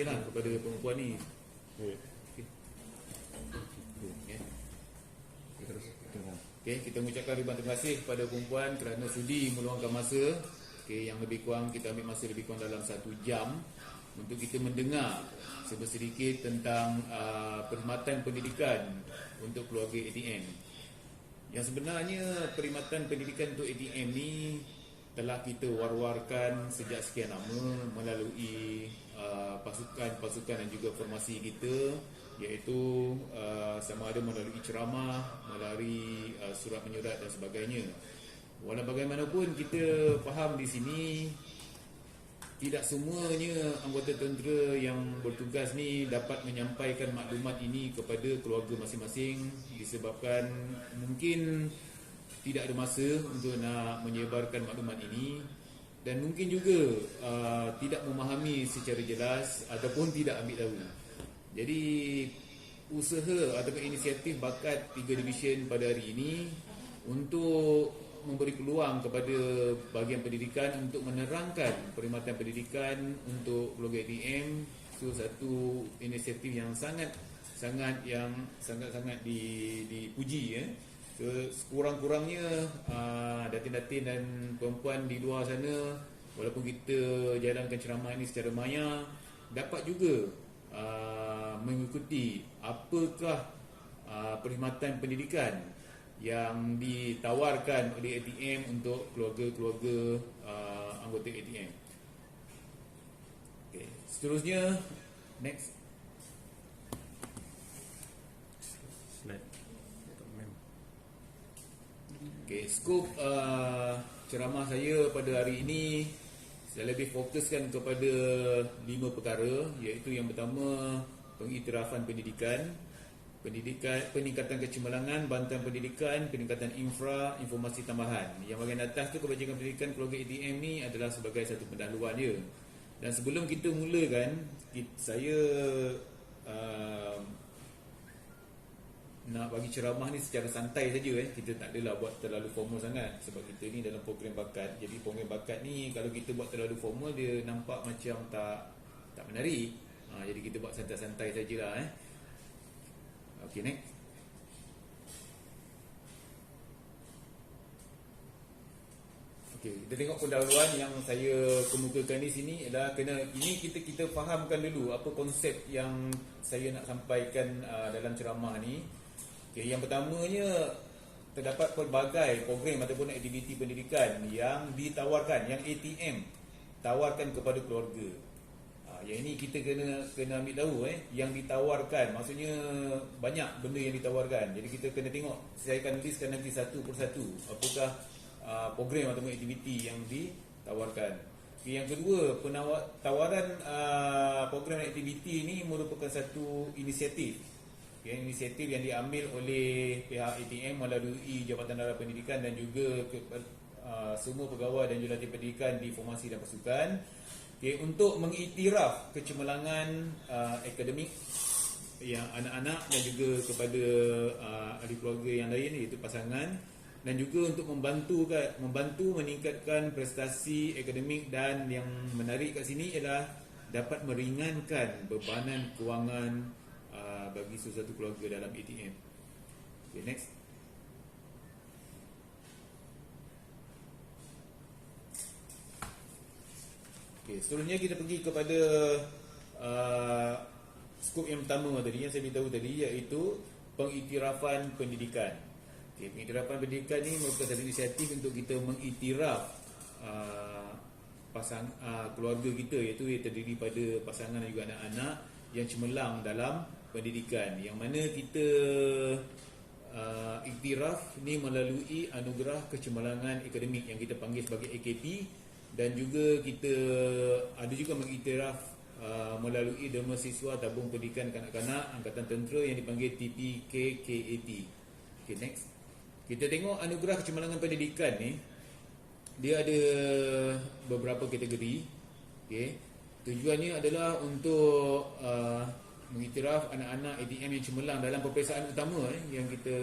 lah kepada perempuan ni. Okay. Okay, kita mengucapkan ribuan terima kasih kepada perempuan kerana sudi meluangkan masa. Okay, yang lebih kurang kita ambil masa lebih kurang dalam 1 jam untuk kita mendengar sedikit tentang perkhidmatan pendidikan untuk keluarga ATM. Yang sebenarnya perkhidmatan pendidikan untuk ATM ni telah kita war-warkan sejak sekian lama melalui pasukan-pasukan dan juga formasi kita, iaitu sama ada melalui ceramah, melalui surat menyurat dan sebagainya. Walau bagaimanapun kita faham di sini tidak semuanya anggota tentera yang bertugas ni dapat menyampaikan maklumat ini kepada keluarga masing-masing disebabkan mungkin tidak ada masa untuk nak menyebarkan maklumat ini, dan mungkin juga tidak memahami secara jelas ataupun tidak ambil tahu. Jadi usaha ataupun inisiatif bakat 3 division pada hari ini untuk memberi peluang kepada bahagian pendidikan untuk menerangkan perkhidmatan pendidikan untuk keluarga ATM, satu inisiatif yang sangat dipuji. So, sekurang-kurangnya datin-datin dan perempuan di luar sana, walaupun kita jalankan ceramah ini secara maya, dapat juga mengikuti apakah perkhidmatan pendidikan yang ditawarkan oleh ATM untuk keluarga-keluarga anggota ATM. Okay. Seterusnya, next. Okay, skop ceramah saya pada hari ini saya lebih fokuskan kepada 5 perkara, iaitu yang pertama pengiktirafan pendidikan, peningkatan kecemerlangan, bantuan pendidikan, peningkatan informasi tambahan. Yang bahagian atas tu kebajikan pendidikan keluarga ATM ni adalah sebagai satu pendahuluan dia. Dan sebelum kita mulakan, saya nak bagi ceramah ni secara santai saja. Kita tak adalah buat terlalu formal sangat sebab kita ni dalam program bakat. Jadi program bakat ni kalau kita buat terlalu formal, dia nampak macam tak menarik. Jadi kita buat santai-santai sajalah. Okay, next. Okay, kita tengok pendahuluan yang saya kemukakan di sini adalah ini kita fahamkan dulu apa konsep yang saya nak sampaikan dalam ceramah ni. Okay, yang pertamanya, terdapat pelbagai program ataupun aktiviti pendidikan yang ditawarkan, yang ATM tawarkan kepada keluarga. Yang ini kita kena ambil tahu yang ditawarkan, maksudnya banyak benda yang ditawarkan. Jadi kita kena tengok, saya akan listkan nanti satu persatu apakah program ataupun aktiviti yang ditawarkan. Yang kedua, tawaran program dan aktiviti ini merupakan satu inisiatif. Inisiatif yang diambil oleh pihak ATM melalui Jabatan Darah Pendidikan dan juga semua pegawai dan jurulatih pendidikan di formasi dan pasukan, untuk mengiktiraf kecemerlangan akademik yang anak-anak dan juga kepada ahli keluarga yang lain, iaitu pasangan, dan juga untuk membantu meningkatkan prestasi akademik, dan yang menarik kat sini ialah dapat meringankan bebanan kewangan bagi sesuatu keluarga dalam ATM. Okay, next. Okay, seterusnya kita pergi kepada skop yang pertama tadi, yang saya beritahu tadi, iaitu pengiktirafan pendidikan. Okay, pengiktirafan pendidikan ni merupakan satu inisiatif untuk kita mengiktiraf keluarga kita, iaitu yang terdiri pada pasangan dan juga anak-anak yang cemerlang dalam pendidikan, yang mana kita iktiraf ni melalui anugerah kecemerlangan akademik yang kita panggil sebagai AKP, dan juga kita ada juga mengiktiraf melalui Derma Siswa Tabung Pendidikan Kanak-kanak Angkatan Tentera yang dipanggil TPKKAT. Okay, next. Kita tengok anugerah kecemerlangan pendidikan ni, dia ada beberapa kategori. Okay. Tujuannya adalah untuk mengiktiraf anak-anak ATM yang cemerlang dalam peperiksaan utama yang kita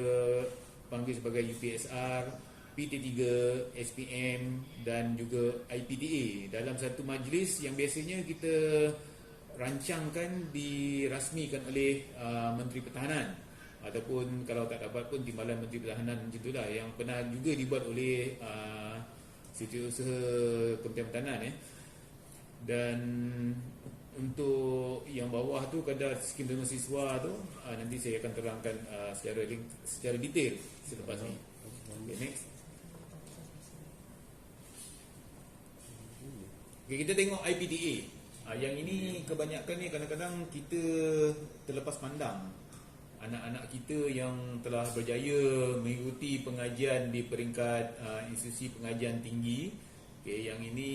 panggil sebagai UPSR, PT3, SPM dan juga IPTA dalam satu majlis yang biasanya kita dirancangkan, dirasmikan oleh Menteri Pertahanan, ataupun kalau tak dapat pun Timbalan Menteri Pertahanan, macam itulah, yang pernah juga dibuat oleh Setiausaha Kementerian Pertahanan. Dan untuk yang bawah tu, kadar skim tanggungan siswa tu, nanti saya akan terangkan secara detail selepas ni. Okay, next. Okay, kita tengok IPTA. Yang ini kebanyakan ni kadang-kadang kita terlepas pandang anak-anak kita yang telah berjaya mengikuti pengajian di peringkat institusi pengajian tinggi. Okay, yang ini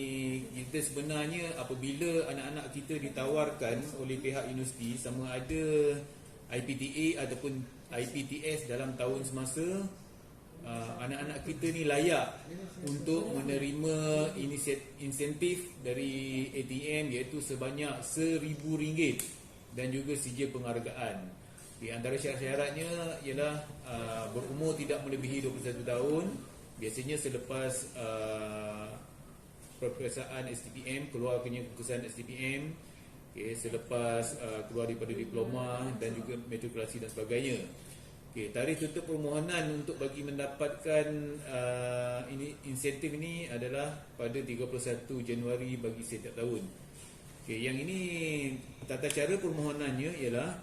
kita sebenarnya apabila anak-anak kita ditawarkan oleh pihak universiti sama ada IPTA ataupun IPTS dalam tahun semasa, anak-anak kita ni layak untuk menerima insentif dari ATM, iaitu sebanyak RM1,000 dan juga sijil penghargaan. Di antara syarat-syaratnya ialah berumur tidak melebihi 21 tahun, biasanya selepas peperiksaan STPM, keluarnya keputusan STPM, okay, selepas keluar daripada diploma dan juga matrikulasi dan sebagainya. Okay, tarikh tutup permohonan untuk bagi mendapatkan insentif ini adalah pada 31 Januari bagi setiap tahun. Okay, yang ini tata cara permohonannya ialah,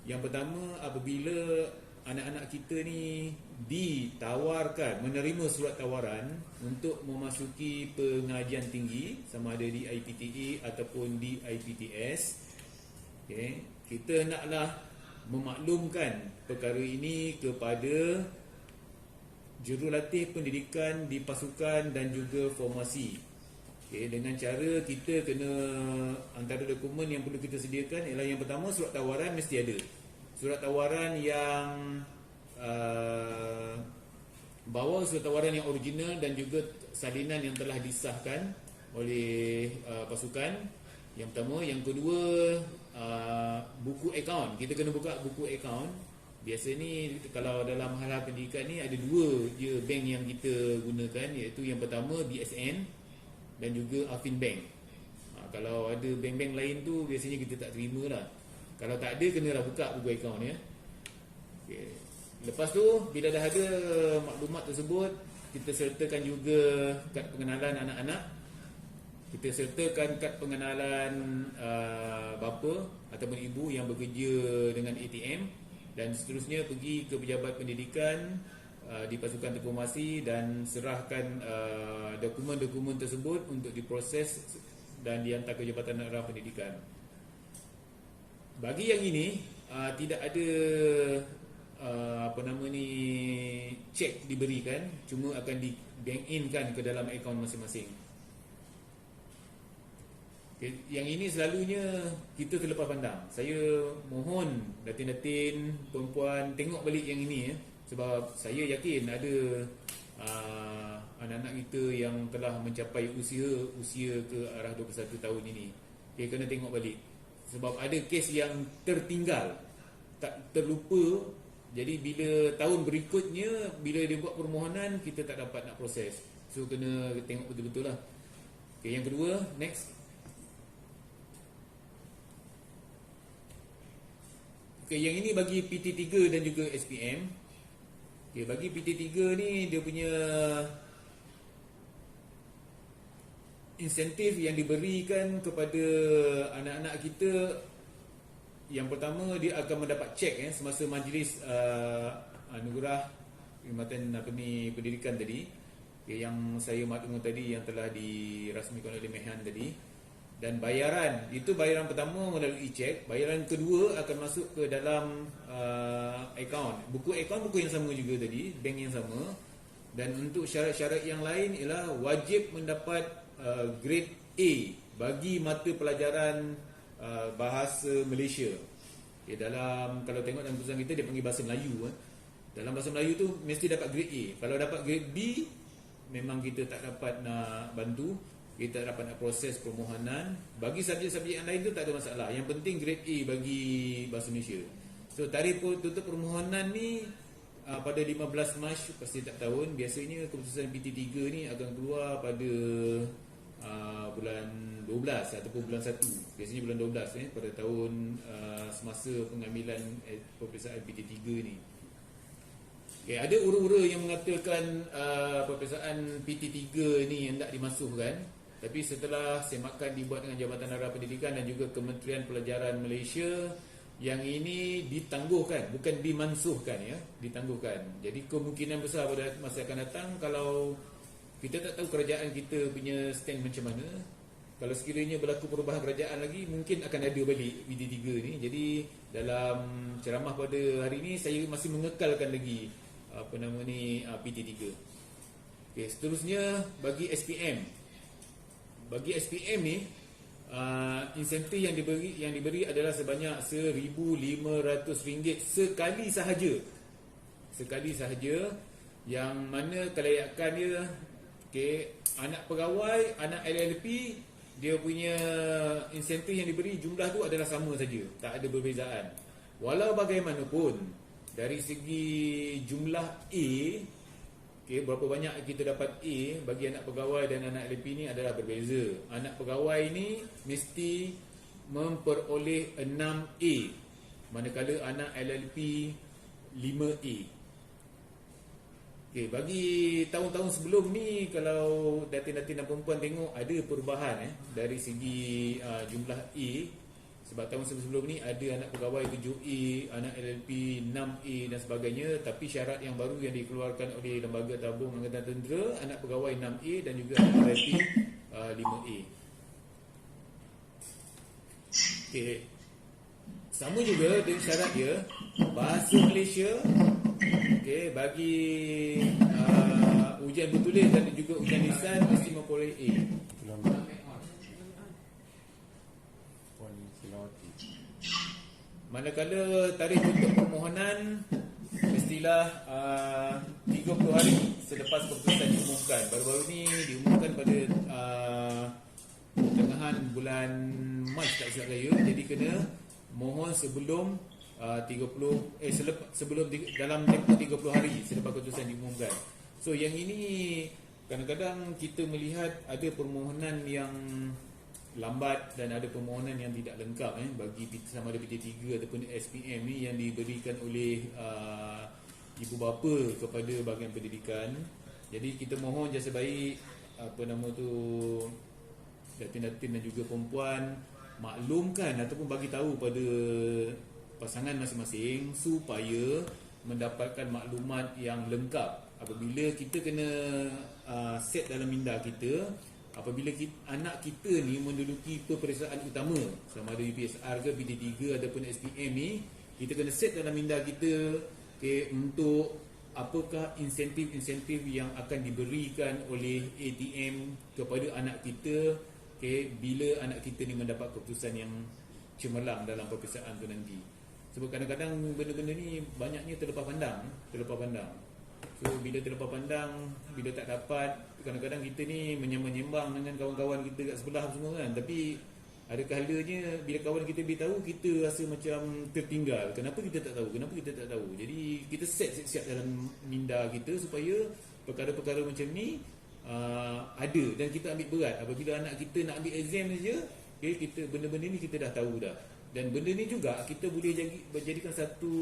yang pertama, apabila anak-anak kita ni ditawarkan, menerima surat tawaran untuk memasuki pengajian tinggi, sama ada di IPTA ataupun di IPTS, okay, kita naklah memaklumkan perkara ini kepada jurulatih pendidikan di pasukan dan juga formasi. Okay, dengan cara kita kena, antara dokumen yang perlu kita sediakan ialah, yang pertama, surat tawaran mesti ada. Surat tawaran yang bawa surat tawaran yang original dan juga salinan yang telah disahkan oleh pasukan. Yang pertama. Yang kedua, buku akaun. Kita kena buka buku akaun. Biasa ni kalau dalam hal pendidikan ni ada dua je bank yang kita gunakan, iaitu yang pertama BSN dan juga Affin Bank. Kalau ada bank-bank lain tu biasanya kita tak terima lah. Kalau tak ada, kenalah buka buku akaun ya. Okay. Lepas tu, bila dah ada maklumat tersebut, kita sertakan juga kad pengenalan anak-anak. Kita sertakan kad pengenalan bapa ataupun ibu yang bekerja dengan ATM, dan seterusnya pergi ke pejabat pendidikan di pasukan terformasi dan serahkan dokumen-dokumen tersebut untuk diproses dan dihantar ke Jabatan Arah Pendidikan. Bagi yang ini tidak ada cek diberikan, cuma akan di bank in-kan ke dalam akaun masing-masing. Okay, yang ini selalunya kita terlepas pandang. Saya mohon datin-datin perempuan tengok balik yang ini ya, sebab saya yakin ada anak-anak kita yang telah mencapai usia ke arah 21 tahun ini. Okay, kena tengok balik. Sebab ada kes yang tertinggal, tak terlupa. Jadi bila tahun berikutnya, bila dia buat permohonan, kita tak dapat nak proses. So kena tengok betul-betul lah. Okay, yang kedua, next. Okay, yang ini bagi PT3 dan juga SPM. Okay, bagi PT3 ni, dia punya insentif yang diberikan kepada anak-anak kita, yang pertama, dia akan mendapat cek semasa majlis anugerah perkhidmatan pendidikan tadi, yang saya maklum tadi, yang telah dirasmikan oleh Mehan tadi. Dan bayaran, itu bayaran pertama melalui cek. Bayaran kedua akan masuk ke dalam akaun. Buku akaun buku yang sama juga tadi, bank yang sama. Dan untuk syarat-syarat yang lain ialah wajib mendapat grade A bagi mata pelajaran bahasa Malaysia. Okay, dalam, kalau tengok dalam keputusan kita, dia panggil bahasa Melayu. Dalam bahasa Melayu tu mesti dapat grade A. Kalau dapat grade B, memang kita tak dapat nak bantu, kita tak dapat nak proses permohonan. Bagi subjek-subjek yang lain tu tak ada masalah. Yang penting grade A bagi bahasa Malaysia. So tarikh tutup permohonan ni pada 15 Mac setiap tahun. Biasanya keputusan PT3 ni akan keluar pada bulan 12 ataupun bulan 1. Biasanya bulan 12 pada tahun semasa pengambilan peperiksaan PT3 ni. Okay, ada ura-ura yang mengatakan peperiksaan PT3 ni hendak dimansuhkan, tapi setelah semakan dibuat dengan Jabatan Arah Pendidikan dan juga Kementerian Pelajaran Malaysia, yang ini ditangguhkan, bukan dimansuhkan ya, ditangguhkan. Jadi kemungkinan besar pada masa akan datang, kalau kita tak tahu kerajaan kita punya stand macam mana, kalau sekiranya berlaku perubahan kerajaan lagi, mungkin akan ada balik PT3 ni. Jadi dalam ceramah pada hari ini saya masih mengekalkan lagi PT3. Okay, seterusnya bagi SPM. Bagi SPM ni insentif yang diberi adalah sebanyak RM1,500 sekali sahaja, yang mana kelayakan dia, anak pegawai, anak LLP, dia punya insentif yang diberi jumlah tu adalah sama saja, tak ada perbezaan. Walau bagaimanapun dari segi jumlah A, berapa banyak kita dapat A bagi anak pegawai dan anak LLP ni adalah berbeza. Anak pegawai ni mesti memperoleh 6A, manakala anak LLP 5A. Bagi tahun-tahun sebelum ni, kalau datin-datin dan perempuan tengok, ada perubahan dari segi jumlah A. Sebab tahun sebelum ni ada anak pegawai 7A, anak LLP 6A dan sebagainya. Tapi syarat yang baru yang dikeluarkan oleh Lembaga Tabung Angkatan Tentera, anak pegawai 6A dan juga anak LLP 5A. Sama juga dengan syarat dia, bahasa Malaysia bagi ujian bertulis dan juga ujian lisan mesti memperoleh A. Manakala tarikh untuk permohonan mestilah 30 hari selepas keputusan diumumkan. Baru-baru ni diumumkan pada pertengahan bulan Mac tak silap saya. Jadi kena mohon sebelum dalam tempoh 30 hari selepas keputusan diumumkan. So yang ini kadang-kadang kita melihat ada permohonan yang lambat dan ada permohonan yang tidak lengkap bagi sama ada PT3 ataupun SPM ni yang diberikan oleh ibu bapa kepada bahagian pendidikan. Jadi kita mohon jasa baik datin-datin dan juga perempuan maklumkan ataupun bagi tahu pada pasangan masing-masing supaya mendapatkan maklumat yang lengkap apabila kita kena set dalam minda kita. Apabila anak kita ni menduduki peperiksaan utama, sama ada UPSR ke PT3 ataupun SPM ni, kita kena set dalam minda kita untuk apakah insentif-insentif yang akan diberikan oleh ATM kepada anak kita bila anak kita ni mendapat keputusan yang cemerlang dalam peperiksaan tu nanti. Sebab kadang-kadang benda-benda ni banyaknya terlepas pandang. So bila terlepas pandang, bila tak dapat, kadang-kadang kita ni menyembang dengan kawan-kawan kita kat sebelah semua kan. Tapi ada kalanya bila kawan kita beritahu, kita rasa macam tertinggal. Kenapa kita tak tahu? Jadi kita set siap dalam minda kita supaya perkara-perkara macam ni ada dan kita ambil berat. Apabila anak kita nak ambil exam saja, kita benda-benda ni kita dah tahu dah. Dan benda ni juga kita boleh jadikan satu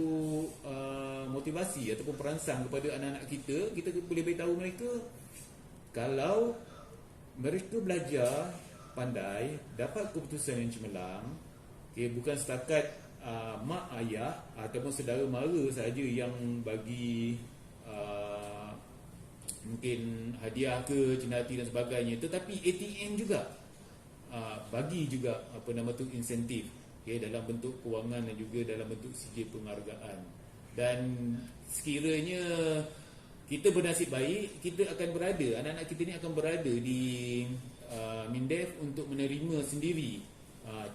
motivasi ataupun perangsang kepada anak-anak kita. Kita boleh beritahu mereka, kalau mereka belajar pandai, dapat keputusan yang cemerlang, bukan setakat mak ayah ataupun saudara mara sahaja yang bagi mungkin hadiah ke, cenderati dan sebagainya, tetapi ATM juga bagi juga insentif dalam bentuk kewangan dan juga dalam bentuk sijil penghargaan. Dan sekiranya kita bernasib baik, kita akan berada, anak-anak kita ni akan berada di MINDEF untuk menerima sendiri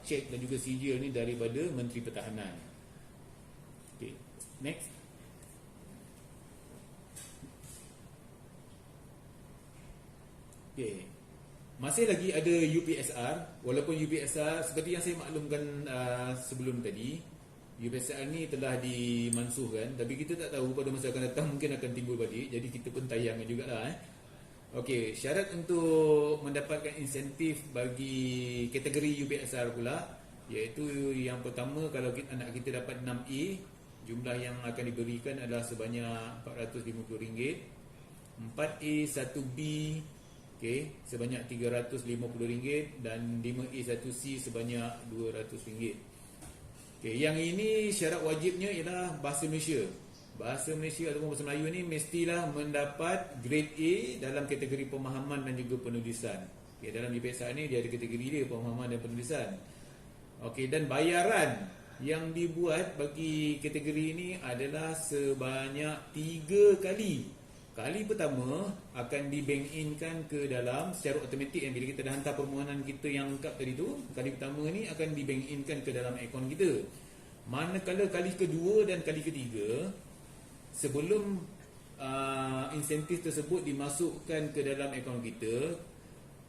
cek dan juga sijil ni daripada Menteri Pertahanan. Next. Masih lagi ada UPSR. Walaupun UPSR seperti yang saya maklumkan sebelum tadi, UPSR ni telah dimansuhkan, tapi kita tak tahu pada masa akan datang mungkin akan timbul balik. Jadi kita pun tayangkan jugalah Okey, syarat untuk mendapatkan insentif bagi kategori UPSR pula, iaitu yang pertama, kalau anak kita dapat 6A, jumlah yang akan diberikan adalah sebanyak RM450, 4A 1B sebanyak RM350, dan 5A 1C sebanyak RM200. Yang ini syarat wajibnya ialah bahasa Malaysia. Bahasa Malaysia ataupun bahasa Melayu ni mestilah mendapat grade A dalam kategori pemahaman dan juga penulisan. Dalam UPSR ni dia ada kategori dia, pemahaman dan penulisan. Dan bayaran yang dibuat bagi kategori ini adalah sebanyak 3 kali. Kali pertama akan di-bank in-kan ke dalam secara automatik, bila kita dah hantar permohonan kita yang lengkap tadi tu, kali pertama ni akan di-bank in-kan ke dalam akaun kita. Manakala kali kedua dan kali ketiga, sebelum insentif tersebut dimasukkan ke dalam akaun kita,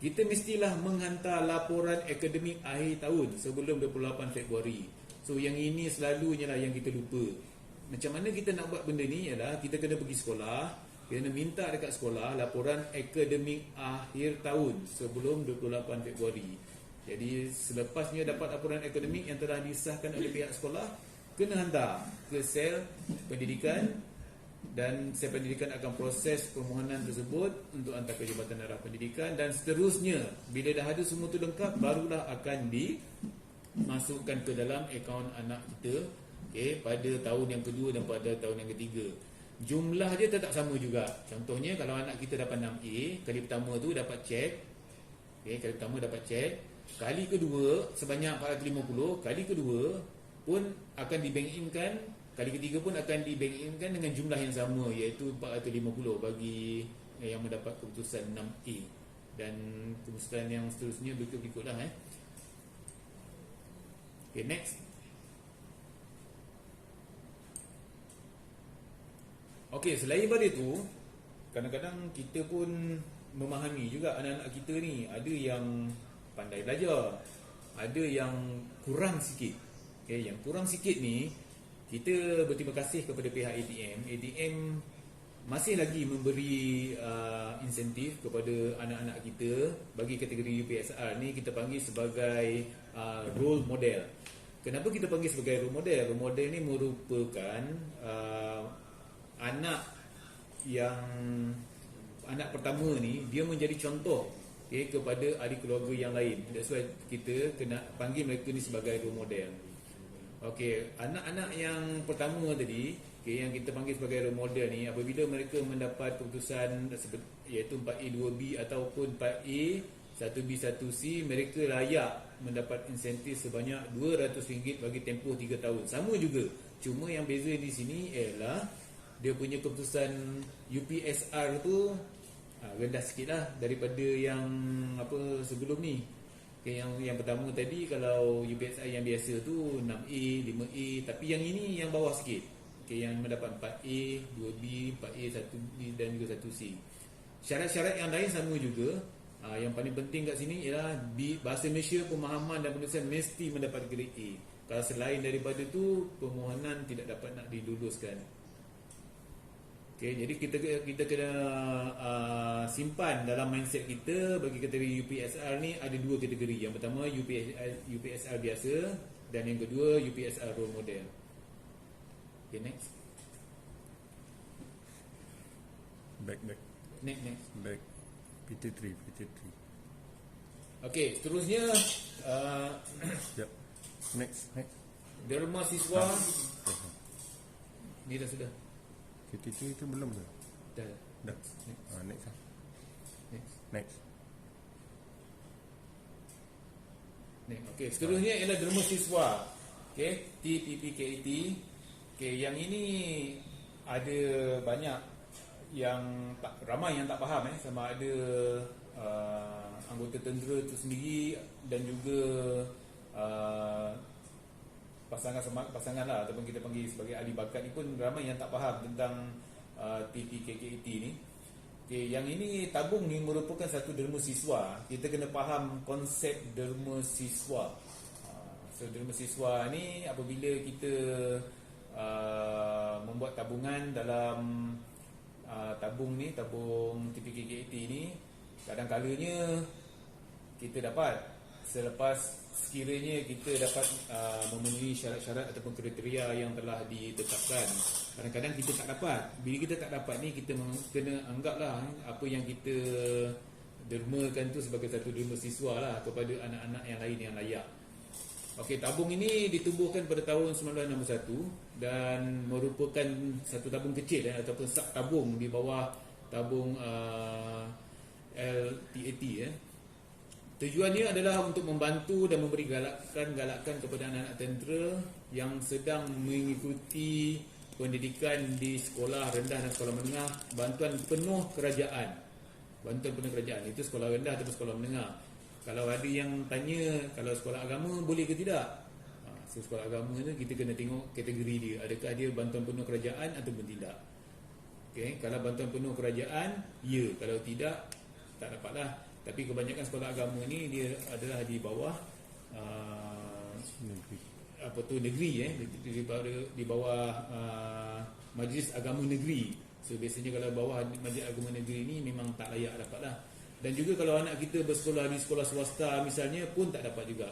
kita mestilah menghantar laporan akademik akhir tahun sebelum 28 Februari. So yang ini selalunya lah yang kita lupa. Macam mana kita nak buat benda ni ialah kita kena pergi sekolah, kena minta dekat sekolah laporan akademik akhir tahun sebelum 28 Februari. Jadi selepasnya dapat laporan akademik yang telah disahkan oleh pihak sekolah, kena hantar ke sel pendidikan, dan sel pendidikan akan proses permohonan tersebut untuk hantar ke Jabatan Arah Pendidikan, dan seterusnya. Bila dah ada semua tu lengkap, barulah akan dimasukkan ke dalam akaun anak kita pada tahun yang kedua dan pada tahun yang ketiga. Jumlah dia tetap sama juga. Contohnya kalau anak kita dapat 6A, kali pertama tu dapat cek. Kali pertama dapat cek. Kali kedua sebanyak 450, kali kedua pun akan di-bank in-kan, kali ketiga pun akan di-bank in-kan dengan jumlah yang sama, iaitu 450 bagi yang mendapat keputusan 6A, dan keputusan yang seterusnya berikut-ikutlah. Next. Selain daripada itu, kadang-kadang kita pun memahami juga anak-anak kita ni ada yang pandai belajar, ada yang kurang sikit. Yang kurang sikit ni, kita berterima kasih kepada pihak ATM. ATM masih lagi memberi insentif kepada anak-anak kita. Bagi kategori UPSR ni kita panggil sebagai role model. Kenapa kita panggil sebagai role model? Role model ni merupakan anak pertama ni, dia menjadi contoh kepada ahli keluarga yang lain. That's why kita kena panggil mereka ni sebagai role model. Anak-anak yang pertama tadi, yang kita panggil sebagai role model ni, apabila mereka mendapat keputusan iaitu 4A 2B ataupun 4A 1B 1C, mereka layak mendapat insentif sebanyak RM200 bagi tempoh 3 tahun. Sama juga, cuma yang beza di sini ialah dia punya keputusan UPSR tu rendah sikit lah daripada yang sebelum ni. Yang pertama tadi, kalau UPSR yang biasa tu 6A, 5A, tapi yang ini yang bawah sikit. Yang mendapat 4A, 2B, 4A, 1B dan juga 1C. Syarat-syarat yang lain sama juga. Yang paling penting kat sini ialah bahasa Malaysia, pemahaman dan penulisan mesti mendapat grade A. Kalau selain daripada tu, permohonan tidak dapat nak diluluskan. Jadi kita kena simpan dalam mindset kita, bagi kategori UPSR ni ada dua kategori. Yang pertama UPSR biasa, dan yang kedua UPSR role model. Next. Back. Next. Back. PT3. Seterusnya Yep. Next. Derma siswa. Ni dah sudah. PT3 itu belum ke? Dah. Next. Next. Seterusnya ialah derma siswa. TPPKET. Yang ini ada banyak yang ramai yang tak faham sama ada anggota tentera itu sendiri dan juga pasangan lah, ataupun kita panggil sebagai ahli bakat ni pun ramai yang tak faham tentang TPKKET ni. Yang ini tabung ni merupakan satu derma siswa. Kita kena faham konsep derma siswa. Derma siswa ni apabila kita membuat tabungan dalam tabung ni, tabung TPKKT ni, kadang-kalanya kita dapat selepas sekiranya kita dapat memenuhi syarat-syarat ataupun kriteria yang telah ditetapkan. Kadang-kadang kita tak dapat. Bila kita tak dapat ni, kita kena anggaplah apa yang kita dermakan tu sebagai satu derma siswa lah kepada anak-anak yang lain yang layak. Okey, tabung ini ditubuhkan pada tahun 1961 dan merupakan satu tabung kecil ataupun sub tabung di bawah tabung LTAT. Tujuannya adalah untuk membantu dan memberi galakan kepada anak-anak tentera yang sedang mengikuti pendidikan di sekolah rendah dan sekolah menengah bantuan penuh kerajaan. Bantuan penuh kerajaan itu sekolah rendah atau sekolah menengah. Kalau ada yang tanya kalau sekolah agama boleh ke tidak? So sekolah agama tu kita kena tengok kategori dia. Adakah dia bantuan penuh kerajaan ataupun tidak? Okey, kalau bantuan penuh kerajaan, ya. Kalau tidak, tak dapatlah. Tapi kebanyakan sekolah agama ni dia adalah di bawah negeri di bawah Majlis Agama Negeri. So biasanya kalau bawah Majlis Agama Negeri ni memang tak layak dapatlah. Dan juga kalau anak kita bersekolah di sekolah swasta misalnya pun tak dapat juga.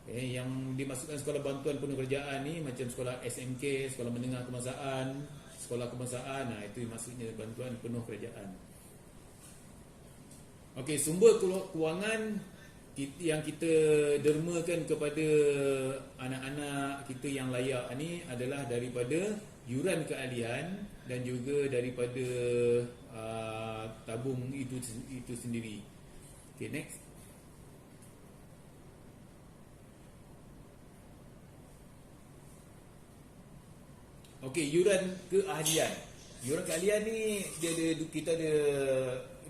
Yang dimasukkan sekolah bantuan penuh kerajaan ni macam sekolah SMK, sekolah menengah kebangsaan, sekolah kebangsaan, itu maksudnya bantuan penuh kerajaan. Okey, sumber kewangan yang kita dermakan kepada anak-anak kita yang layak ni adalah daripada yuran keahlian dan juga daripada tabung itu sendiri. Okay, next. Okey, yuran keahlian. Yuran keahlian ni kita ada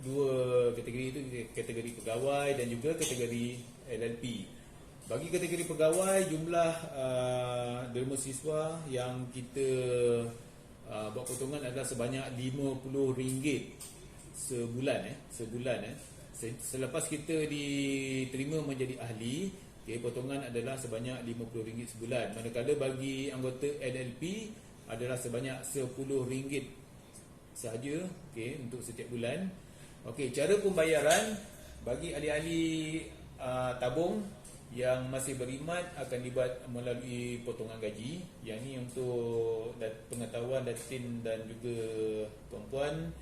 dua kategori, itu kategori pegawai dan juga kategori LLP. Bagi kategori pegawai, jumlah derma siswa yang kita buat potongan adalah sebanyak RM50 sebulan. Selepas kita diterima menjadi ahli, potongan adalah sebanyak RM50 sebulan. Manakala bagi anggota LLP adalah sebanyak RM10 sahaja, untuk setiap bulan. Okey, cara pembayaran bagi ahli-ahli tabung yang masih berkhidmat akan dibuat melalui potongan gaji. Yang ni untuk pengetahuan datin dan juga perempuan.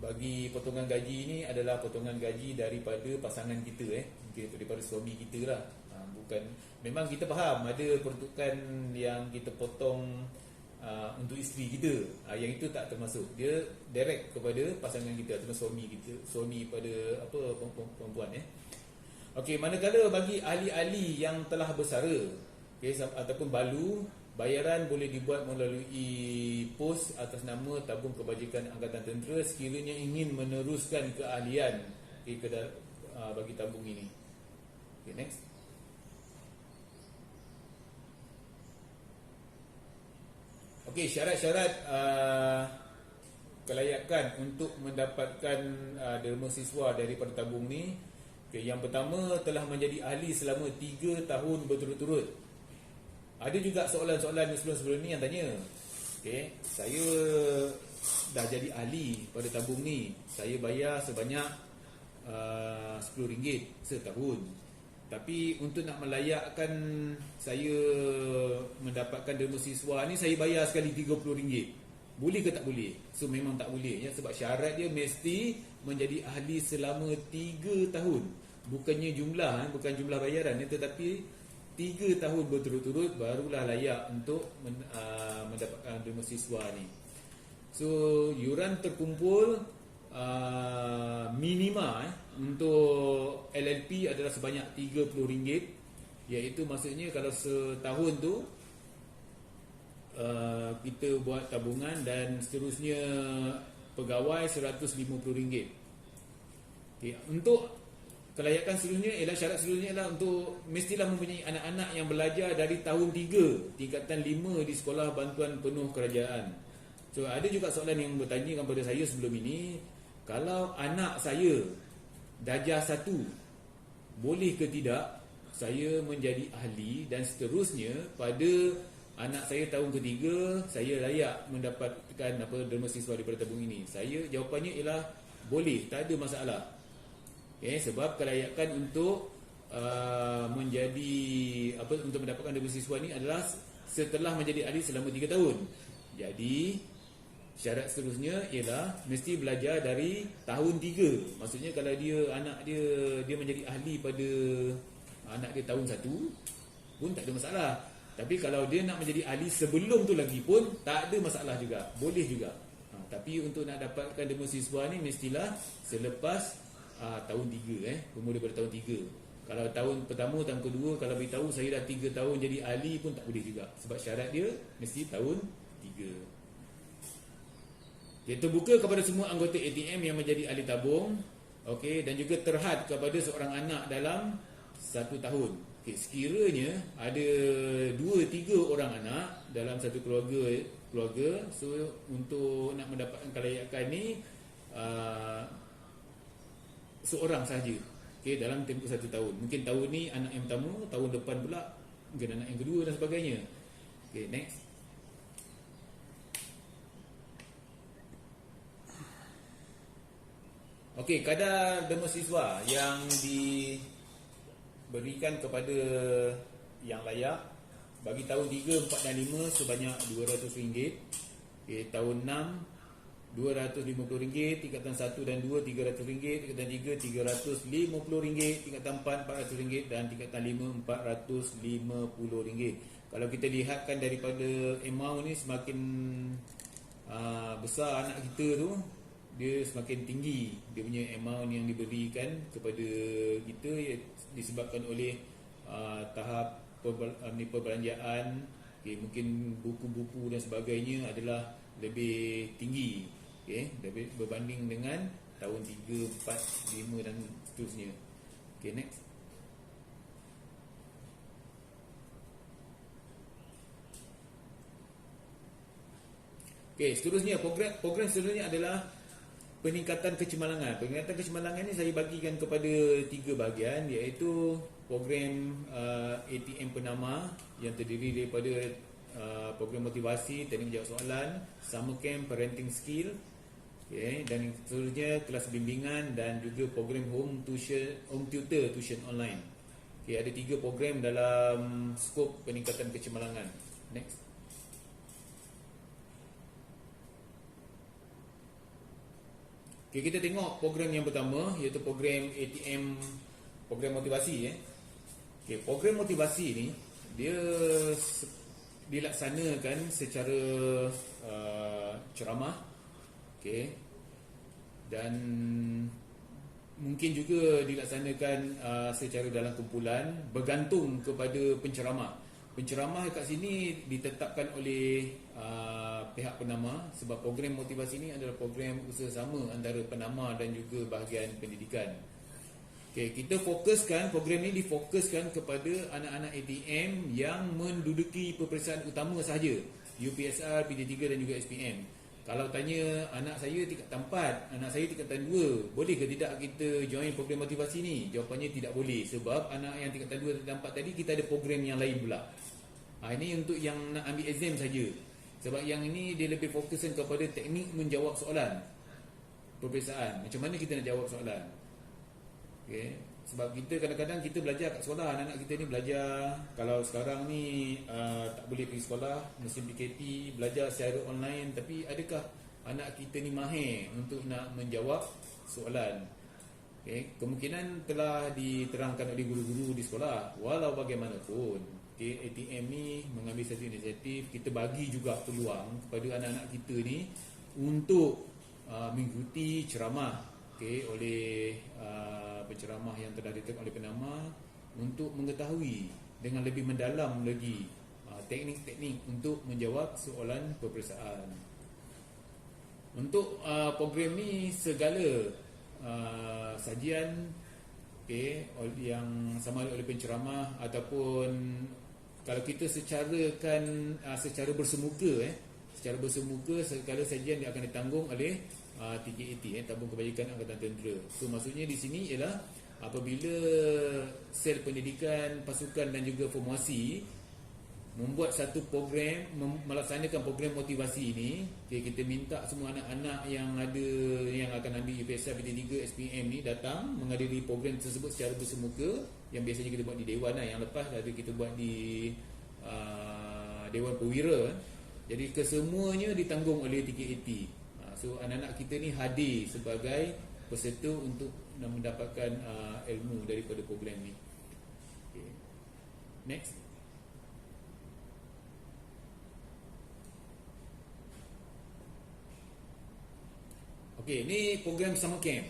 Bagi potongan gaji ni adalah potongan gaji daripada pasangan kita, daripada suami kita lah. Bukan, memang kita faham ada peruntukan yang kita potong untuk isteri kita, yang itu tak termasuk. Dia direct kepada pasangan kita atau suami kita, suami pada perempuan. Okey, manakala bagi ahli-ahli yang telah bersara, ataupun balu, bayaran boleh dibuat melalui pos atas nama Tabung Kebajikan Angkatan Tentera sekiranya ingin meneruskan keahlian bagi tabung ini. Okay, next. Okey, syarat-syarat kelayakan untuk mendapatkan derma siswa daripada tabung ni. Okay, yang pertama, telah menjadi ahli selama 3 tahun berturut-turut. Ada juga soalan-soalan sebelum ni yang tanya, okay, saya dah jadi ahli pada tabung ni, saya bayar sebanyak RM10 setahun. Tapi untuk nak melayakkan saya mendapatkan derma siswa ni, saya bayar sekali RM30. Boleh ke tak boleh? So memang tak boleh, sebab syarat dia mesti menjadi ahli selama 3 tahun. Bukannya jumlah, bukan jumlah bayaran, tetapi 3 tahun berturut-turut barulah layak untuk mendapatkan derma siswa ni. So yuran terkumpul minima untuk LLP adalah sebanyak RM30, iaitu maksudnya kalau setahun tu kita buat tabungan, dan seterusnya pegawai RM150. Okay. Untuk kelayakan seterusnya ialah syarat seterusnya ialah untuk mestilah mempunyai anak-anak yang belajar dari tahun 3 tingkatan 5 di sekolah bantuan penuh kerajaan. So ada juga soalan yang bertanya kepada saya sebelum ini, kalau anak saya darjah 1, boleh ke tidak saya menjadi ahli dan seterusnya pada anak saya tahun ketiga, saya layak mendapatkan apa derma siswa daripada tabung ini? Jawapannya ialah boleh, tak ada masalah. Sebab kelayakan untuk menjadi untuk mendapatkan derma siswa ni adalah setelah menjadi ahli selama 3 tahun. Jadi syarat seterusnya ialah mesti belajar dari tahun 3. Maksudnya kalau anak dia menjadi ahli pada anak dia tahun 1 pun tak ada masalah. Tapi kalau dia nak menjadi ahli sebelum tu lagi pun tak ada masalah juga, boleh juga. Tapi untuk nak dapatkan derma siswa ni mestilah selepas tahun 3, bermula pada tahun 3. Kalau tahun pertama, tahun kedua, kalau beritahu saya dah 3 tahun jadi ahli pun tak boleh juga. Sebab syarat dia mesti tahun 3. Terbuka kepada semua anggota ATM yang menjadi ahli tabung, dan juga terhad kepada seorang anak dalam 1 tahun. Sekiranya ada 2-3 orang anak dalam satu keluarga, so untuk nak mendapatkan kelayakan ni seorang sahaja, dalam tempoh 1 tahun. Mungkin tahun ni anak yang pertama, tahun depan pula mungkin anak yang kedua dan sebagainya. Next. Kadar derma siswa yang diberikan kepada yang layak bagi tahun 3, 4 dan 5 sebanyak RM200. Tahun 6 RM250, tingkatan 1 dan 2 RM300, tingkatan 3 RM350, tingkatan 4 RM400 dan tingkatan 5 RM450. Kalau kita lihatkan daripada amount ni, semakin besar anak kita tu, dia semakin tinggi dia punya amount yang diberikan kepada kita, disebabkan oleh tahap perbelanjaan. Mungkin buku-buku dan sebagainya adalah lebih tinggi, berbanding dengan tahun 3, 4, 5 dan seterusnya. Next. Seterusnya program seterusnya adalah peningkatan kecemerlangan. Peningkatan kecemerlangan ni saya bagikan kepada 3 bahagian, iaitu program ATM penama yang terdiri daripada program motivasi, teknik menjawab soalan, summer camp, parenting skill, dan seterusnya kelas bimbingan dan juga program home tutor tuition online. Ada 3 program dalam skop peningkatan kecemerlangan. Next. Kita tengok program yang pertama, iaitu program ATM, program motivasi. Program motivasi ni dia dilaksanakan secara ceramah, dan mungkin juga dilaksanakan secara dalam kumpulan, bergantung kepada penceramah. Penceramah kat sini ditetapkan oleh pihak penama, sebab program motivasi ini adalah program usaha sama antara penama dan juga bahagian pendidikan. Kita fokuskan, program ini difokuskan kepada anak-anak ATM yang menduduki peperiksaan utama sahaja, UPSR, PD3 dan juga SPM. Kalau tanya anak saya tingkatan 4, anak saya tingkatan 2, boleh ke tidak kita join program motivasi ni? Jawapannya tidak boleh, sebab anak yang tingkatan 2 dan tingkatan 4 tadi kita ada program yang lain pula. Ini untuk yang nak ambil exam saja. Sebab yang ini dia lebih fokuskan kepada teknik menjawab soalan peperiksaan. Macam mana kita nak jawab soalan. Sebab kita kadang-kadang kita belajar kat sekolah, anak-anak kita ni belajar, kalau sekarang ni tak boleh pergi sekolah, musim PKP, belajar secara online. Tapi adakah anak kita ni mahir untuk nak menjawab soalan? Kemungkinan telah diterangkan oleh guru-guru di sekolah. Walau bagaimanapun, ATM ni mengambil satu inisiatif, kita bagi juga peluang kepada anak-anak kita ni untuk mengikuti ceramah oleh penceramah yang telah ditetapkan oleh penama, untuk mengetahui dengan lebih mendalam lagi teknik-teknik untuk menjawab soalan peperiksaan. Untuk program ni segala sajian yang sama oleh penceramah, ataupun kalau kita secara bersemuka, segala sajian dia akan ditanggung oleh 3AT, Tabung Kebajikan Angkatan Tentera. So maksudnya di sini ialah apabila sel pendidikan, pasukan dan juga formasi membuat satu program, melaksanakan program motivasi ini. Okay, kita minta semua anak-anak yang akan ambil UPSR PT3 SPM ni datang menghadiri program tersebut secara bersemuka, yang biasanya kita buat di Dewan lah. Yang lepas ada kita buat di Dewan Perwira. Jadi kesemuanya ditanggung oleh TKAT. So anak-anak kita ni hadir sebagai peserta untuk mendapatkan ilmu daripada program ni. Okay. Next. Okey, ni program summer camp.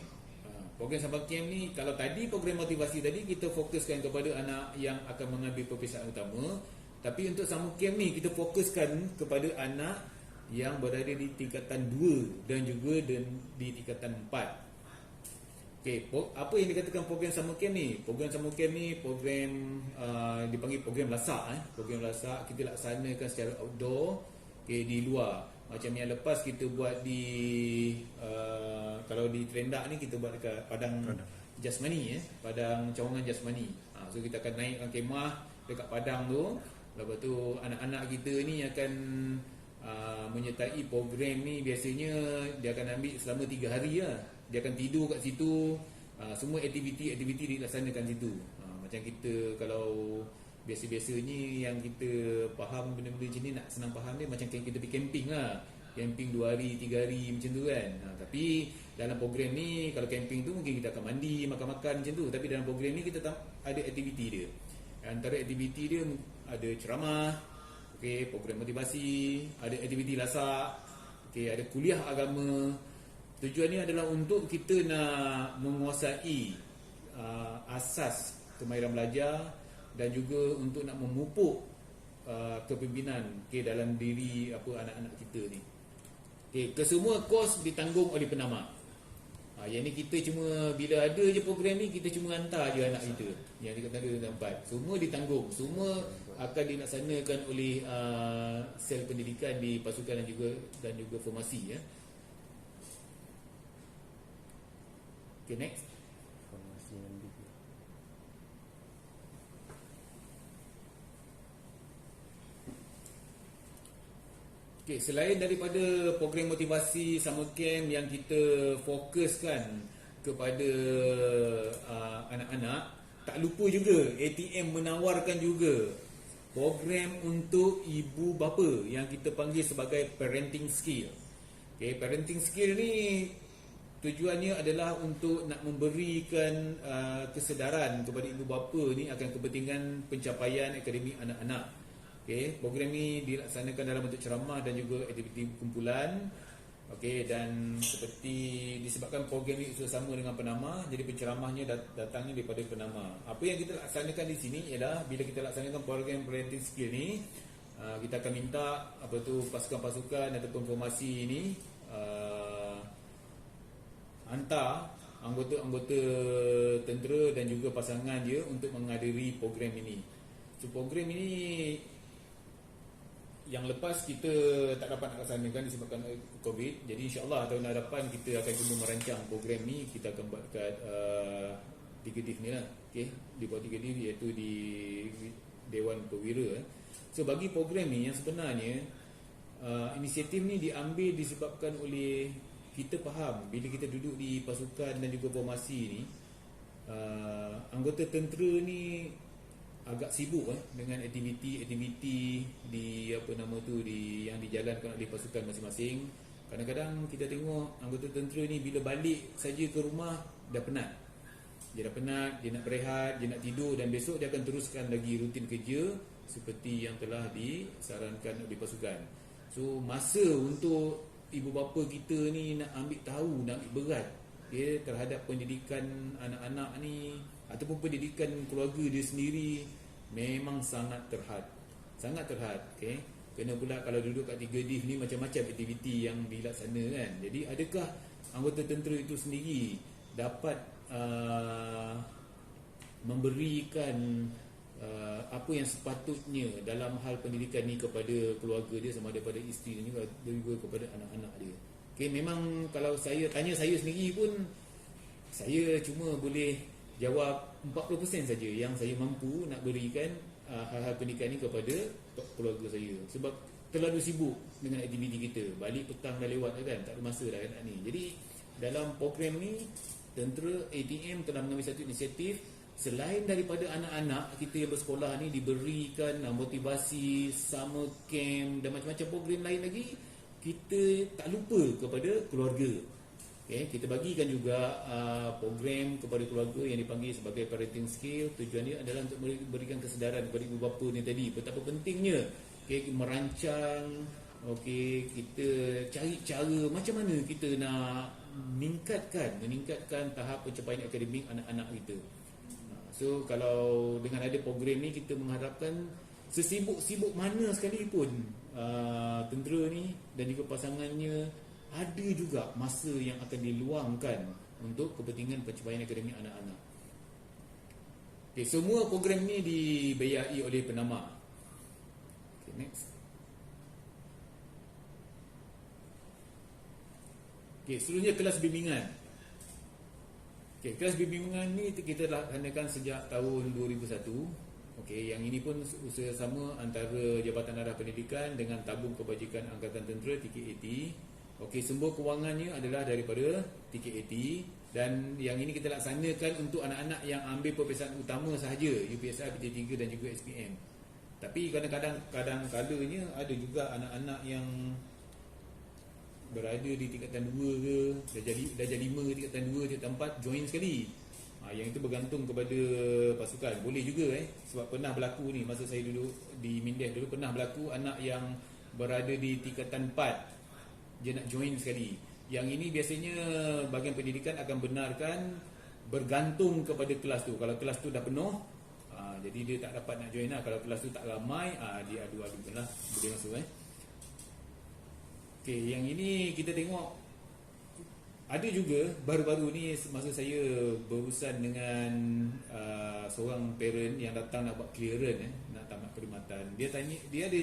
Program summer camp ni, kalau tadi program motivasi tadi kita fokuskan kepada anak yang akan mengambil peperiksaan utama, tapi untuk summer camp ni kita fokuskan kepada anak yang berada di tingkatan 2 dan juga di tingkatan 4. Okey, apa yang dikatakan program summer camp ni? Program summer camp ni program dipanggil program lasak. Program lasak kita laksanakan secara outdoor, okey, di luar. Macam yang lepas kita buat di kalau di Terendak ni kita buat dekat Padang Jasmani, Padang Cawangan Jasmani. So kita akan naikkan kemah dekat Padang tu. Lepas tu anak-anak kita ni akan menyertai program ni. Biasanya dia akan ambil selama 3 hari lah. Dia akan tidur kat situ. Semua aktiviti dilaksanakan situ. Macam kita kalau biasa-biasanya yang kita faham benda-benda macam ni, nak senang faham dia macam kita pergi camping lah. Camping 2 hari, 3 hari macam tu kan. Tapi dalam program ni, kalau camping tu mungkin kita akan mandi, makan-makan macam tu. Tapi dalam program ni kita ada aktiviti dia. Antara aktiviti dia ada ceramah, okay, program motivasi, ada aktiviti lasak, okay, ada kuliah agama. Tujuannya adalah untuk kita nak menguasai asas kemahiran belajar dan juga untuk nak memupuk kepimpinan, okay, dalam diri anak-anak kita ni. Okay, kesemua kos ditanggung oleh penama. Yang ni kita cuma bila ada je program ni, kita cuma hantar je anak kita yang dekat tempat. Semua ditanggung, semua akan dilaksanakan oleh sel pendidikan di pasukan dan juga formasi, ya. Okay, next. Formasi MBB. Okay, selain daripada program motivasi summer camp yang kita fokuskan kepada anak-anak, tak lupa juga ATM menawarkan juga program untuk ibu bapa yang kita panggil sebagai parenting skill. Okay, parenting skill ni tujuannya adalah untuk nak memberikan kesedaran kepada ibu bapa ni akan kepentingan pencapaian akademik anak-anak. Okay, program ni dilaksanakan dalam bentuk ceramah dan juga aktiviti kumpulan. Okay, dan seperti disebabkan program ni sama dengan penama, jadi penceramahnya datangnya daripada penama. Apa yang kita laksanakan di sini ialah bila kita laksanakan program parenting skill ni, kita akan minta pasukan-pasukan ataupun formasi ini hantar anggota-anggota tentera dan juga pasangan dia untuk menghadiri program ini. So program ini yang lepas kita tak dapat nak laksanakan disebabkan COVID. Jadi insya-Allah tahun hadapan kita akan cuba merancang program ni. Kita akan buat kat 3 div ni lah. Okay, di bawah 3 div iaitu di Dewan Perwira. So bagi program ni yang sebenarnya inisiatif ni diambil disebabkan oleh kita faham bila kita duduk di pasukan dan juga formasi ni, anggota tentera ni agak sibuk dengan aktiviti di yang dijalankan oleh pasukan masing-masing. Kadang-kadang kita tengok anggota tentera ni bila balik saja ke rumah dah penat. Dia dah penat, dia nak berehat, dia nak tidur, dan besok dia akan teruskan lagi rutin kerja seperti yang telah disarankan oleh pasukan. So masa untuk ibu bapa kita ni nak ambil tahu, nak ambil berat terhadap pendidikan anak-anak ni ataupun pendidikan keluarga dia sendiri memang sangat terhad. Okay? Kena pula kalau duduk kat 3 div ni macam-macam aktiviti yang dilaksanakan. Jadi adakah anggota tentera itu sendiri dapat memberikan apa yang sepatutnya dalam hal pendidikan ni kepada keluarga dia, sama ada pada isteri dan juga kepada anak-anak dia. Okay, memang kalau saya tanya saya sendiri pun, saya cuma boleh jawab 40% saja yang saya mampu nak berikan hal-hal pendidikan ni kepada keluarga saya, sebab terlalu sibuk dengan aktiviti kita. Balik petang dah lewat kan, tak ada masa dah nak ni. Jadi dalam program ni, Tentera ATM telah mengambil satu inisiatif. Selain daripada anak-anak kita yang bersekolah ni diberikan motivasi, summer camp dan macam-macam program lain lagi, kita tak lupa kepada keluarga. Okay, kita bagikan juga program kepada keluarga yang dipanggil sebagai parenting skill. Tujuannya adalah untuk memberikan kesedaran kepada ibu bapa ni tadi betapa pentingnya merancang, kita cari cara macam mana kita nak meningkatkan tahap pencapaian akademik anak-anak kita. So kalau dengan ada program ni, kita mengharapkan sesibuk-sibuk mana sekalipun tentera ni dan juga pasangannya, ada juga masa yang akan diluangkan untuk kepentingan pencapaian akademik anak-anak. Okay, semua program ni dibiayai oleh penama. Okay, next. Okay, seterusnya kelas bimbingan. Okay, kelas bimbingan ni kita laksanakan sejak tahun 2001. Okay, yang ini pun usaha sama antara Jabatan Arah Pendidikan dengan Tabung Kebajikan Angkatan Tentera TKAT. Okey, sumber kewangannya adalah daripada TKAT, dan yang ini kita laksanakan untuk anak-anak yang ambil peperiksaan utama sahaja, UPSR, PT3 dan juga SPM. Tapi kadang-kadangnya ada juga anak-anak yang berada di tingkatan 2 ke, dah jadi 5 ke, tingkatan 2, tingkatan 4 join sekali. Yang itu bergantung kepada pasukan. Boleh juga sebab pernah berlaku ni masa saya duduk di Mindef dulu, pernah berlaku anak yang berada di tingkatan 4 dia nak join sekali. Yang ini biasanya bahagian pendidikan akan benarkan bergantung kepada kelas tu. Kalau kelas tu dah penuh, jadi dia tak dapat nak join lah. Kalau kelas tu tak ramai, dia adu-adu lah, boleh masuk Okay, yang ini kita tengok ada juga baru-baru ni masa saya berurusan dengan seorang parent yang datang nak buat clearance nak tamat perkhidmatan. Dia ada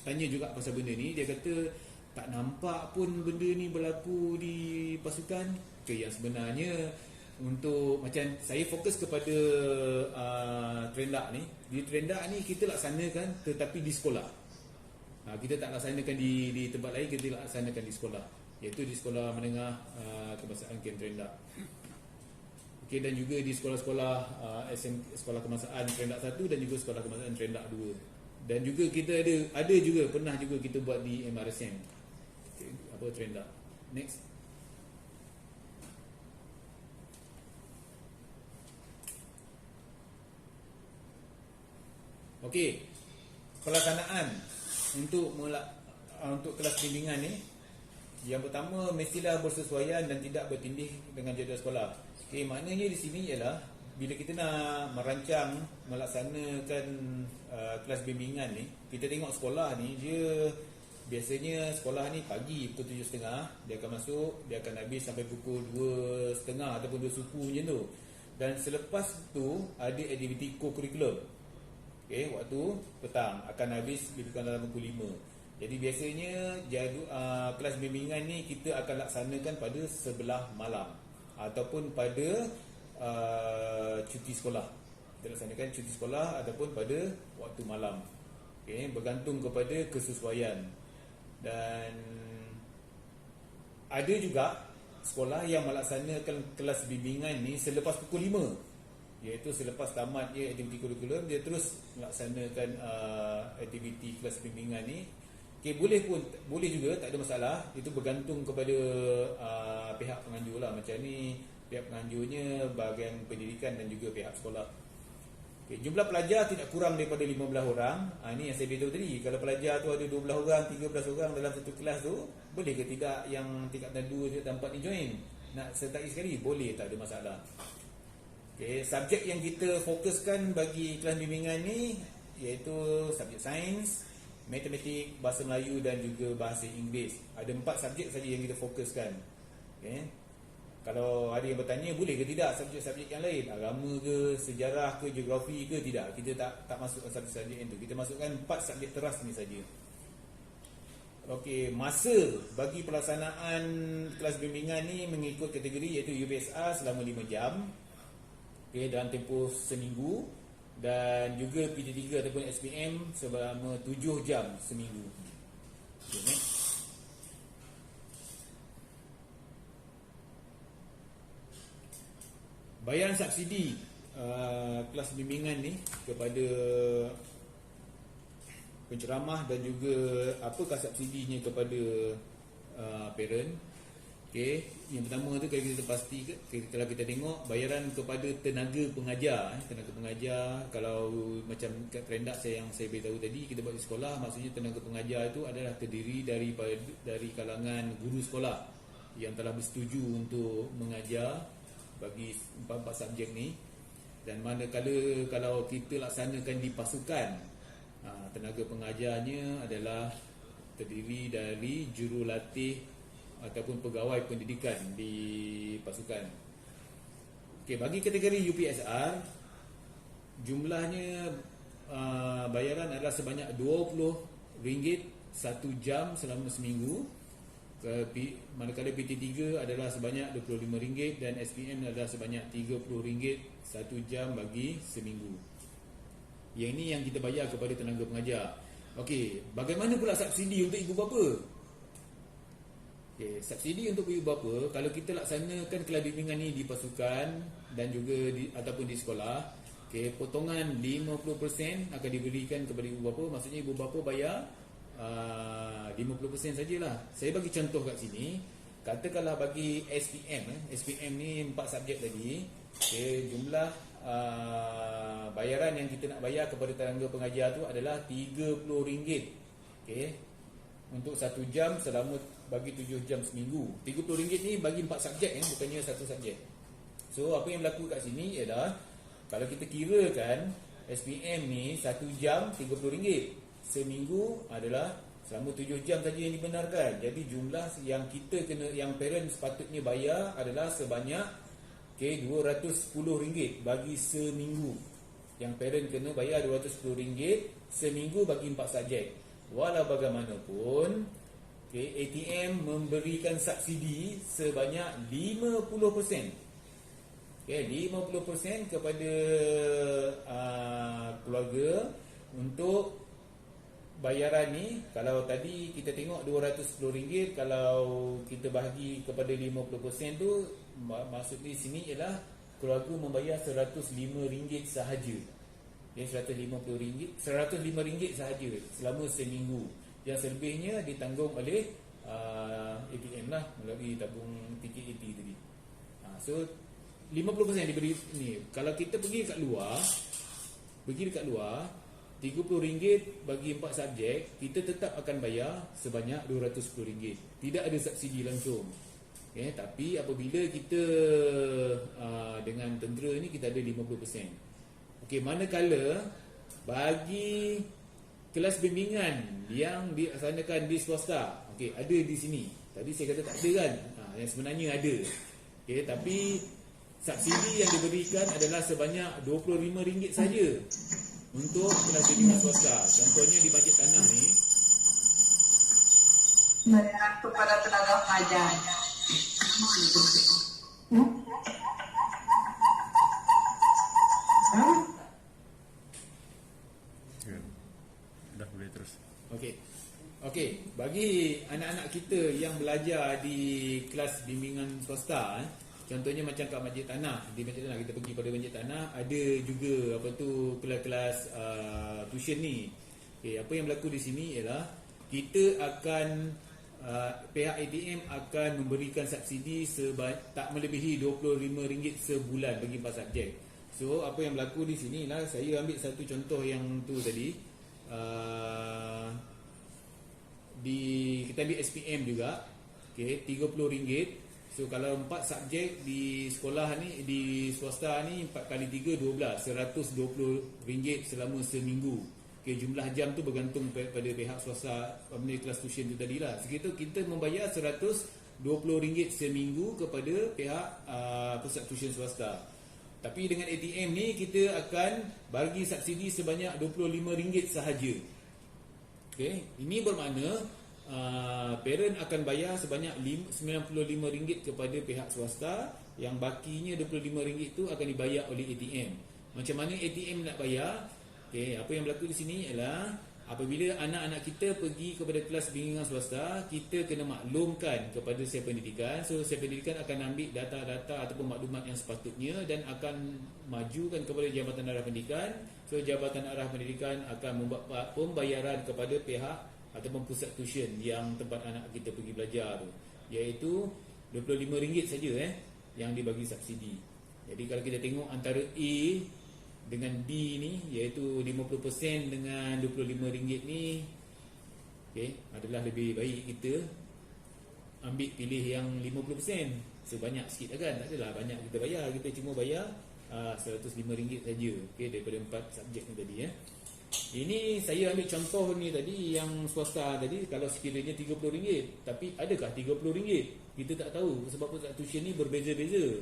tanya juga pasal benda ni. Dia kata tak nampak pun benda ni berlaku di pasukan. Okay, yang sebenarnya untuk macam saya fokus kepada Trendak ni. Di Trendak ni kita laksanakan tetapi di sekolah. Kita tak laksanakan di tempat lain, kita laksanakan di sekolah, iaitu di sekolah menengah kebangsaan Kem Trendak. Okay, dan juga di sekolah-sekolah sekolah kebangsaan Trendak 1 dan juga sekolah kebangsaan Trendak 2. Dan juga kita ada juga pernah juga kita buat di MRSM. Okay, Trendak. Next. Okey. Pelaksanaan untuk kelas bimbingan ni, yang pertama mestilah bersesuaian dan tidak bertindih dengan jadual sekolah. Okey, maknanya di sini ialah bila kita nak merancang melaksanakan kelas bimbingan ni, kita tengok sekolah ni, dia biasanya sekolah ni pagi pukul 7.30 dia akan masuk, dia akan habis sampai pukul 2.30 ataupun 2 suku macam tu. Dan selepas tu ada aktiviti co-curriculum. Okay, waktu petang akan habis lebih kurang dalam pukul 5. Jadi biasanya kelas bimbingan ni kita akan laksanakan pada sebelah malam ataupun pada cuti sekolah. Kita laksanakan cuti sekolah ataupun pada waktu malam. Okay, bergantung kepada kesesuaian. Dan ada juga sekolah yang melaksanakan kelas bimbingan ni selepas pukul 5, iaitu selepas tamat aktiviti kurikulum, dia terus melaksanakan aktiviti kelas bimbingan ni. Okay, boleh juga, tak ada masalah. Itu bergantung kepada pihak penganjur lah. Macam ni pihak penganjurnya, bahagian pendidikan dan juga pihak sekolah. Okay, jumlah pelajar tidak kurang daripada 15 orang. Ini yang saya beritahu tadi. Kalau pelajar tu ada 12 orang, 13 orang dalam satu kelas tu, boleh ke tidak yang tingkatan 2, tingkatan 4 ni join? Nak sertai sekali? Boleh, tak ada masalah. Okay, subjek yang kita fokuskan bagi kelas bimbingan ni iaitu subjek sains, matematik, bahasa Melayu dan juga bahasa Inggeris. Ada 4 subjek saja yang kita fokuskan. Okay. Kalau ada yang bertanya, boleh ke tidak subjek-subjek yang lain, agama ke, sejarah ke, geografi ke, tidak. Kita tak masukkan subjek-subjek itu. Kita masukkan 4 subjek teras ni saja. Okey, masa bagi pelaksanaan kelas bimbingan ni mengikut kategori iaitu UPSR selama 5 jam. Okay, dalam tempoh seminggu. dan juga PT3 ataupun SPM selama 7 jam seminggu. Okay, next. Bayaran subsidi kelas bimbingan ni kepada penceramah dan juga apakah subsidinya kepada parent. Okey, yang pertama tu kalau kita tengok bayaran kepada tenaga pengajar. Tenaga pengajar, kalau macam kat Kerendak yang saya beritahu tadi, kita buat di sekolah, maksudnya tenaga pengajar itu adalah terdiri dari kalangan guru sekolah yang telah bersetuju untuk mengajar bagi 4 subjek ni. Dan manakala kalau kita laksanakan di pasukan, tenaga pengajarnya adalah terdiri dari jurulatih ataupun pegawai pendidikan di pasukan. Okey, bagi kategori UPSR, jumlahnya bayaran adalah sebanyak RM20 1 jam selama seminggu. Manakala PT3 adalah sebanyak RM25 dan SPM adalah sebanyak RM30 1 jam bagi seminggu. Yang ini yang kita bayar kepada tenaga pengajar. Okey, bagaimana pula subsidi untuk ibu bapa? Okey, subsidi untuk ibu bapa kalau kita laksanakan kelas bimbingan ni di pasukan dan juga ataupun di sekolah, okey, potongan 50% akan diberikan kepada ibu bapa. Maksudnya ibu bapa bayar 50% sajalah. Saya bagi contoh kat sini. Katakanlah bagi SPM ni 4 subjek tadi, okay, jumlah bayaran yang kita nak bayar kepada tenaga pengajar tu adalah RM30, okay, untuk 1 jam selama bagi 7 jam seminggu. RM30 ni bagi 4 subjek, bukannya satu subjek. So apa yang berlaku kat sini ialah kalau kita kirakan SPM ni 1 jam RM30, seminggu adalah selama 7 jam saja yang dibenarkan. Jadi jumlah yang kita kena, yang parent sepatutnya bayar adalah sebanyak RM210 bagi seminggu. Yang parent kena bayar RM210 seminggu bagi 4 subjek. Walau bagaimanapun, ATM memberikan subsidi sebanyak 50%. 50% kepada keluarga untuk bayaran ni. Kalau tadi kita tengok RM210, kalau kita bahagi kepada 50% tu, maksud di sini ialah keluarga membayar RM105 sahaja. RM105 sahaja selama seminggu. Yang selebihnya ditanggung oleh ATM lah, melalui tabung tiket AT tadi. So 50% diberi ni. Kalau kita pergi dekat luar RM30 bagi 4 subjek, kita tetap akan bayar sebanyak RM210. Tidak ada subsidi langsung. Okay, tapi apabila kita dengan tentera ni, kita ada 50%. Okey, manakala bagi kelas bimbingan yang dilaksanakan di swasta, okey, ada di sini. Tadi saya kata tak ada kan? Yang sebenarnya ada. Okey, tapi subsidi yang diberikan adalah sebanyak RM25 saja untuk kelas bimbingan swasta. Contohnya di Masjid Tanah ni, bayaran kepada tenaga pengajar. Dah boleh terus. Okey, bagi anak-anak kita yang belajar di kelas bimbingan swasta, contohnya macam kat Masjid Tanah, di Masjid Tanah kita pergi pada Masjid Tanah, ada juga kelas-kelas tuition ni. Okey, apa yang berlaku di sini ialah kita akan pihak ATM akan memberikan subsidi tak melebihi RM25 sebulan bagi 4 subjek. So apa yang berlaku di sini ialah, saya ambil satu contoh yang tu tadi. Kita ambil SPM juga, okey, RM30. So kalau 4 subjek di sekolah ni, di swasta ni, 4 kali 3 12, RM120 selama seminggu. Okay, jumlah jam tu bergantung pada pihak swasta, kelas tuition tu tadilah. Segitu kita membayar RM120 seminggu kepada pihak pusat tuition swasta. Tapi dengan ATM ni kita akan bagi subsidi sebanyak RM25 sahaja. Okay, ini bermakna parent akan bayar sebanyak RM95 kepada pihak swasta, yang bakinya RM25 itu akan dibayar oleh ATM. Macam mana ATM nak bayar? Okey, apa yang berlaku di sini ialah apabila anak-anak kita pergi kepada kelas bimbingan swasta, kita kena maklumkan kepada Setiausaha Pendidikan. So Setiausaha Pendidikan akan ambil data-data ataupun maklumat yang sepatutnya dan akan majukan kepada Jabatan Arah Pendidikan. So Jabatan Arah Pendidikan akan membuat pembayaran kepada pihak ataupun pusat tuition yang tempat anak kita pergi belajar tu, iaitu RM25 saja yang dibagi subsidi. Jadi kalau kita tengok antara A dengan B ni, iaitu 50% dengan RM25 ni, adalah lebih baik kita ambil pilih yang 50%. So banyak sikit lah kan, tak adalah banyak kita bayar, kita cuma bayar RM105 saja, daripada 4 subjek ni tadi. Ini saya ambil contoh ni tadi yang swasta tadi, kalau sekiranya RM30, tapi adakah RM30? Kita tak tahu sebab pusat tuition ni berbeza-beza.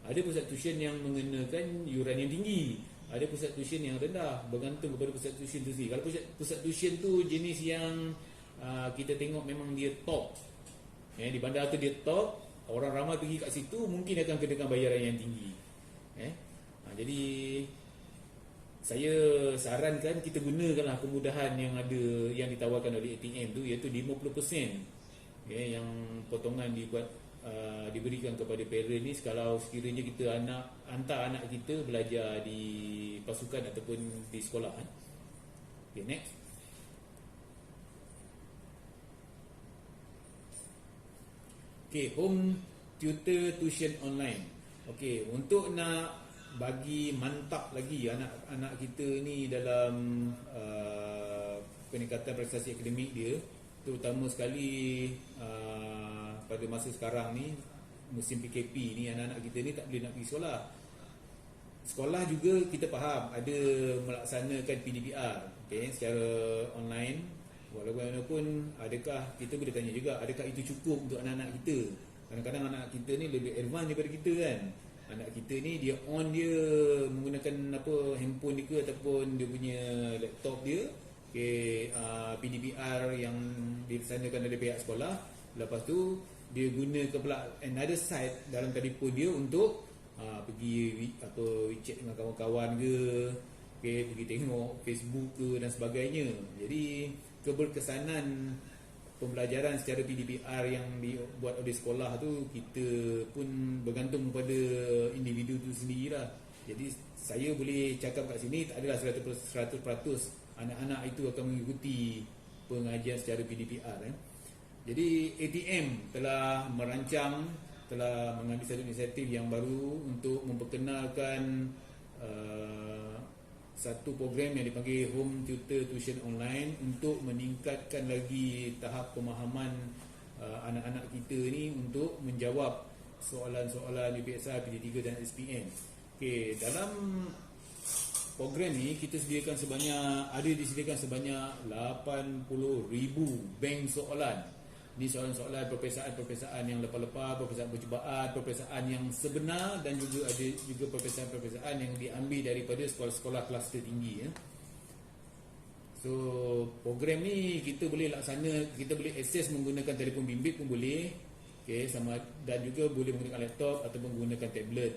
Ada pusat tuition yang mengenakan yuran yang tinggi, ada pusat tuition yang rendah, bergantung kepada pusat tuition tu sendiri. Kalau pusat tuition tu jenis yang kita tengok memang dia top, di bandar tu dia top, orang ramai pergi kat situ, mungkin akan kenakan bayaran yang tinggi. Jadi saya sarankan kita gunakanlah kemudahan yang ada, yang ditawarkan oleh ATM tu, iaitu 50%, yang potongan diberikan kepada parent ni kalau sekiranya kita hantar anak kita belajar di pasukan ataupun di sekolah. Next. Home tutor tuition online. Untuk nak bagi mantap lagi anak-anak kita ni dalam peningkatan prestasi akademik dia, terutama sekali pada masa sekarang ni, musim PKP ni, anak-anak kita ni tak boleh nak pergi sekolah. Sekolah juga kita faham ada melaksanakan PDPR secara online. Walaupun adakah, kita boleh tanya juga, adakah itu cukup untuk anak-anak kita? Kadang-kadang anak kita ni lebih advance daripada kita kan. Anak kita ni dia menggunakan handphone dia ke ataupun dia punya laptop dia, PDPR yang dilaksanakan oleh pihak sekolah. Lepas tu dia guna pula another site dalam telefon dia untuk pergi WeChat dengan kawan-kawan ke, pergi tengok Facebook ke dan sebagainya. Jadi keberkesanan pembelajaran secara PDPR yang dibuat oleh sekolah tu, kita pun bergantung pada individu tu sendirilah. Jadi saya boleh cakap kat sini tak adalah 100% anak-anak itu akan mengikuti pengajian secara PDPR. Jadi ATM telah mengambil satu inisiatif yang baru untuk memperkenalkan satu program yang dipanggil Home Tutor Tuition Online untuk meningkatkan lagi tahap pemahaman anak-anak kita ni untuk menjawab soalan-soalan UPSR, PD3 dan SPM. Dalam program ni kita disediakan sebanyak 80,000 bank soalan. Ini soalan-soalan perpisahan yang lepas-lepas, perpisahan percubaan, perpisahan yang sebenar, dan juga ada juga perpisahan yang diambil daripada sekolah-sekolah kelas tertinggi. So program ni kita boleh kita boleh akses menggunakan telefon bimbit pun boleh, dan juga boleh menggunakan laptop ataupun menggunakan tablet.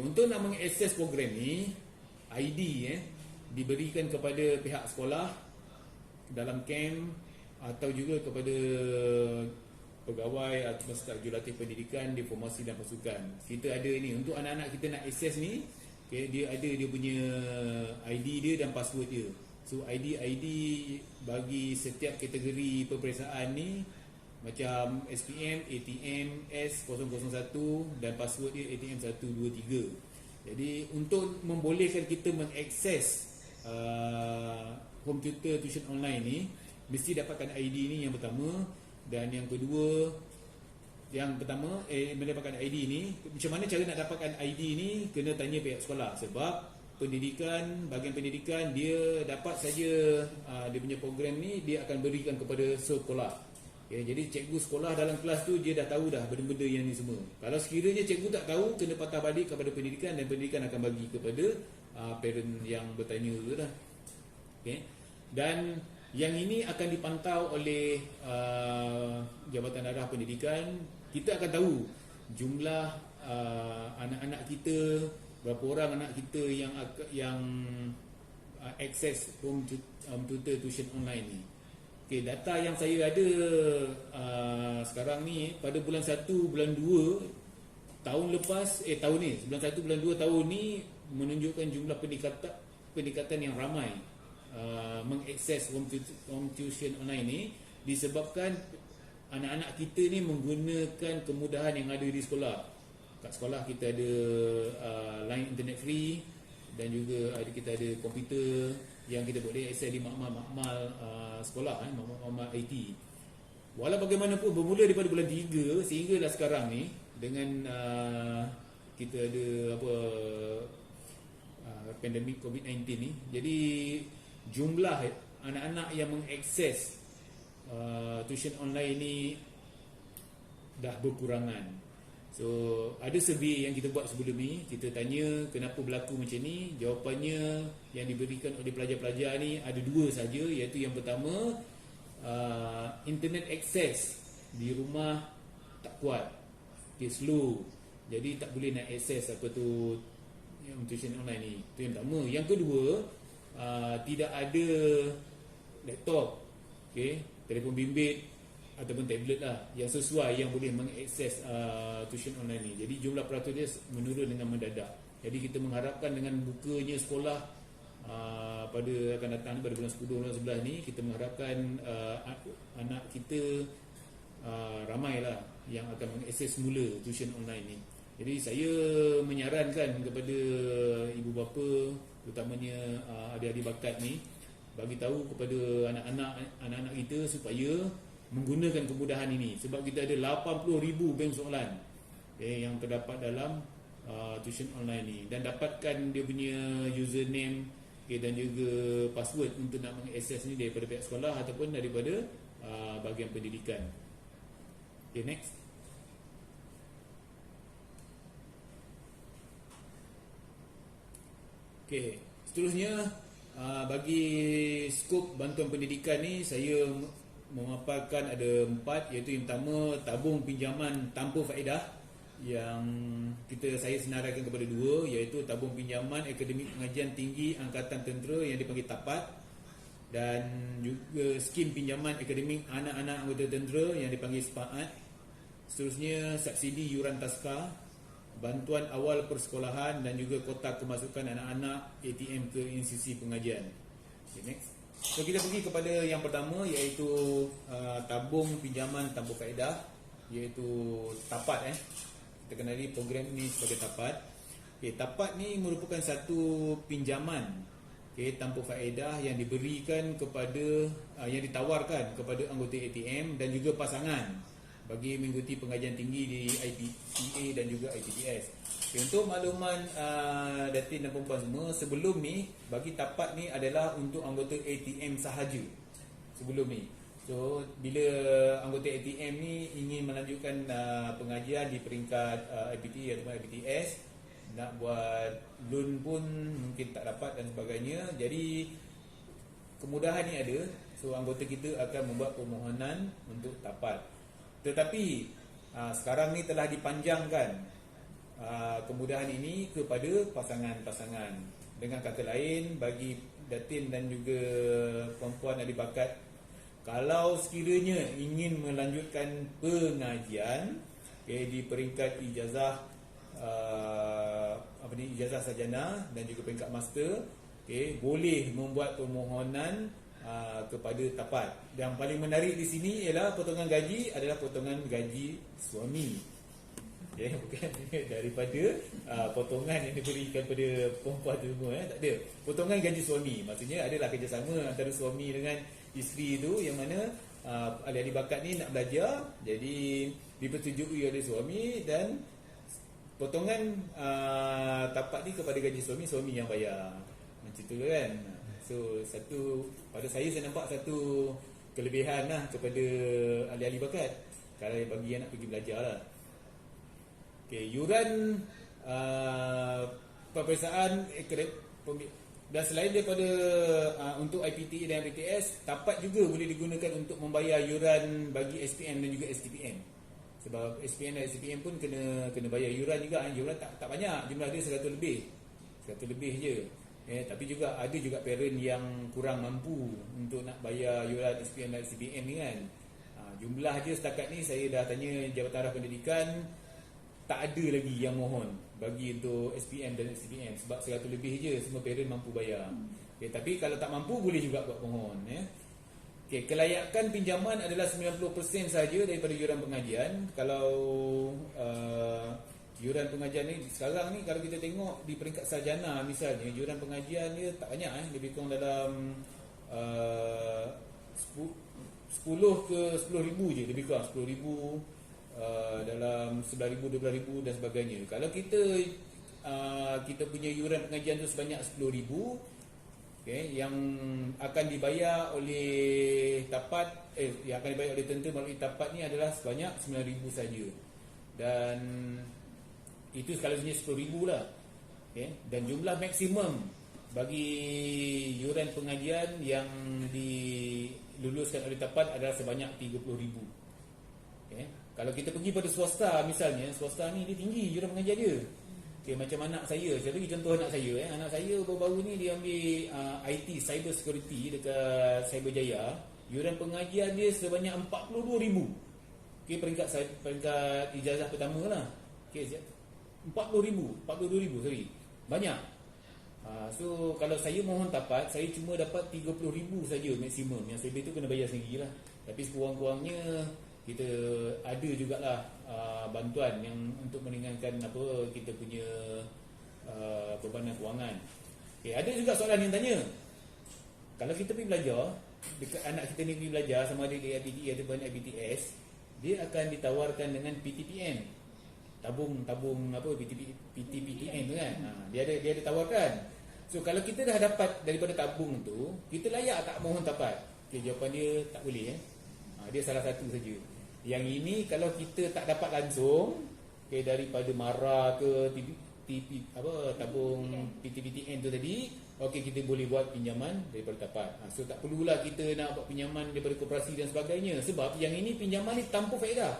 Untuk nak mengakses program ni, ID diberikan kepada pihak sekolah dalam camp, atau juga kepada pegawai atau staf jurulatif pendidikan di formasi dan pasukan. Kita ada ni untuk anak-anak kita nak akses ni, dia ada dia punya ID dia dan password dia. So ID bagi setiap kategori peperiksaan ni, macam SPM, ATM, S001 dan password dia ATM 123. Jadi untuk membolehkan kita mengakses Home Tutor Tuition Online ni, mesti dapatkan ID ni yang pertama. Dan yang kedua, mendapatkan ID ni, macam mana cara nak dapatkan ID ni, kena tanya pihak sekolah. Sebab bahagian pendidikan dia dapat saja dia punya program ni, dia akan berikan kepada sekolah. Jadi cikgu sekolah dalam kelas tu dia dah tahu dah benda-benda yang ni semua. Kalau sekiranya cikgu tak tahu, kena patah balik kepada pendidikan, dan pendidikan akan bagi kepada parent yang bertanya tu dah. Dan yang ini akan dipantau oleh Jabatan Arah Pendidikan. Kita akan tahu jumlah anak-anak kita berapa orang anak kita yang access tutor tuition online ni. Okay, data yang saya ada sekarang ni pada bulan 1, bulan 2 tahun lepas, tahun ni, bulan 1, bulan 2 tahun ni menunjukkan jumlah pendekatan yang ramai mengakses home tuition online ni disebabkan anak-anak kita ni menggunakan kemudahan yang ada di sekolah. Kat sekolah kita ada line internet free dan juga kita ada komputer yang kita boleh akses di makmal sekolah, makmal IT. Walau bagaimanapun bermula daripada bulan 3 sehinggalah sekarang ni dengan kita ada pandemik COVID-19 ni, jadi jumlah anak-anak yang mengakses tuition online ni dah berkurangan. So ada survey yang kita buat sebelum ni, kita tanya kenapa berlaku macam ni. Jawapannya yang diberikan oleh pelajar-pelajar ni ada 2 saja, iaitu yang pertama, internet access di rumah tak kuat, slow, jadi tak boleh nak access yang tuition online ni. Itu yang pertama. Yang kedua, tidak ada laptop, telefon bimbit ataupun tablet lah yang sesuai yang boleh mengakses tuition online ni. Jadi jumlah peratus dia menurun dengan mendadak. Jadi kita mengharapkan dengan bukanya sekolah pada akan datang pada bulan 10, bulan 11 ni, kita mengharapkan anak kita ramailah yang akan mengakses semula tuition online ni. Jadi saya menyarankan kepada ibu bapa, terutamanya adik-adik bakat ni, bagi tahu kepada anak-anak kita supaya menggunakan kemudahan ini, sebab kita ada 80,000 bank soalan yang terdapat dalam tuition online ni, dan dapatkan dia punya username dan juga password untuk nak mengakses ni daripada pihak sekolah ataupun daripada bahagian pendidikan. Next. Seterusnya, bagi skop bantuan pendidikan ni saya memaparkan ada 4, iaitu yang pertama, tabung pinjaman tanpa faedah yang saya senaraikan kepada 2, iaitu tabung pinjaman Akademik Pengajian Tinggi Angkatan Tentera yang dipanggil TAPAT, dan juga skim pinjaman akademik anak-anak anggota tentera yang dipanggil SPAAT. Seterusnya, subsidi yuran taska, bantuan awal persekolahan dan juga kotak kemasukan anak-anak ATM ke institusi pengajian. Next. So kita pergi kepada yang pertama, iaitu tabung pinjaman tanpa faedah, iaitu TAPAT. Kita kenali program ni sebagai TAPAT. TAPAT ni merupakan satu pinjaman tanpa faedah yang diberikan kepada yang ditawarkan kepada anggota ATM dan juga pasangan bagi mengikuti pengajian tinggi di IPTA dan juga IPTS. Untuk makluman datin dan perempuan semua, sebelum ni bagi TAPAT ni adalah untuk anggota ATM sahaja sebelum ni. So bila anggota ATM ni ingin melanjutkan pengajian di peringkat IPTA atau IPTS, nak buat loan pun mungkin tak dapat dan sebagainya. Jadi kemudahan ni ada, so anggota kita akan membuat permohonan untuk TAPAT. Tetapi sekarang ni telah dipanjangkan kemudahan ini kepada pasangan-pasangan. Dengan kata lain, bagi datin dan juga perempuan ahli bakat, kalau sekiranya ingin melanjutkan pengajian di peringkat ijazah ijazah sarjana dan juga peringkat master, boleh membuat permohonan kepada TAPAT. Yang paling menarik di sini ialah potongan gaji adalah potongan gaji suami, bukan daripada potongan yang diberikan pada perempuan tu semua. Tak ada, potongan gaji suami. Maksudnya adalah kerjasama antara suami dengan isteri tu, yang mana ahli-ahli bakat ni nak belajar, jadi dipersetujui oleh suami, dan potongan TAPAT ni kepada gaji suami, suami yang bayar. Macam tu kan. So pada saya nampak satu kelebihan lah kepada ahli-ahli bakat kalau bagi yang nak pergi belajar lah. Yuran peperiksaan dan selain daripada untuk IPTA dan IPTS, TAPAT juga boleh digunakan untuk membayar yuran bagi SPM dan juga STPM. Sebab SPM dan SPM pun kena bayar yuran juga. Yuran tak banyak, jumlah dia 100 lebih. 100 lebih je. Tapi juga ada juga parent yang kurang mampu untuk nak bayar yuran SPM dan SPM ni kan. Jumlah je setakat ni saya dah tanya Jabatan Arah Pendidikan, tak ada lagi yang mohon bagi untuk SPM dan SPM sebab 100 lebih je semua parent mampu bayar. Tapi kalau tak mampu boleh juga buat mohon. Kelayakan pinjaman adalah 90% saja daripada yuran pengajian. Kalau yuran pengajian ni sekarang ni kalau kita tengok di peringkat sarjana misalnya, yuran pengajian dia tak banyak, lebih kurang dalam 10 ke 10,000 je, lebih kurang 10,000, dalam 11,000, 12,000 dan sebagainya. Kalau kita punya yuran pengajian tu sebanyak 10,000, yang akan dibayar oleh tapat, yang akan dibayar oleh tentera melalui tapat ni adalah sebanyak 9,000 saja. Dan itu kalau sebenarnya 10,000 lah. Dan jumlah maksimum bagi yuran pengajian yang diluluskan oleh tapat adalah sebanyak 30,000. Kalau kita pergi pada swasta misalnya, swasta ni dia tinggi yuran pengajian dia. Macam anak saya bagi contoh anak saya. Anak saya baru-baru ni dia ambil IT cyber security dekat Cyberjaya. Yuran pengajian dia sebanyak 42,000. Peringkat ijazah pertama lah. 42,000 sorry. Banyak. So kalau saya mohon tapat, saya cuma dapat 30,000 saja maksimum. Yang lebih tu kena bayar sendirilah. Tapi sekurang-kurangnya kita ada jugalah bantuan yang untuk meringankan kita punya bebanan kewangan. Ada juga soalan yang tanya, kalau kita pergi belajar dekat anak kita ni pergi belajar sama ada di IPTE ataupun IPTS, dia akan ditawarkan dengan PTPN, tabung PTPTN tu kan. Dia ada tawarkan. So kalau kita dah dapat daripada tabung tu, kita layak tak mohon tapat? Jawapan dia tak boleh. Dia salah satu saja. Yang ini kalau kita tak dapat langsung daripada MARA ke tabung PTPTN tu tadi, kita boleh buat pinjaman daripada tapat. So tak perlulah kita nak buat pinjaman daripada koperasi dan sebagainya, sebab yang ini pinjaman ni tanpa faedah.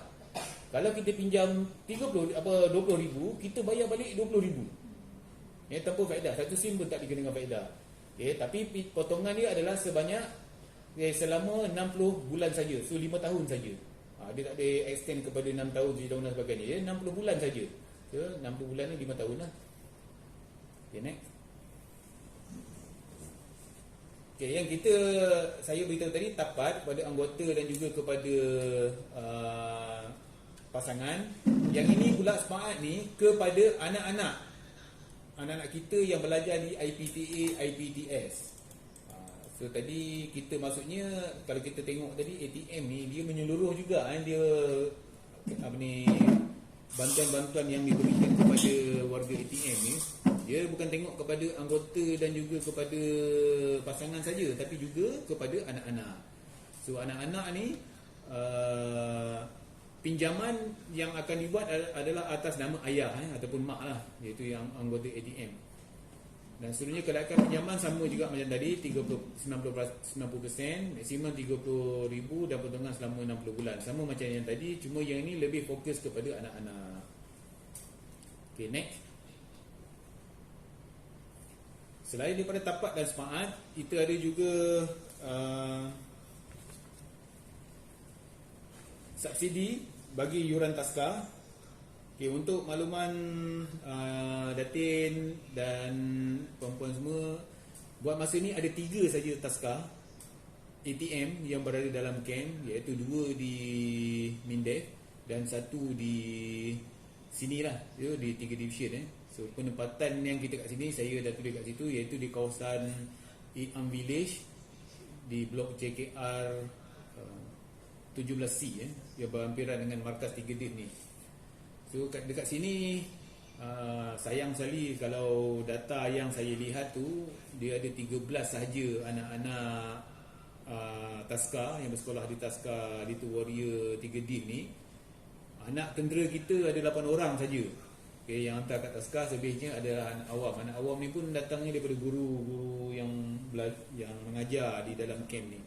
Kalau kita pinjam 20,000, kita bayar balik 20,000. Tanpa faedah, satu sen pun tak dikena dengan faedah. Tapi potongan dia adalah sebanyak selama 60 bulan saja. So 5 tahun saja. Dia tak ada extend kepada 6 tahun, 7 tahun dan sebagainya. Dia 60 bulan saja. So 60 bulan ni 5 tahun lah. Next. Yang saya beritahu tadi, tapat kepada anggota dan juga kepada pasangan. Yang ini pula semangat ni kepada anak-anak kita yang belajar di IPTA, IPTS. So tadi kita maksudnya kalau kita tengok tadi ATM ni dia menyeluruh juga. Dia bantuan-bantuan yang diberikan kepada warga ATM ni, dia bukan tengok kepada anggota dan juga kepada pasangan saja, tapi juga kepada anak-anak. So anak-anak ni pinjaman yang akan dibuat adalah atas nama ayah ataupun mak lah, iaitu yang anggota ATM. Dan seluruhnya kelayakan pinjaman sama juga macam tadi, 90%, maksimum 30,000 dan potongan selama 60 bulan. Sama macam yang tadi, cuma yang ini lebih fokus kepada anak-anak. Next. Selain daripada tapat dan semangat, kita ada juga subsidi bagi yuran taska. Untuk makluman Datin dan puan-puan semua, buat masa ni ada 3 saja taska ATM yang berada dalam camp, iaitu 2 di Mindef dan 1 di sini lah, di 3 division. So penempatan yang kita kat sini, saya dah tulis kat situ, iaitu di kawasan Iam Village di blok JKR 17C, yang berhampiran dengan markas 3 div ni. So dekat sini sayang sekali kalau data yang saya lihat tu, dia ada 13 sahaja anak-anak taska yang bersekolah di taska Little Warrior 3 div ni. Anak tentera kita ada 8 orang saja. Yang hantar kat taska, selebihnya adalah anak awam. Anak awam ni pun datangnya daripada guru-guru yang mengajar di dalam camp ni.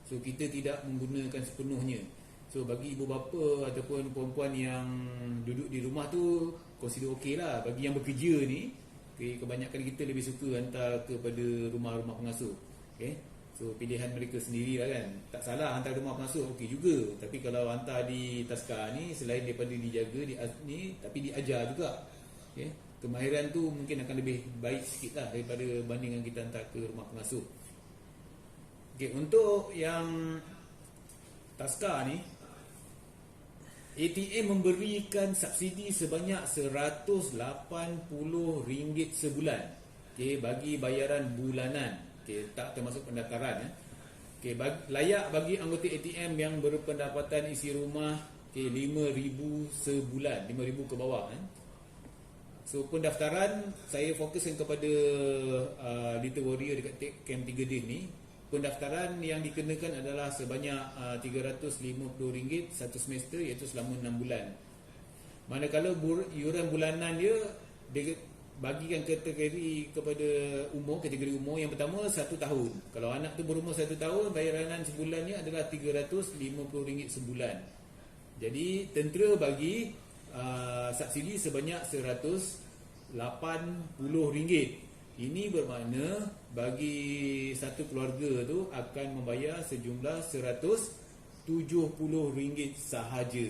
So kita tidak menggunakan sepenuhnya. So bagi ibu bapa ataupun perempuan yang duduk di rumah tu consider okey lah. Bagi yang bekerja ni, kebanyakan kita lebih suka hantar kepada rumah-rumah pengasuh. So pilihan mereka sendiri lah kan. Tak salah hantar rumah pengasuh, okey juga. Tapi kalau hantar di Taska ni, selain daripada dijaga ni, tapi diajar juga. Kemahiran tu mungkin akan lebih baik sikit lah daripada bandingkan kita hantar ke rumah pengasuh. Untuk yang Taska ni, ATM memberikan subsidi sebanyak RM180 sebulan. Bagi bayaran bulanan. Tak termasuk pendaftaran. Layak bagi anggota ATM yang berpendapatan isi rumah RM5,000 sebulan, RM5,000 ke bawah. So pendaftaran saya fokuskan kepada Little Warrior dekat Camp 3D ni. Pendaftaran yang dikenakan adalah sebanyak RM350 satu semester, iaitu selama 6 bulan. Manakala iuran bulanan dia bagikan kategori kepada kategori umur. Yang pertama 1 tahun. Kalau anak tu berumur 1 tahun, bayaran sebulannya adalah RM350 sebulan. Jadi tentera bagi subsidi sebanyak RM180. Ini bermakna bagi satu keluarga tu akan membayar sejumlah RM170 sahaja.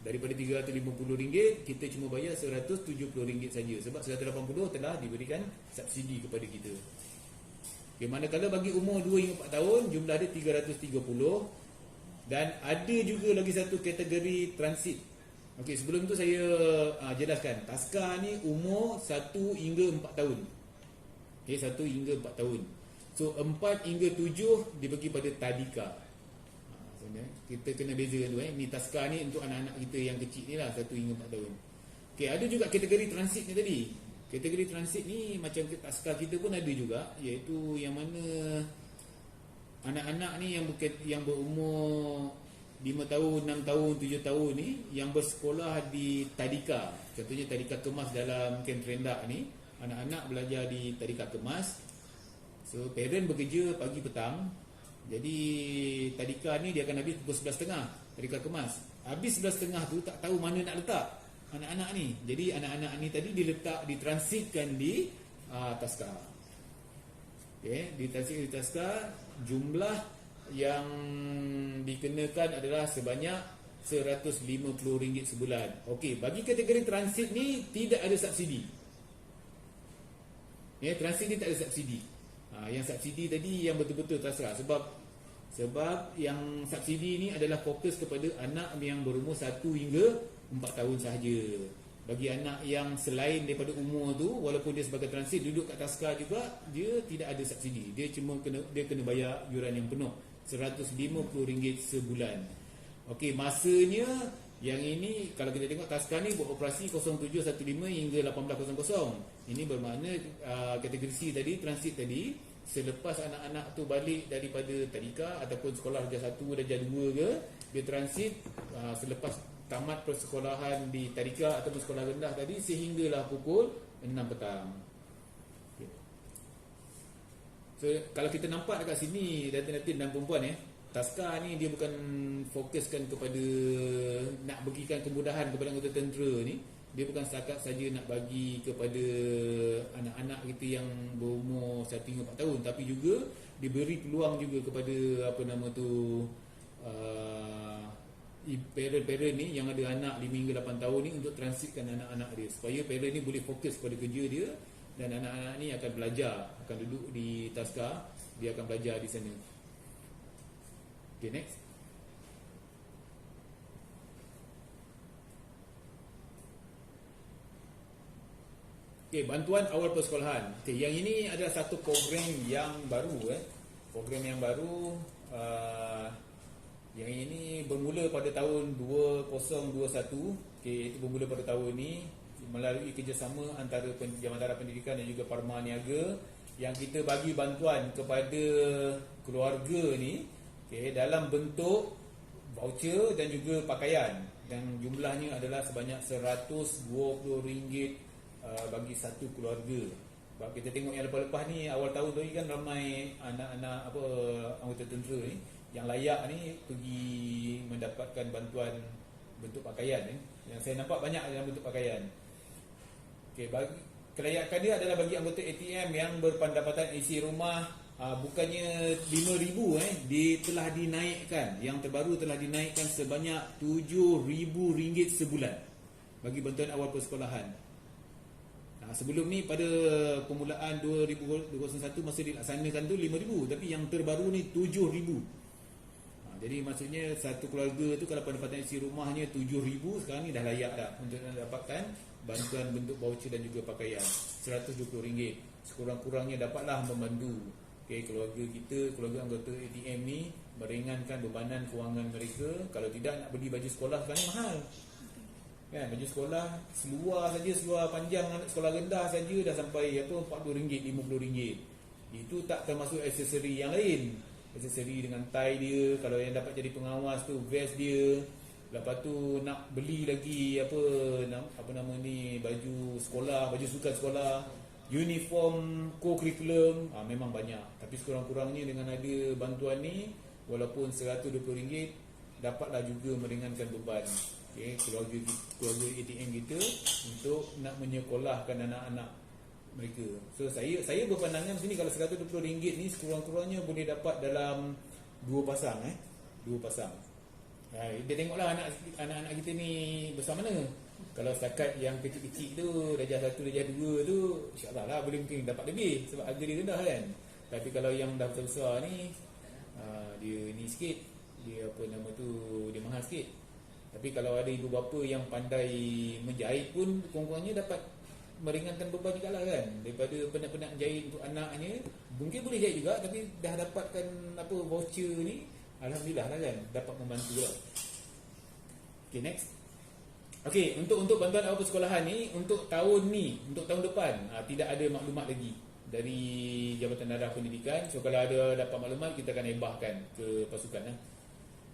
Daripada RM350, kita cuma bayar RM170 saja. Sebab RM180 telah diberikan subsidi kepada kita. Manakala bagi umur 2 hingga 4 tahun, jumlah dia RM330. Dan ada juga lagi satu kategori transit. Sebelum tu saya jelaskan. Taska ni umur 1 hingga 4 tahun. 1 hingga 4 tahun. So 4 hingga 7 dibagi pada tadika. Kita kena bezakan tu. Ni Taska ni untuk anak-anak kita yang kecil ni lah, 1 hingga 4 tahun. Ada juga kategori transit ni tadi. Kategori transit ni macam Taska kita pun ada juga, iaitu yang mana anak-anak ni yang berumur 5 tahun, 6 tahun, 7 tahun ni yang bersekolah di tadika. Contohnya tadika kemas dalam Camp Rendak ni. Anak-anak belajar di tadika kemas. So parent bekerja pagi petang. Jadi tadika ni dia akan habis pukul 11.30. Tadika kemas habis 11.30 tu tak tahu mana nak letak anak-anak ni. Jadi anak-anak ni tadi ditransitkan di Taska. Ditransitkan di Taska. Jumlah yang dikenakan adalah sebanyak RM150 sebulan. Bagi kategori transit ni tidak ada subsidi. Transit ni tak ada subsidi. Yang subsidi tadi yang betul-betul terserah. Sebab yang subsidi ni adalah fokus kepada anak yang berumur 1 hingga 4 tahun sahaja. Bagi anak yang selain daripada umur tu, walaupun dia sebagai transit duduk kat Taska juga, dia tidak ada subsidi. Dia kena bayar iuran yang penuh, RM150 sebulan. Masanya yang ini, kalau kita tengok Taska ni beroperasi 07.15 hingga 18.00. Ini bermakna kategori C tadi, transit tadi, selepas anak-anak tu balik daripada tadika ataupun sekolah darjah 1, darjah 2 ke, dia transit selepas tamat persekolahan di tadika ataupun sekolah rendah tadi sehinggalah pukul 6 petang. So kalau kita nampak dekat sini, datin-datin dan perempuan Taska ni dia bukan fokuskan kepada nak berikan kemudahan kepada anggota tentera ni. Dia bukan setakat saja nak bagi kepada anak-anak kita yang berumur 1 hingga 4 tahun, tapi juga diberi peluang juga kepada parent-parent ni yang ada anak 5 hingga 8 tahun ni untuk transitkan anak-anak dia, supaya parent ni boleh fokus pada kerja dia dan anak-anak ni akan belajar, akan duduk di Taska, dia akan belajar di sana. Next. Bantuan awal persekolahan. Yang ini adalah satu program yang baru. Program yang baru. Yang ini bermula pada tahun 2021. Itu bermula pada tahun ini melalui kerjasama antara Jabatan Pendidikan dan juga Parma Niaga, yang kita bagi bantuan kepada keluarga ni dalam bentuk voucher dan juga pakaian, dan jumlahnya adalah sebanyak RM120 bagi satu keluarga. Sebab kita tengok yang lepas-lepas ni, awal tahun tu kan ramai anak-anak anggota tentera ni yang layak ni pergi mendapatkan bantuan bentuk pakaian yang saya nampak banyak dalam bentuk pakaian. Okey, bagi kelayakan dia adalah bagi anggota ATM yang berpendapatan isi rumah bukannya 5,000 dia telah dinaikkan, yang terbaru telah dinaikkan sebanyak RM7,000 sebulan bagi bantuan awal persekolahan. Sebelum ni pada permulaan 2021 masa dilaksanakan tu 5,000, tapi yang terbaru ni 7,000. Jadi maksudnya satu keluarga tu kalau pendapatan isi rumahnya 7,000, sekarang ni dah layak dah untuk dapatkan bantuan bentuk voucher dan juga pakaian RM120. Sekurang-kurangnya dapatlah membantu keluarga kita, keluarga anggota ATM ni, meringankan bebanan kewangan mereka. Kalau tidak nak beli baju sekolah sekarang ni mahal kan, baju sekolah seluar panjang anak sekolah rendah saja dah sampai RM40, RM50. Itu tak termasuk aksesori yang lain, aksesori dengan tie dia, kalau yang dapat jadi pengawas tu vest dia, lepas tu nak beli lagi apa nama ni, baju sekolah, baju sukan sekolah, uniform co-curriculum, memang banyak. Tapi sekurang-kurangnya dengan ada bantuan ni, walaupun RM120 dapatlah juga meringankan beban keluarga ATM kita untuk nak menyekolahkan anak-anak mereka. So saya berpandangan sini kalau RM120 ni sekurang-kurangnya boleh dapat dalam 2 pasang. Dia tengoklah anak-anak kita ni besar mana. Kalau setakat yang kecil-kecil tu, darjah 1, darjah 2 tu, insyaAllah lah boleh mungkin dapat lebih sebab harga dia rendah kan. Tapi kalau yang dah besar-besar ni, dia ni sikit, dia dia mahal sikit. Tapi kalau ada ibu bapa yang pandai menjahit pun kurang-kurangnya dapat meringankan beban juga lah kan. Daripada penat-penat jahit untuk anaknya, mungkin boleh jahit juga tapi dah dapatkan voucher ni, alhamdulillah lah kan, dapat membantu lah. Okay, next. Okay, untuk bantuan awal persekolahan ni, untuk tahun ni, untuk tahun depan, tidak ada maklumat lagi dari Jabatan Darah Pendidikan. So kalau ada dapat maklumat, kita akan ebahkan ke pasukan.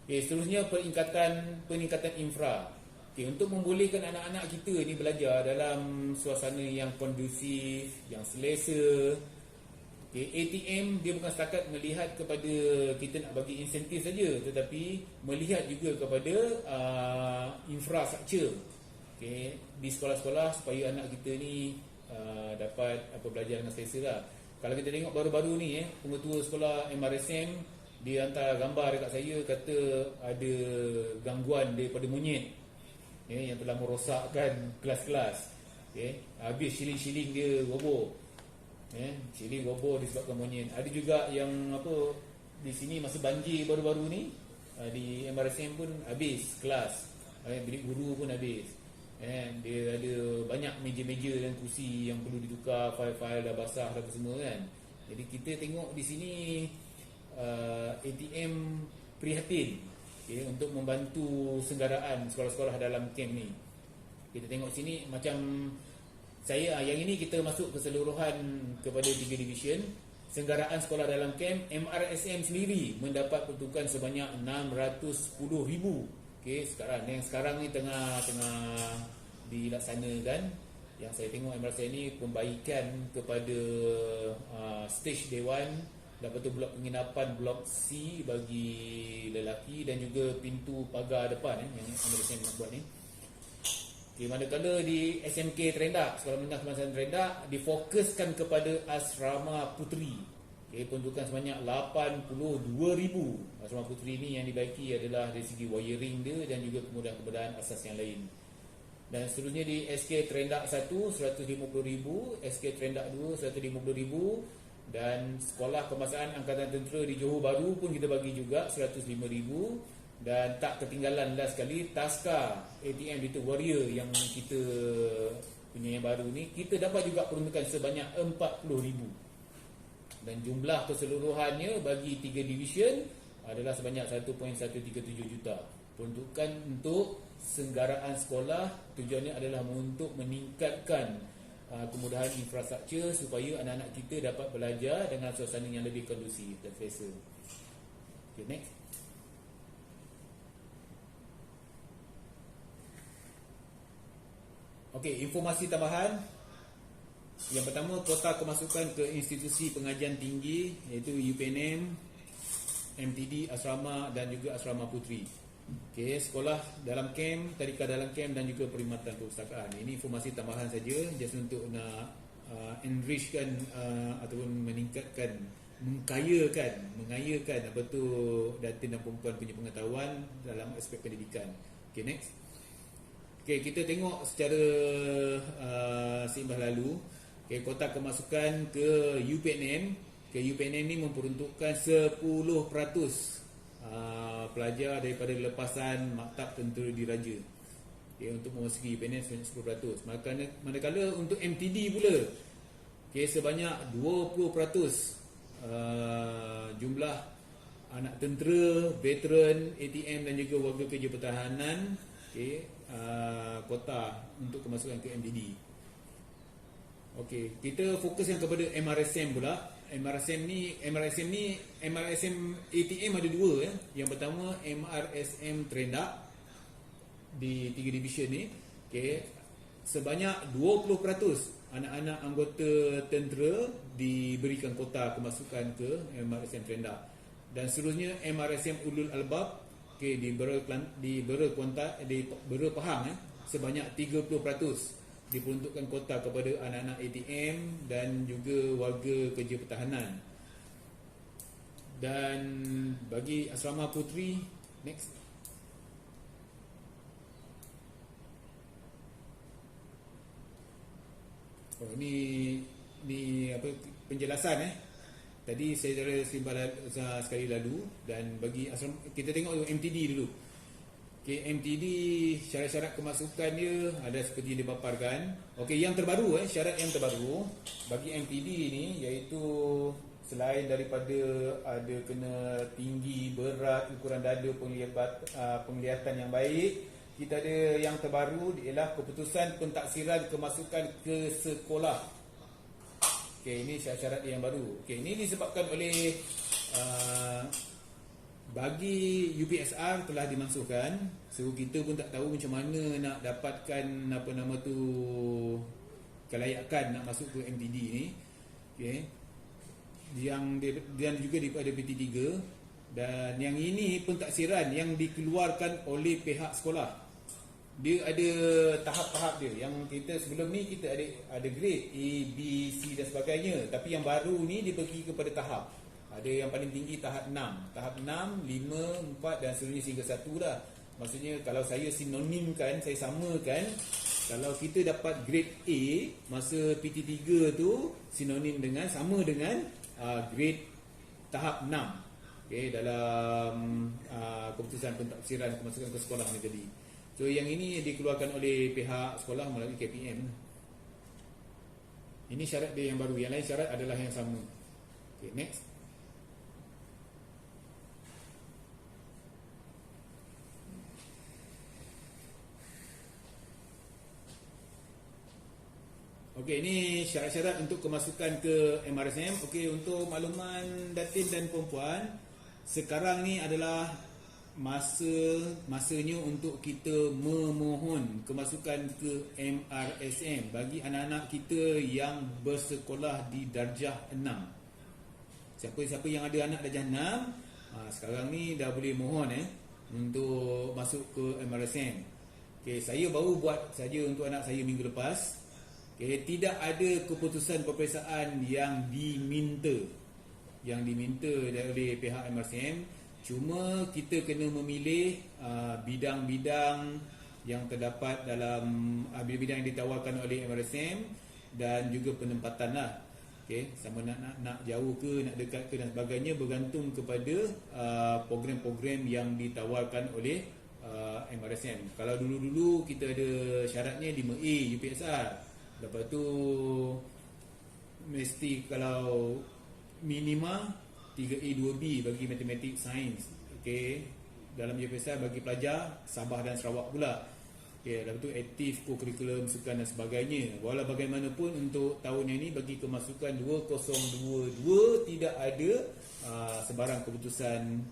Okay, seterusnya peningkatan infra. Okay, untuk membolehkan anak-anak kita ni belajar dalam suasana yang kondusif, yang selesa. Okay, ATM dia bukan setakat melihat kepada kita nak bagi insentif saja, tetapi melihat juga kepada infrastruktur di sekolah-sekolah supaya anak kita ni dapat belajar dengan selesa lah. Kalau kita tengok baru-baru ni pengetua sekolah MRSM dia hantar gambar dekat saya, kata ada gangguan daripada monyet yang telah merosakkan kelas-kelas. Habis shilling dia roboh. Shilling roboh disebabkan monyet. Ada juga yang di sini masa banjir baru-baru ni, di MRSM pun habis kelas, bilik guru pun habis. Dia ada banyak meja-meja dan kursi yang perlu ditukar, fail-fail dah basah dah semua kan. Jadi kita tengok di sini ATM prihatin untuk membantu senggaraan sekolah-sekolah dalam kem ni. Kita tengok sini macam saya, yang ini kita masuk keseluruhan kepada 3 division. Senggaraan sekolah dalam kem, MRSM sendiri mendapat pertukaran sebanyak 610,000. Sekarang ni tengah dilaksanakan. Yang saya tengok MRSM ni pembaikan kepada stage dewan, lepas tu blok penginapan blok C bagi lelaki dan juga pintu pagar depan yang MRSM nak buat ni. Manakala di SMK Terendak, Sekolah Menengah Kebangsaan Terendak, difokuskan kepada asrama puteri. Peruntukan sebanyak 82,000. Asrama puteri ni yang dibaiki adalah dari segi wiring dia dan juga kemudahan-kemudahan asas yang lain. Dan seterusnya di SK Terendak 1 150,000, SK Terendak 2 150,000, dan Sekolah Kebangsaan Angkatan Tentera di Johor Bahru pun kita bagi juga 105,000. Dan tak ketinggalan last sekali, Taska ATM Little Warrior yang kita punya yang baru ni, kita dapat juga peruntukan sebanyak 40,000. Dan jumlah keseluruhannya bagi 3 division adalah sebanyak 1.137 juta. Peruntukan untuk senggaraan sekolah, tujuannya adalah untuk meningkatkan kemudahan infrastruktur supaya anak-anak kita dapat belajar dengan suasana yang lebih kondusif dan selesa. Okay, next. Okey, informasi tambahan. Yang pertama, kota kemasukan ke institusi pengajian tinggi iaitu UPNM MTD asrama dan juga asrama puteri. Okey, sekolah dalam kamp, tadika dalam kamp dan juga perkhidmatan perpustakaan. Ini informasi tambahan saja just untuk nak enrichkan ataupun meningkatkan, mengayakan apa tu datin dan perempuan punya pengetahuan dalam aspek pendidikan. Okey, next. Okey, kita tengok secara seimbang lalu. Okey, kotak kemasukan ke UPNM. UPNM ni memperuntukkan 10% pelajar daripada lepasan Maktab Tentera Diraja, untuk memasuki UPNM sebanyak 10%. Manakala untuk MTD pula, sebanyak 20% jumlah anak tentera, veteran, ATM dan juga warga kerja pertahanan, kota untuk kemasukan ke MTD. Okey, kita fokus yang kepada MRSM pula. MRSM ATM ada dua. Yang pertama MRSM Trendak di 3 division ni. Okey, sebanyak 20% anak-anak anggota tentera diberikan kota kemasukan ke MRSM Trendak. Dan seterusnya MRSM Ulul Albab, di Bera Pahang, sebanyak 30% diperuntukkan kota kepada anak-anak ATM dan juga warga kerja pertahanan. Dan bagi asrama puteri, next. Ini apa penjelasan Tadi saya dah sekali lalu. Dan bagi asrama, kita tengok MTD dulu. MTD, syarat-syarat kemasukan dia ada seperti yang dipaparkan. Okey, yang terbaru syarat yang terbaru bagi MTD ni, iaitu selain daripada ada kena tinggi, berat, ukuran dada, penglihatan yang baik, kita ada yang terbaru ialah keputusan pentaksiran kemasukan ke sekolah. Okey, ini syarat-syarat yang baru. Okey, ini disebabkan oleh bagi UPSR telah dimansuhkan, so kita pun tak tahu macam mana nak dapatkan apa nama tu kelayakan nak masuk ke MTD ni. Okey, dan juga daripada PT3. Dan yang ini pentaksiran yang dikeluarkan oleh pihak sekolah. Dia ada tahap-tahap dia. Yang kita sebelum ni kita ada grade A, B, C dan sebagainya. Tapi yang baru ni dia pergi kepada tahap. Ada yang paling tinggi tahap 6. Tahap 6, 5, 4 dan seterusnya sehingga 1 lah. Maksudnya kalau saya sinonimkan, saya samakan, kalau kita dapat grade A masa PT3 tu sinonim dengan, sama dengan grade tahap 6. Okay, dalam keputusan pentaksiran kemasukan ke sekolah ni tadi. So yang ini dikeluarkan oleh pihak sekolah melalui KPM. Ini syarat dia yang baru. Yang lain syarat adalah yang sama. Okay, next. Okey, ini syarat-syarat untuk kemasukan ke MRSM. Okey, untuk makluman datin dan perempuan, sekarang ni adalah masanya untuk kita memohon kemasukan ke MRSM bagi anak-anak kita yang bersekolah di darjah 6. Siapa-siapa yang ada anak darjah 6, sekarang ni dah boleh mohon untuk masuk ke MRSM. Okey, saya baru buat saja untuk anak saya minggu lepas. Okay, tidak ada keputusan peperiksaan yang diminta oleh pihak MRSM. Cuma kita kena memilih bidang-bidang yang terdapat dalam bidang yang ditawarkan oleh MRSM dan juga penempatan lah. Okay, sama nak jauh ke, nak dekat ke dan sebagainya, bergantung kepada program-program yang ditawarkan oleh MRSM. Kalau dulu-dulu kita ada syaratnya 5A UPSR. Lepas tu mesti kalau minima 3A 2B bagi matematik, sains. Okey, dalam UPSR bagi pelajar Sabah dan Sarawak pula. Okey, lepas tu aktif, co-curriculum, sukan dan sebagainya. Walau bagaimanapun untuk tahun ini bagi kemasukan 2022 tidak ada sebarang keputusan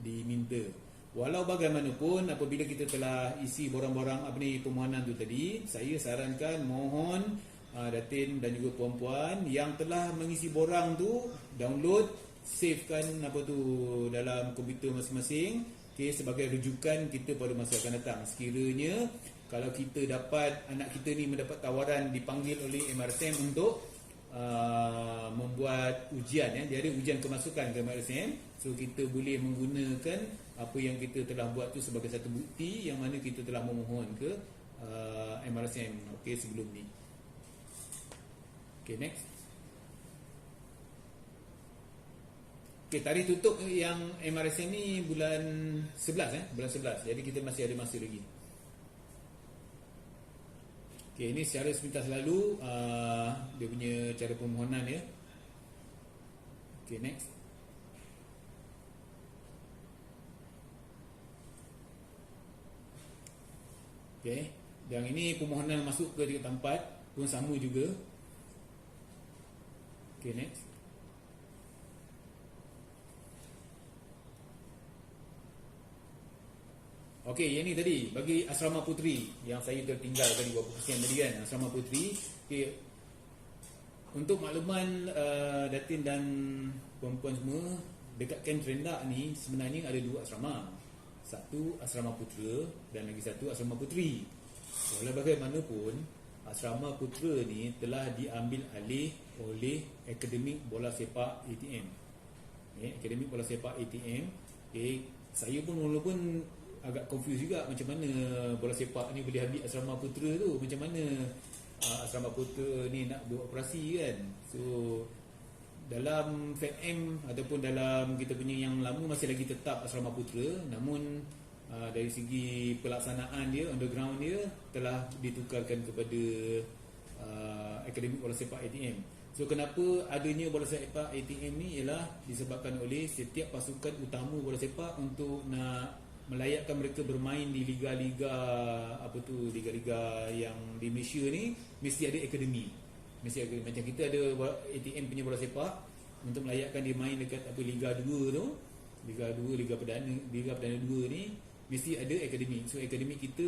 diminta. Walau bagaimanapun apabila kita telah isi borang-borang permohonan tu tadi, saya sarankan mohon datin dan juga perempuan yang telah mengisi borang tu download savekan apa tu dalam komputer masing-masing, okey, sebagai rujukan kita pada masa akan datang. Sekiranya kalau kita dapat, anak kita ni mendapat tawaran dipanggil oleh MRSM untuk membuat ujian, dia ada ujian kemasukan ke MRSM, so kita boleh menggunakan apa yang kita telah buat tu sebagai satu bukti yang mana kita telah memohon ke MRSM, okey, sebelum ni. Okey, next. Okey, tarikh tutup yang MRSM ni bulan 11 bulan 11. Jadi kita masih ada masa lagi. Okey, ini secara sepintas lalu dia punya cara permohonan ya. Okey, next. Okey, yang ini permohonan masuk ke tingkat 4 pun sama juga. Okey, next. Okey, yang ni tadi bagi asrama puteri yang saya tertinggal tadi berapa persen tadi kan, asrama puteri. Okey, untuk makluman Datin dan puan-puan semua, dekat Kem Trendak ni sebenarnya ada 2 asrama. Satu asrama putera dan lagi satu asrama puteri. Walau bagaimanapun, asrama putera ni telah diambil alih oleh Akademik Bola Sepak ATM. Akademik Bola Sepak ATM. Saya pun walaupun agak confused juga macam mana bola sepak ni boleh ambil asrama putera tu, macam mana asrama putera ni nak beroperasi kan. So dalam FAM ataupun dalam kita punya yang lama masih lagi tetap asrama putera, namun dari segi pelaksanaan dia, underground dia telah ditukarkan kepada Akademik Bola Sepak ATM. So kenapa adanya bola sepak ATM ni ialah disebabkan oleh setiap pasukan utama bola sepak untuk nak melayakkan mereka bermain di liga-liga liga-liga yang di Malaysia ni mesti ada akademi. Mesti ada, macam kita ada ATM punya bola sepak, untuk melayakkan dia main dekat Liga 2 tu, Liga 2, Liga Perdana 2 ni mesti ada akademi. So akademi kita,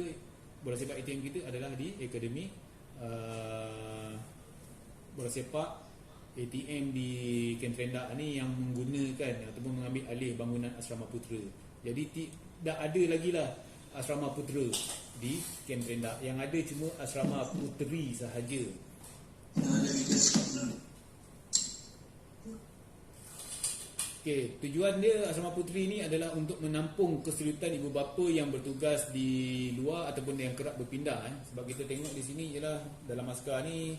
bola sepak ATM kita adalah di akademi bola sepak ATM di Kem Trendak ni yang menggunakan ataupun mengambil alih bangunan asrama putera. Jadi tak ada lagi lah asrama putera di Kem Trendak. Yang ada cuma asrama puteri sahaja. Okey, tujuan dia asrama puteri ni adalah untuk menampung kesulitan ibu bapa yang bertugas di luar ataupun yang kerap berpindah. Sebab kita tengok di sini ialah dalam askar ni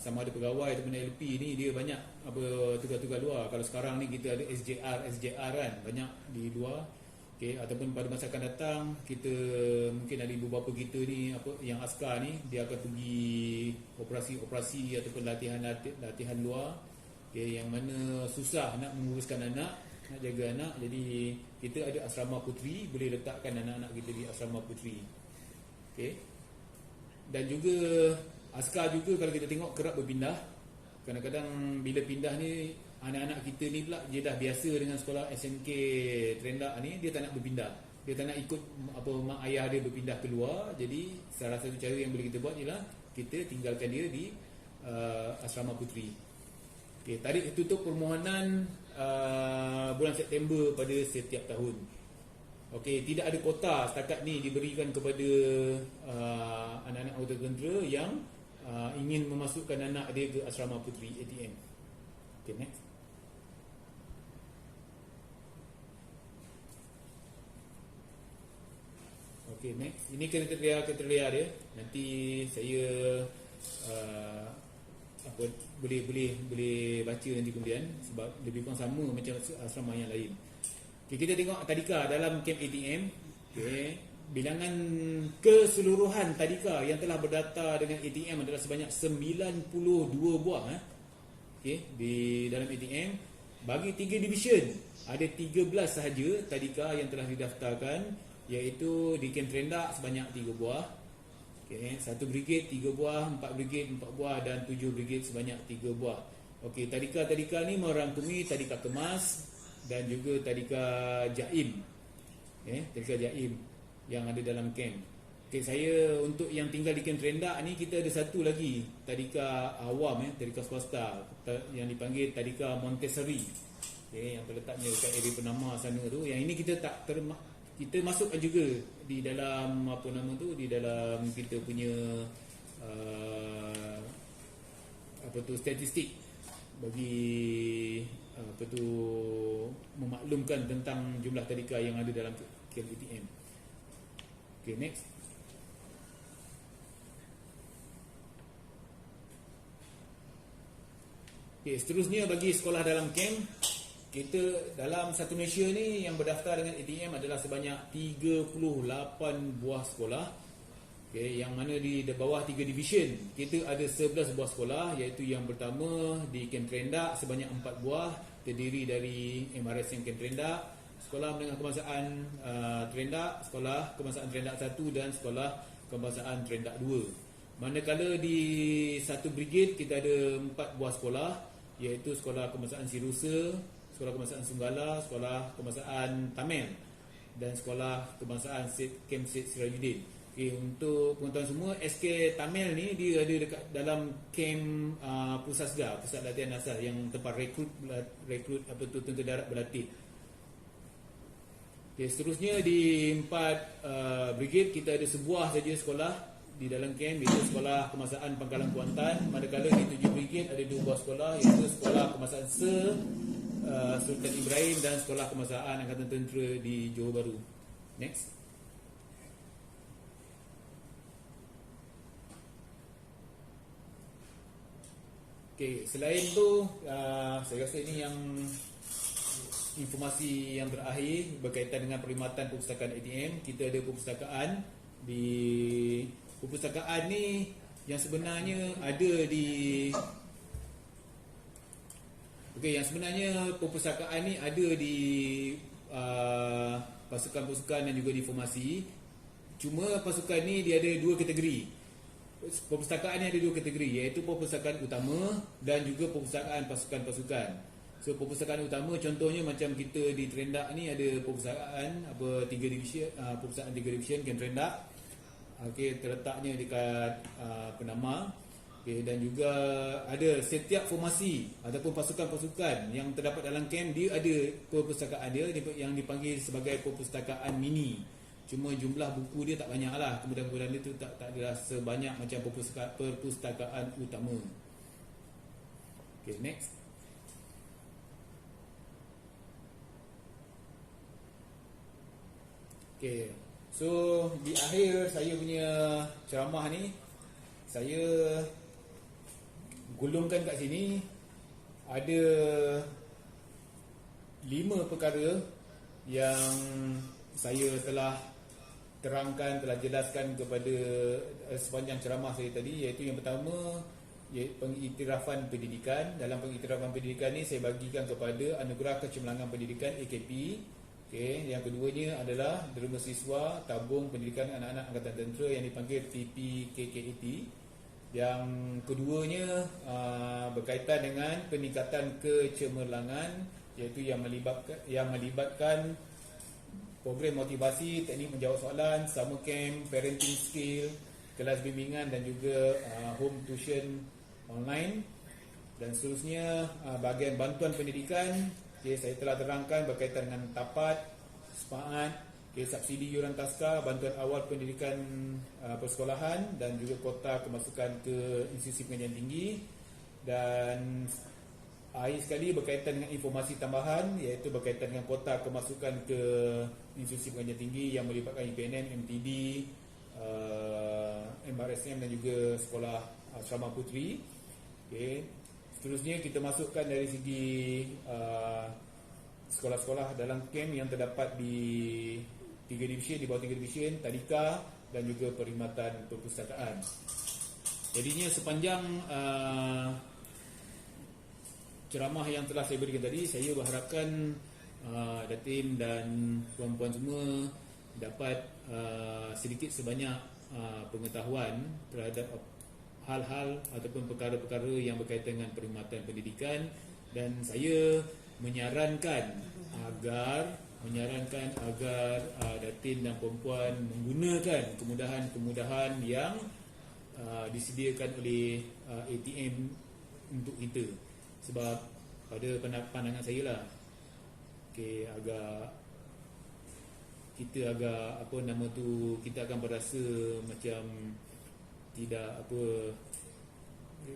sama ada pegawai ataupun LP ni dia banyak tugas-tugas luar. Kalau sekarang ni kita ada SJR kan, banyak di luar. Okey, ataupun pada masa akan datang kita mungkin ada ibu bapa kita ni yang askar ni dia akan pergi operasi ataupun latihan luar. Okey, yang mana susah nak menguruskan anak, nak jaga anak. Jadi kita ada asrama puteri, boleh letakkan anak-anak kita di asrama puteri. Okey. Dan juga askar juga kalau kita tengok kerap berpindah. Kadang-kadang bila pindah ni anak-anak kita ni pula dia dah biasa dengan sekolah SMK Trendak ni, dia tak nak berpindah. Dia tak nak ikut mak ayah dia berpindah keluar. Jadi salah satu cara yang boleh kita buat ialah kita tinggalkan dia di asrama puteri. Okey, tarikh tutup permohonan bulan September pada setiap tahun. Okey, tidak ada kota setakat ni diberikan kepada anak-anak anggota tentera yang ingin memasukkan anak dia ke asrama puteri ATM. Okey, next. Okey, next. Ini kriteria dia. Nanti saya boleh baca nanti kemudian sebab lebih kurang sama macam asrama yang lain. Okay, kita tengok tadika dalam Kem ATM. Okay, bilangan keseluruhan tadika yang telah berdata dengan ATM adalah sebanyak 92 buah. Okay, di dalam ATM bagi 3 division ada 13 sahaja tadika yang telah didaftarkan, iaitu di Kem Trendak sebanyak 3 buah. Okay, 1 brigade 3 buah, 4 brigade 4 buah dan 7 brigade sebanyak 3 buah. Okey, tadika-tadika ni merangkumi tadika kemas dan juga tadika jaim. Tadika jaim yang ada dalam kem. Okay, saya untuk yang tinggal di Kem Terendak ni, kita ada satu lagi tadika awam, tadika swasta yang dipanggil tadika Montessori. Okay, yang terletaknya dekat area Penama sana tu. Yang ini kita tak kita masukkan juga di dalam apa nama tu, di dalam kita punya apa tu, statistik bagi apa tu, memaklumkan tentang jumlah tadika yang ada dalam Kem ATM. Okay, next. Okay, seterusnya bagi sekolah dalam kem, kita dalam satu Malaysia ni yang berdaftar dengan ATM adalah sebanyak 38 buah sekolah. Okay, yang mana di bawah 3 division kita ada 11 buah sekolah, iaitu yang pertama di Kem Terendak sebanyak 4 buah, terdiri dari MRSM Kem Terendak, Sekolah Menengah Kebangsaan Terendak, Sekolah Kebangsaan Terendak 1 dan Sekolah Kebangsaan Terendak 2. Manakala di satu brigade kita ada 4 buah sekolah, iaitu Sekolah Kebangsaan Sirusa, Sekolah Kebangsaan Sunggala, Sekolah Kebangsaan Tamil dan Sekolah Kebangsaan Kem Sid Sirajuddin. Okay, untuk pengetahuan semua, SK Tamil ni dia ada dekat dalam kem Pusasga, Pusat Latihan Asas, yang tempat rekrut apa tu, tentera darat berlatih. Okay, seterusnya di 4 brigade kita ada sebuah saja sekolah di dalam kem, iaitu Sekolah Kebangsaan Pangkalan Kuantan. Manakala di 7 brigade ada 2 buah sekolah, iaitu Sekolah Kebangsaan Sultan Ibrahim dan Sekolah Kebangsaan Angkatan Tentera di Johor Bahru. Next. Okay, selain tu saya rasa ini yang informasi yang terakhir berkaitan dengan perkhidmatan perpustakaan ATM. Kita ada perpustakaan di perpustakaan ni yang sebenarnya ada di yang sebenarnya perpustakaan ni ada di pasukan-pasukan dan juga di formasi. Cuma pasukan ni dia ada 2 kategori. Perpustakaan ni ada 2 kategori, iaitu perpustakaan utama dan juga perpustakaan pasukan-pasukan. So perpustakaan utama contohnya macam kita di Terendak ni ada perpustakaan 3 division, perpustakaan 3 division Kem Terendak. Okey, terletaknya dekat Penama. Okey, dan juga ada setiap formasi ataupun pasukan-pasukan yang terdapat dalam kem, dia ada perpustakaan dia yang dipanggil sebagai perpustakaan mini. Cuma jumlah buku dia tak banyak lah, kemudahan-kemudahan dia tu tak adalah sebanyak macam perpustakaan utama. Okey, next. Okey, so di akhir saya punya ceramah ni, saya gulungkan kat sini ada 5 perkara yang saya telah terangkan, telah jelaskan kepada sepanjang ceramah saya tadi, iaitu yang pertama, iaitu pengiktirafan pendidikan. Dalam pengiktirafan pendidikan ni saya bagikan kepada Anugerah Kecemerlangan Pendidikan AKP. Okay, yang keduanya adalah Derma Siswa Tabung Pendidikan Anak-anak Angkatan Tentera yang dipanggil TPKKAT. Yang keduanya berkaitan dengan peningkatan kecemerlangan, iaitu yang melibatkan program motivasi, teknik menjawab soalan, summer camp, parenting skill, kelas bimbingan dan juga home tuition online. Dan seterusnya bahagian bantuan pendidikan, okay, saya telah terangkan berkaitan dengan tapat, sepaat, okay, subsidi yuran taska, bantuan awal pendidikan persekolahan dan juga kota kemasukan ke institusi pengajian tinggi. Dan akhir sekali berkaitan dengan informasi tambahan, iaitu berkaitan dengan kota kemasukan ke institusi pengajian tinggi yang melibatkan IPNN, MTD, MRSM dan juga sekolah asrama puteri. Okay. Seterusnya kita masukkan dari segi sekolah-sekolah dalam kem yang terdapat di 3 division, di bawah 3 division, tadika dan juga perkhidmatan perpustakaan. Jadinya sepanjang ceramah yang telah saya berikan tadi, saya berharapkan Datin dan puan-puan semua dapat sedikit sebanyak pengetahuan terhadap hal-hal ataupun perkara-perkara yang berkaitan dengan perkhidmatan pendidikan. Dan saya menyarankan agar menyarankan agar datin dan perempuan menggunakan kemudahan-kemudahan yang disediakan oleh ATM untuk kita. Sebab pada pandangan saya lah, kita agak kita akan berasa macam tidak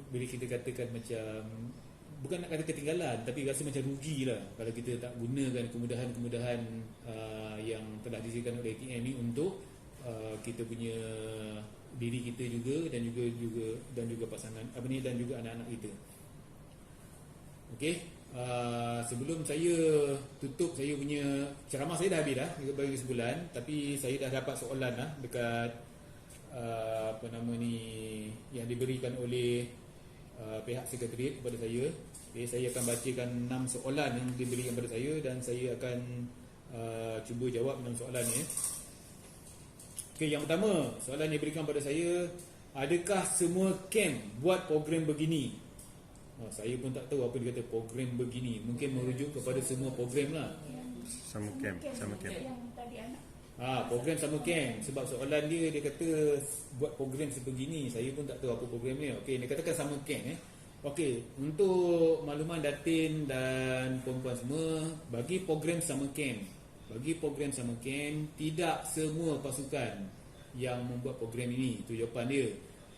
boleh kita katakan macam, bukan nak kata ketinggalan, tapi rasa macam rugi lah kalau kita tak gunakan kemudahan-kemudahan yang telah disediakan oleh ATM ni untuk kita punya diri kita juga dan juga pasangan dan juga anak-anak kita. Okey, sebelum saya tutup saya punya ceramah, saya dah habis dah bagi sebulan, tapi saya dah dapat soalan lah dekat yang diberikan oleh pihak sekretariat kepada saya. Okay, saya akan bacakan 6 soalan yang diberikan kepada saya dan saya akan cuba jawab 6 soalan ni. Okay, yang pertama, soalan yang diberikan kepada saya, adakah semua camp buat program begini? Saya pun tak tahu apa dia kata program begini. Mungkin merujuk kepada semua program lah. Sama camp. Yang tadi anak. Program sama camp. Sebab soalan dia kata buat program sebegini. Saya pun tak tahu apa program ni. Okey, dia katakan sama camp. Okey, untuk makluman datin dan perempuan semua, bagi program sama camp, tidak semua pasukan yang membuat program ini. Itu jawapan dia.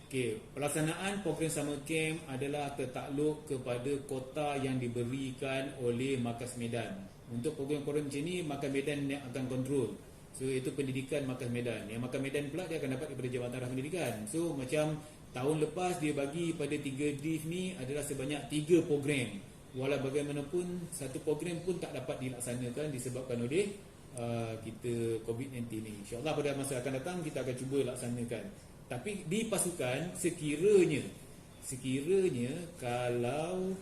Okey, pelaksanaan program sama camp adalah tertakluk kepada kota yang diberikan oleh Markas Medan. Untuk program-program macam ni, Markas Medan yang akan kontrol. So itu pendidikan Markas Medan. Yang Markas Medan pula dia akan dapat daripada Jabatan Arah Pendidikan. So macam tahun lepas dia bagi pada 3 div ni adalah sebanyak 3 program. Walau bagaimanapun satu program pun tak dapat dilaksanakan disebabkan oleh kita COVID-19 ni. InsyaAllah pada masa akan datang kita akan cuba laksanakan. Tapi di pasukan sekiranya kalau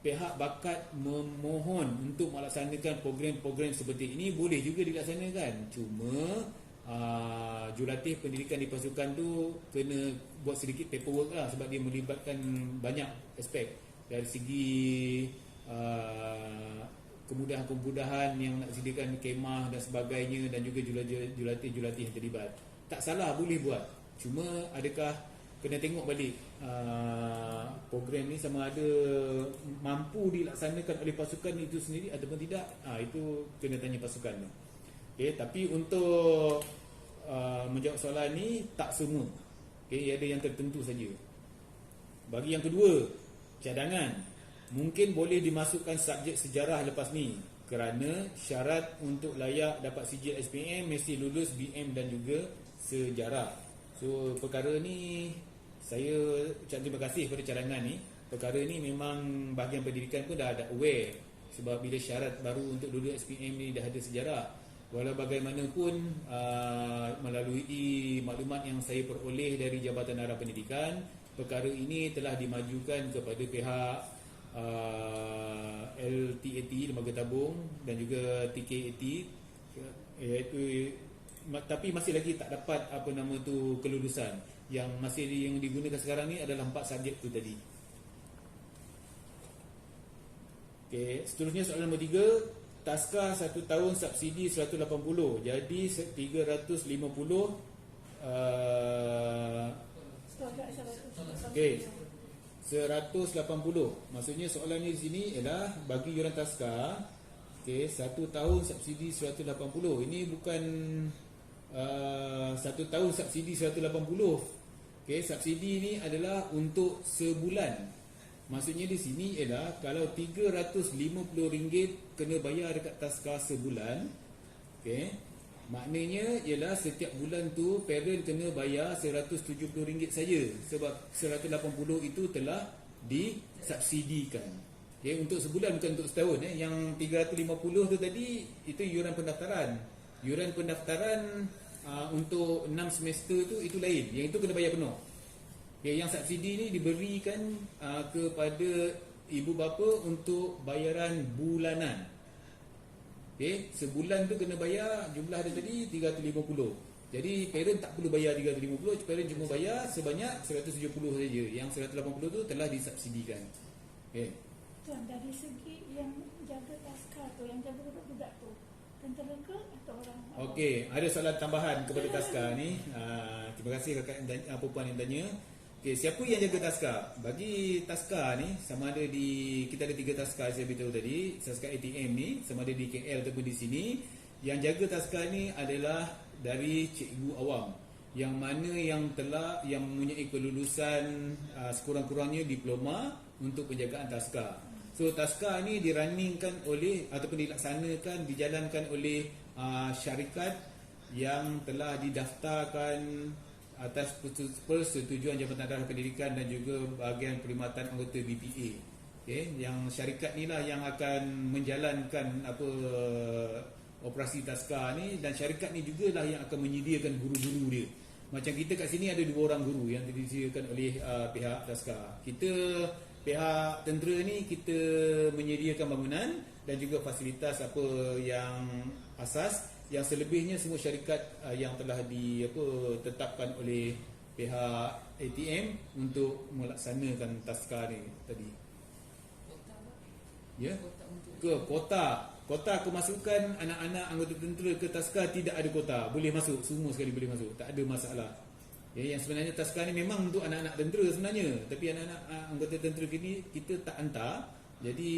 pihak bakat memohon untuk melaksanakan program-program seperti ini, boleh juga dilaksanakan. Cuma jurulatih pendidikan di pasukan tu kena buat sedikit paperwork lah, sebab dia melibatkan banyak aspek dari segi kemudahan-kemudahan yang nak sediakan kemah dan sebagainya, dan juga jurulatih yang terlibat. Tak salah, boleh buat. Cuma adakah kena tengok balik program ni sama ada mampu dilaksanakan oleh pasukan itu sendiri ataupun tidak. Itu kena tanya pasukan tu. Okay, tapi untuk menjawab soalan ni, tak semua. Okay, ada yang tertentu saja. Bagi yang kedua, cadangan mungkin boleh dimasukkan subjek sejarah lepas ni, kerana syarat untuk layak dapat sijil SPM mesti lulus BM dan juga sejarah. So perkara ni saya ucap terima kasih kepada cadangan ni. Perkara ni memang bahagian pendidikan pun dah ada aware, sebab bila syarat baru untuk lulus SPM ni dah ada sejarah. Walau bagaimanapun melalui maklumat yang saya peroleh dari Jabatan Arah Pendidikan, perkara ini telah dimajukan kepada pihak LTAT, Lembaga Tabung, dan juga TKAT, iaitu, tapi masih lagi tak dapat kelulusan. Yang digunakan sekarang ni adalah 4 subjek tu tadi. Okey, seterusnya soalan nombor 3. Taska 1 tahun subsidi 180, jadi 350. Okey, 180. Maksudnya soalan ni di sini ialah bagi yuran taska, okey, 1 tahun subsidi 180. Ini bukan 1 tahun subsidi 180. Okey, subsidi ni adalah untuk sebulan. Maksudnya di sini ialah kalau RM350 kena bayar dekat taska sebulan, okey, maknanya ialah setiap bulan tu parent kena bayar RM170 saja, sebab 180 itu telah disubsidikan. Okey, untuk sebulan, bukan untuk setahun. Yang 350 tu tadi itu yuran pendaftaran. Yuran pendaftaran untuk 6 semester tu itu lain. Yang itu kena bayar penuh. Okay, yang subsidi ni diberikan kepada ibu bapa untuk bayaran bulanan. Okay, sebulan tu kena bayar, jumlah dia tadi 350. Jadi parent tak perlu bayar 350, parent cuma bayar sebanyak 170 saja. Yang 180 tu telah disubsidikan. Okay. Tuan, dari segi yang jaga taska tu, yang jaga budak-budak tu, tentera ke atau orang Okey, ada soalan tambahan kepada Taska ni. Terima kasih kakak perempuan yang tanya. Okey, siapa yang jaga Taska? Bagi Taska ni sama ada di, kita ada 3 Taska saya beritahu tadi, Taska ATM ni sama ada di KL ataupun di sini. Yang jaga Taska ni adalah dari cikgu awam, yang mana yang mempunyai kelulusan sekurang-kurangnya diploma untuk penjagaan Taska. So Taska ni dirunningkan oleh ataupun dilaksanakan, dijalankan oleh syarikat yang telah didaftarkan atas persetujuan Jabatan Darah Pendidikan dan juga bahagian perkhidmatan anggota BPA. Okay, yang syarikat ni lah yang akan menjalankan operasi Taska ni, dan syarikat ni jugalah yang akan menyediakan guru-guru dia. Macam kita kat sini ada 2 orang guru yang disediakan oleh pihak Taska. Kita pihak tentera ni kita menyediakan bangunan dan juga fasilitas apa yang asas, yang selebihnya semua syarikat yang telah ditetapkan oleh pihak ATM untuk melaksanakan Taska ni tadi. Ya? Ke kota kemasukan anak-anak anggota tentera ke Taska tidak ada kota, boleh masuk, semua sekali boleh masuk, tak ada masalah. Ya, yang sebenarnya Taska ni memang untuk anak-anak tentera sebenarnya, tapi anak-anak anggota tentera kini kita tak hantar. Jadi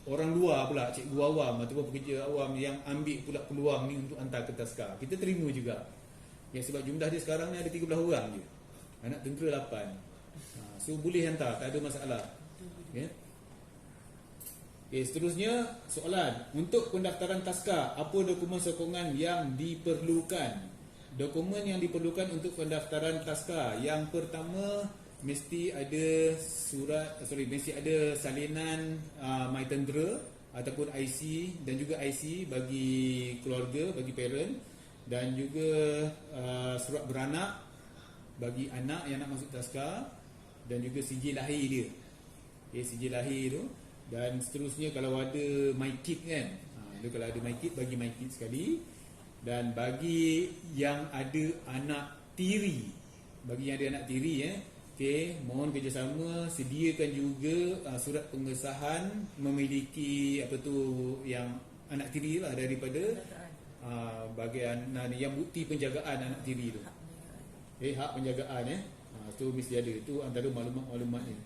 orang luar pula, cikgu awam ataupun pekerja awam yang ambil pula peluang ni untuk hantar ke Taska, kita terima juga. Ya, sebab jumlah dia sekarang ni ada 13 orang je, anak tentera 8. So boleh hantar, tak ada masalah. Ya. Okay, seterusnya soalan, untuk pendaftaran Taska apa dokumen sokongan yang diperlukan? Dokumen yang diperlukan untuk pendaftaran Taska, yang pertama mesti ada mesti ada salinan My Tentera ataupun IC, dan juga IC bagi keluarga, bagi parent, dan juga surat beranak bagi anak yang nak masuk Taska, dan juga sijil lahir dia. Okay, sijil lahir tu. Dan seterusnya kalau ada MyKit kan, kalau ada MyKit, bagi MyKit sekali. Dan bagi yang ada anak tiri, okay, mohon kerjasama sediakan juga surat pengesahan memiliki yang anak tiri lah, daripada bahagian yang bukti penjagaan anak tiri tu. Okay, hak penjagaan tu mesti ada, itu antara maklumat-maklumatnya.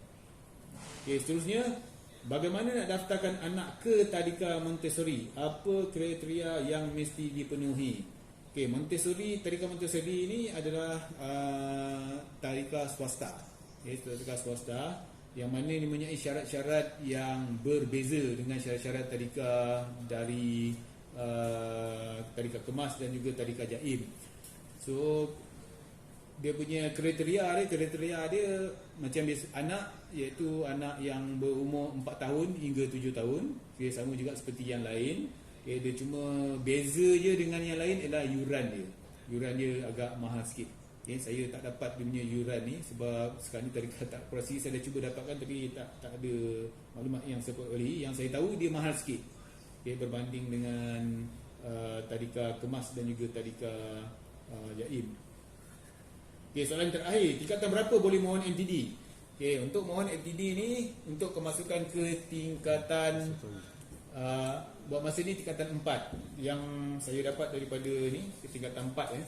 Okay, seterusnya, bagaimana nak daftarkan anak ke tadika Montessori? Apa kriteria yang mesti dipenuhi? Okey, tadika Montessori ini adalah tadika swasta. Okey, tadika swasta yang mana ini mempunyai syarat-syarat yang berbeza dengan syarat-syarat tadika dari tadika kemas dan juga tadika jaim. So dia punya kriteria dia macam biasa, anak, iaitu anak yang berumur 4 tahun hingga 7 tahun. Okay, sama juga seperti yang lain. Okay, dia cuma beza je dengan yang lain ialah yuran dia agak mahal sikit. Okay, saya tak dapat dia punya yuran ni sebab sekarang ni tadika tak operasi, saya dah cuba dapatkan tapi tak ada maklumat yang saya peroleh. Yang saya tahu dia mahal sikit, okay, berbanding dengan tadika kemas dan juga tadika jaim. Okay, soalan terakhir, tingkatan berapa boleh mohon MTD? Okay, untuk mohon MTD ni, untuk kemasukan ke tingkatan buat masa ni tingkatan 4 yang saya dapat daripada ni, ke tingkatan 4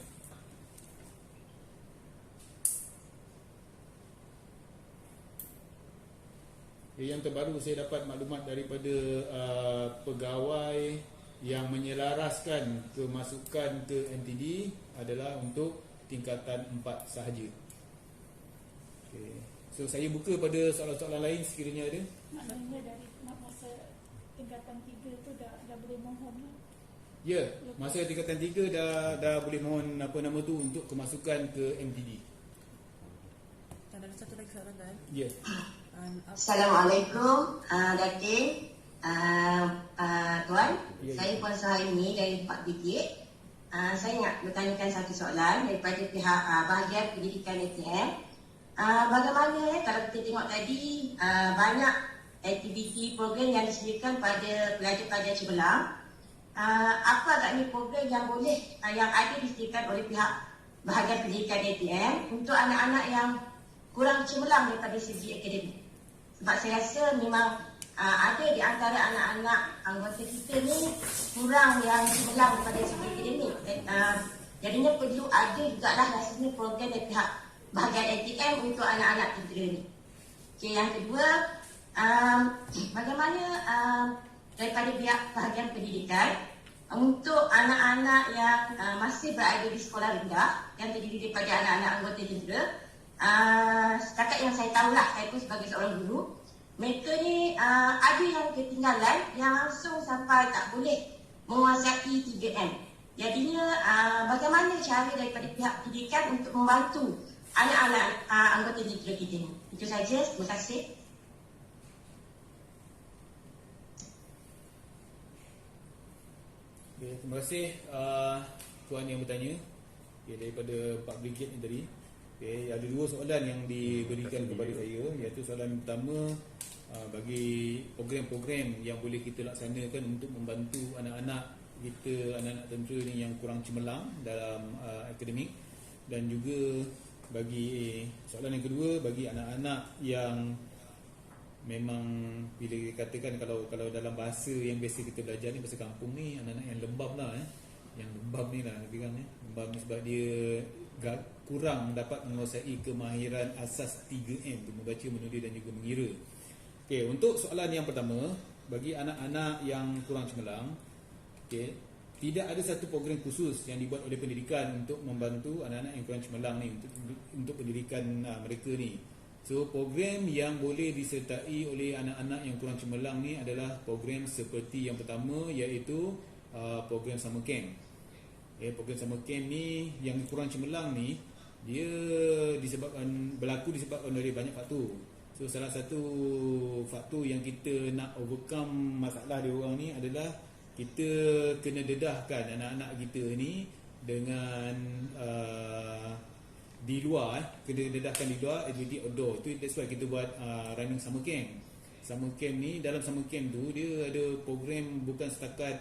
Yang terbaru saya dapat maklumat daripada pegawai yang menyelaraskan kemasukan ke MTD adalah untuk tingkatan 4 sahaja. Okay. So saya buka pada soalan-soalan lain sekiranya ada. Maknanya dari masa tingkatan 3 tu dah boleh mohon lah. Ya, masa tingkatan 3 dah boleh mohon tu untuk kemasukan ke MTD. Dan ada satu lagi soalan kan? Ya. Assalamualaikum, Datin, Tuan. Ya, Saya Puan Saharini dari Pak Bukit. Saya nak bertanyakan satu soalan daripada pihak bahagian pendidikan ATM. Bagaimana kalau kita tengok tadi banyak aktiviti program yang disediakan pada pelajar-pelajar cemerlang. Apa agaknya program yang boleh yang ada disediakan oleh pihak bahagian pendidikan ATM untuk anak-anak yang kurang cemerlang daripada segi akademik? Sebab saya rasa memang ada di antara anak-anak anggota kita ni kurang yang cemerlang daripada segi akademik. Jadinya perlu ada jugalah rasanya program dari pihak bahagian ATM untuk anak-anak tentera ni. Okay, yang kedua, bagaimana daripada pihak bahagian pendidikan untuk anak-anak yang masih berada di sekolah rendah yang terdiri daripada anak-anak anggota tentera. Setakat yang saya tahulah, saya pun sebagai seorang guru, mereka ni ada yang ketinggalan yang langsung sampai tak boleh menguasai 3M. Jadinya bagaimana cara daripada pihak pendidikan untuk membantu anak-anak anggota tentera kita ni. Itu saja, terima kasih. Okay, terima kasih tuan yang bertanya, daripada Pak Brigade ni tadi. Okay, ada dua soalan yang diberikan kepada saya, iaitu soalan pertama, bagi program-program yang boleh kita laksanakan untuk membantu anak-anak kita, anak-anak tentera ni yang kurang cemerlang dalam akademik, dan juga bagi soalan yang kedua, bagi anak-anak yang memang bila dikatakan kalau dalam bahasa yang biasa kita belajar ni, bahasa kampung ni, anak-anak yang lembab lah yang lembab ni lah lembab ni sebab dia kurang dapat menguasai kemahiran asas 3M tu, membaca, menulis dan juga mengira. Okey, untuk soalan yang pertama, bagi anak-anak yang kurang cemerlang, okey, tidak ada satu program khusus yang dibuat oleh pendidikan untuk membantu anak-anak yang kurang cemerlang ni untuk pendidikan mereka ni. So program yang boleh disertai oleh anak-anak yang kurang cemerlang ni adalah program seperti yang pertama, iaitu program summer camp. Program summer camp ni yang kurang cemerlang ni, dia berlaku disebabkan oleh banyak faktor. So salah satu faktor yang kita nak overcome masalah dia orang ni adalah kita kena dedahkan anak-anak kita ni dengan di luar, kena dedahkan di luar, aktiviti outdoor. That's why kita buat running summer camp. Summer camp ni, dalam summer camp tu dia ada program bukan setakat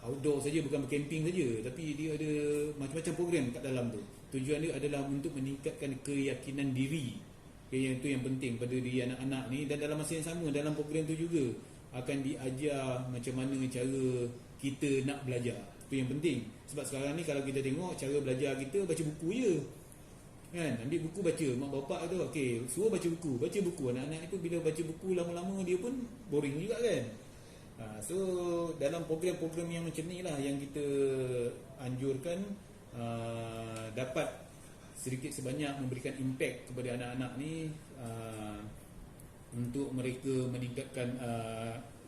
outdoor saja, bukan bercamping saja, tapi dia ada macam-macam program kat dalam tu. Tujuan dia adalah untuk meningkatkan keyakinan diri. Yang itu yang penting pada diri anak-anak ni, dan dalam masa yang sama dalam program tu juga akan diajar macam mana cara kita nak belajar. Itu yang penting. Sebab sekarang ni kalau kita tengok cara belajar kita, baca buku je. Kan, ambil buku baca, mak bapak tu okey, suruh baca buku. Anak-anak itu bila baca buku lama-lama dia pun boring juga kan. So dalam program-program yang macam ni lah yang kita anjurkan dapat sedikit sebanyak memberikan impact kepada anak-anak ni, untuk mereka meningkatkan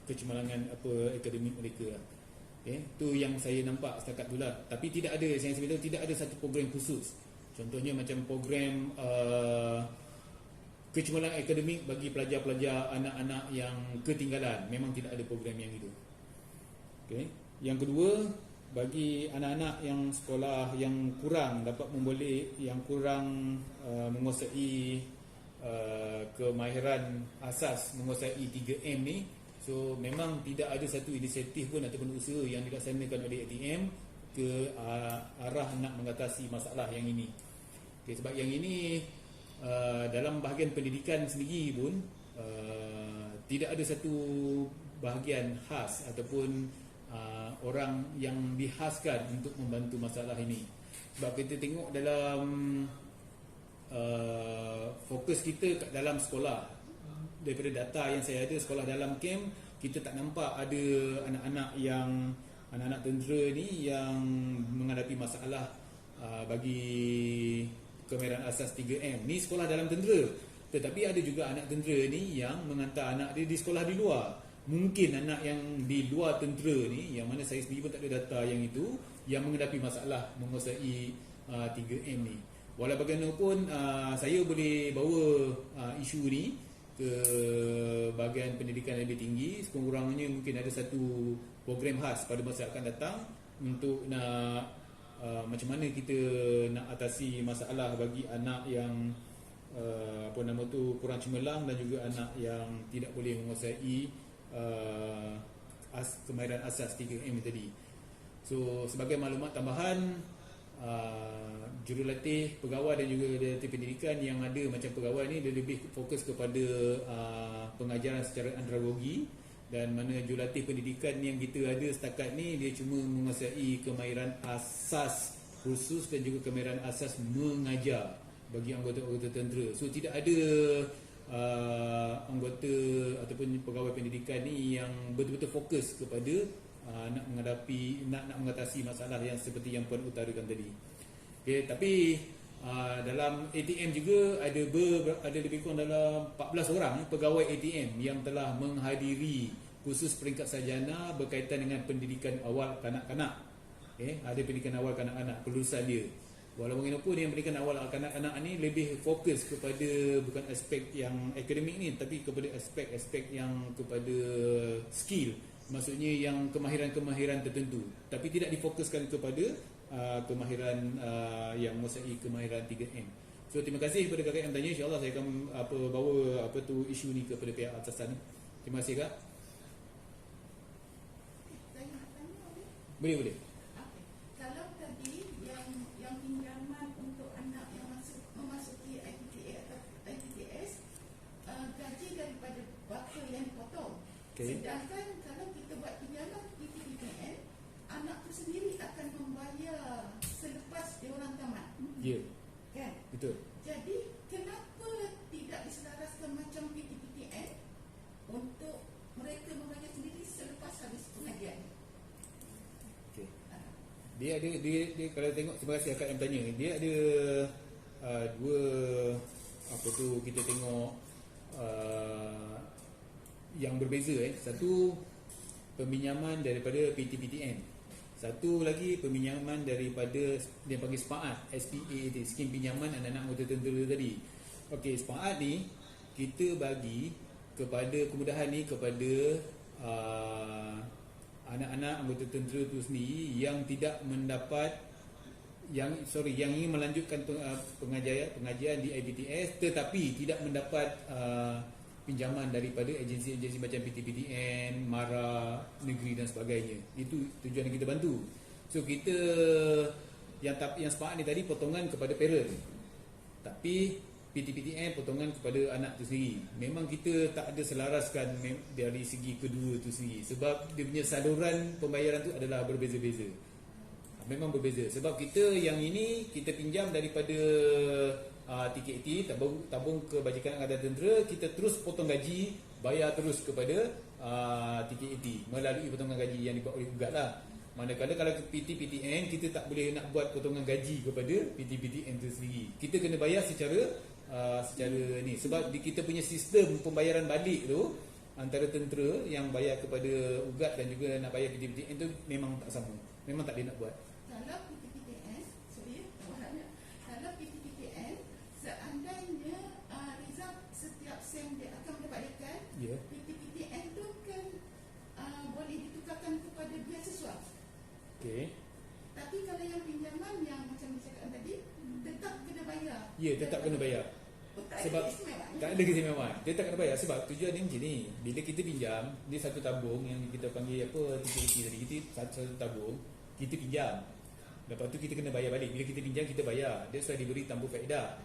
kecemerlangan akademik mereka. Tu yang saya nampak setakat tu lah. Tapi tidak ada, saya sebenarnya tidak ada satu program khusus. Contohnya macam program kecemerlangan akademik bagi pelajar-pelajar anak-anak yang ketinggalan, memang tidak ada program yang itu. Yang kedua, bagi anak-anak yang sekolah yang kurang dapat memboleh, yang kurang menguasai kemahiran asas menguasai 3M ni, so memang tidak ada satu inisiatif pun ataupun usaha yang dilaksanakan oleh ATM ke arah nak mengatasi masalah yang ini. Sebab yang ini dalam bahagian pendidikan sendiri pun tidak ada satu bahagian khas ataupun orang yang dihaskan untuk membantu masalah ini. Sebab kita tengok dalam fokus kita kat dalam sekolah, daripada data yang saya ada, sekolah dalam camp kita tak nampak ada anak-anak tentera ni yang menghadapi masalah bagi kemahiran asas 3M. Ni sekolah dalam tentera, tetapi ada juga anak tentera ni yang menghantar anak dia di sekolah di luar. Mungkin anak yang di luar tentera ni, yang mana saya sendiri pun tak ada data yang itu, yang menghadapi masalah menguasai 3M ni. Walau bagaimanapun saya boleh bawa isu ni ke bahagian pendidikan yang lebih tinggi. Sekurang-kurangnya mungkin ada satu program khas pada masa akan datang untuk nak macam mana kita nak atasi masalah bagi anak yang kurang cemerlang dan juga anak yang tidak boleh menguasai kemahiran asas 3M tadi. So sebagai maklumat tambahan, jurulatih pegawai dan juga jurulatih pendidikan yang ada macam pegawai ni dia lebih fokus kepada pengajaran secara andragogi, dan mana jurulatih pendidikan yang kita ada setakat ni dia cuma menguasai kemahiran asas khusus dan juga kemahiran asas mengajar bagi anggota-anggota tentera. So tidak ada anggota ataupun pegawai pendidikan ni yang betul-betul fokus kepada nak mengatasi masalah yang seperti yang Puan utarakan tadi. Okay, tapi dalam ATM juga ada lebih kurang dalam 14 orang pegawai ATM yang telah menghadiri kursus peringkat sarjana berkaitan dengan pendidikan awal kanak-kanak. Okay, ada pendidikan awal kanak-kanak, kelulusan dia. Walaupun yang pendidikan awal kanak-kanak ni lebih fokus kepada bukan aspek yang akademik ni, tapi kepada aspek-aspek yang kepada skill. Maksudnya yang kemahiran-kemahiran tertentu, tapi tidak difokuskan kepada kemahiran yang menguasai kemahiran 3M. So terima kasih kepada kakak yang tanya. InsyaAllah saya akan bawa isu ni kepada pihak atasan. Terima kasih kak. Boleh. Kalau tadi yang pinjaman untuk anak yang memasuki IPTA atau IPTS, gaji daripada bapa yang dipotong. Okay. Sedangkan kalau kita buat pinjaman PTPTN, anak tu sendiri akan membayar selepas dia orang tamat. Ya, Kan? betul. Jadi kenapa tidak diselaraskan macam PTPTN untuk mereka membayar sendiri selepas habis pengajian? Okay. Dia kalau tengok, terima kasih akak yang tanya. Dia ada dua kita tengok yang berbeza. Satu peminjaman daripada PTPTN. Satu lagi peminjaman daripada dia panggil SPAAT, SPA tu, skim pinjaman anak-anak anggota tentera tadi. Okey, SPAAT ni kita bagi kepada kemudahan ni kepada anak-anak anggota tentera tu sendiri yang tidak mendapat yang ingin melanjutkan pengajian di IPTS tetapi tidak mendapat pinjaman daripada agensi-agensi macam PTPTN, MARA, negeri dan sebagainya. Itu tujuan yang kita bantu. So kita yang SPAAT ni tadi potongan kepada parent. Tapi PTPTN potongan kepada anak tu sendiri. Memang kita tak ada selaraskan dari segi kedua tu sendiri sebab dia punya saluran pembayaran tu adalah berbeza-beza. Memang berbeza sebab kita yang ini kita pinjam daripada TKT, tabung kebajikan Angkatan Tentera, kita terus potong gaji, bayar terus kepada TKT melalui potongan gaji yang dibuat oleh ugat lah. Manakala kalau PTPTN kita tak boleh nak buat potongan gaji kepada PTPTN itu sendiri. Kita kena bayar secara ni sebab kita punya sistem pembayaran balik tu antara tentera yang bayar kepada ugat dan juga nak bayar PTPTN tu memang tak sama. Memang tak boleh nak buat. Kalau PTPTN, kalau PTPTN seandainya result setiap sem dia akan mendapatkan, Ya. PTPTN tu kan boleh ditukarkan kepada beasiswa. Okey. Tapi kalau yang pinjaman yang macam dicakap tadi, tetap kena bayar. Ya, tetap kena bayar. Tak Sebab ada keistimewaan. tak ada keistimewaan. Dia tak kena bayar sebab tujuan dia macam ni. Bila kita pinjam, dia satu tabung yang kita panggil TKT tadi. Kita satu tabung, kita pinjam. Lepas tu kita kena bayar balik. Bila kita pinjam, kita bayar. Dia sudah diberi tanpa faedah.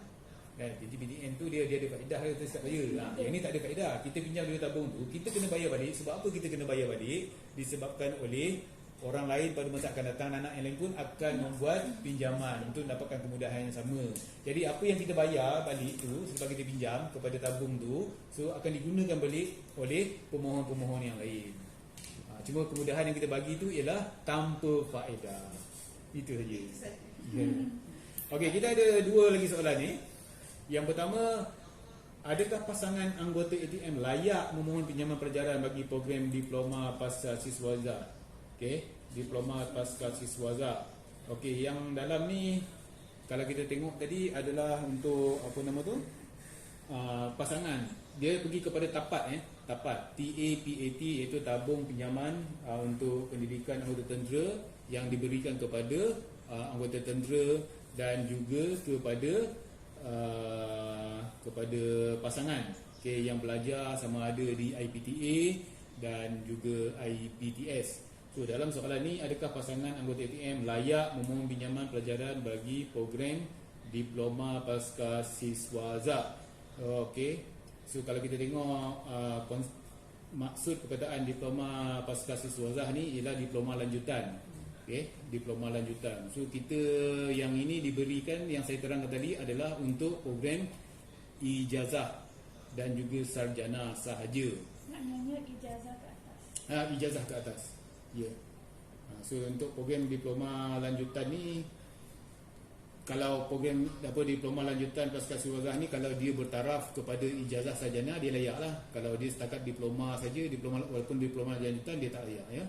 Kan? PTPTN tu dia ada faedah dia tak bayar. Yang ni tak ada faedah. Kita pinjam dulu tabung tu, kita kena bayar balik. Sebab apa kita kena bayar balik? Disebabkan oleh orang lain pada masa akan datang, anak yang lain pun akan membuat pinjaman untuk mendapatkan kemudahan yang sama. Jadi apa yang kita bayar balik tu sebab kita pinjam kepada tabung tu, so akan digunakan balik oleh pemohon-pemohon yang lain. Cuma kemudahan yang kita bagi tu ialah tanpa faedah. Itu saja. Ya. Okey, kita ada dua lagi soalan ni. Yang pertama, adakah pasangan anggota ATM layak memohon pinjaman pelajaran bagi program diploma pasca siswaza? Okey, diploma pasca siswaza. Okey, yang dalam ni kalau kita tengok tadi adalah untuk apa nama tu? Pasangan. Dia pergi kepada tapat tapat TAPAT iaitu tabung pinjaman untuk pendidikan anggota tentera yang diberikan kepada anggota tentera dan juga kepada pasangan yang belajar sama ada di IPTA dan juga IPTS. So dalam soalan ni, adakah pasangan anggota ATM layak memohon pinjaman pelajaran bagi program Diploma Pasca Siswaza? Okey. So kalau kita tengok maksud perkataan Diploma Pasca Siswaza ni ialah diploma lanjutan. Okey, diploma lanjutan. So kita yang ini diberikan, yang saya terangkan tadi adalah untuk program ijazah dan juga sarjana sahaja. Maknanya ijazah ke atas. Ijazah ke atas. Ya. So untuk program diploma lanjutan ni, kalau program diploma lanjutan pasca siswaza ni, kalau dia bertaraf kepada ijazah sarjana, dia layak lah. Kalau dia setakat diploma saja, walaupun diploma lanjutan, dia tak layak ya.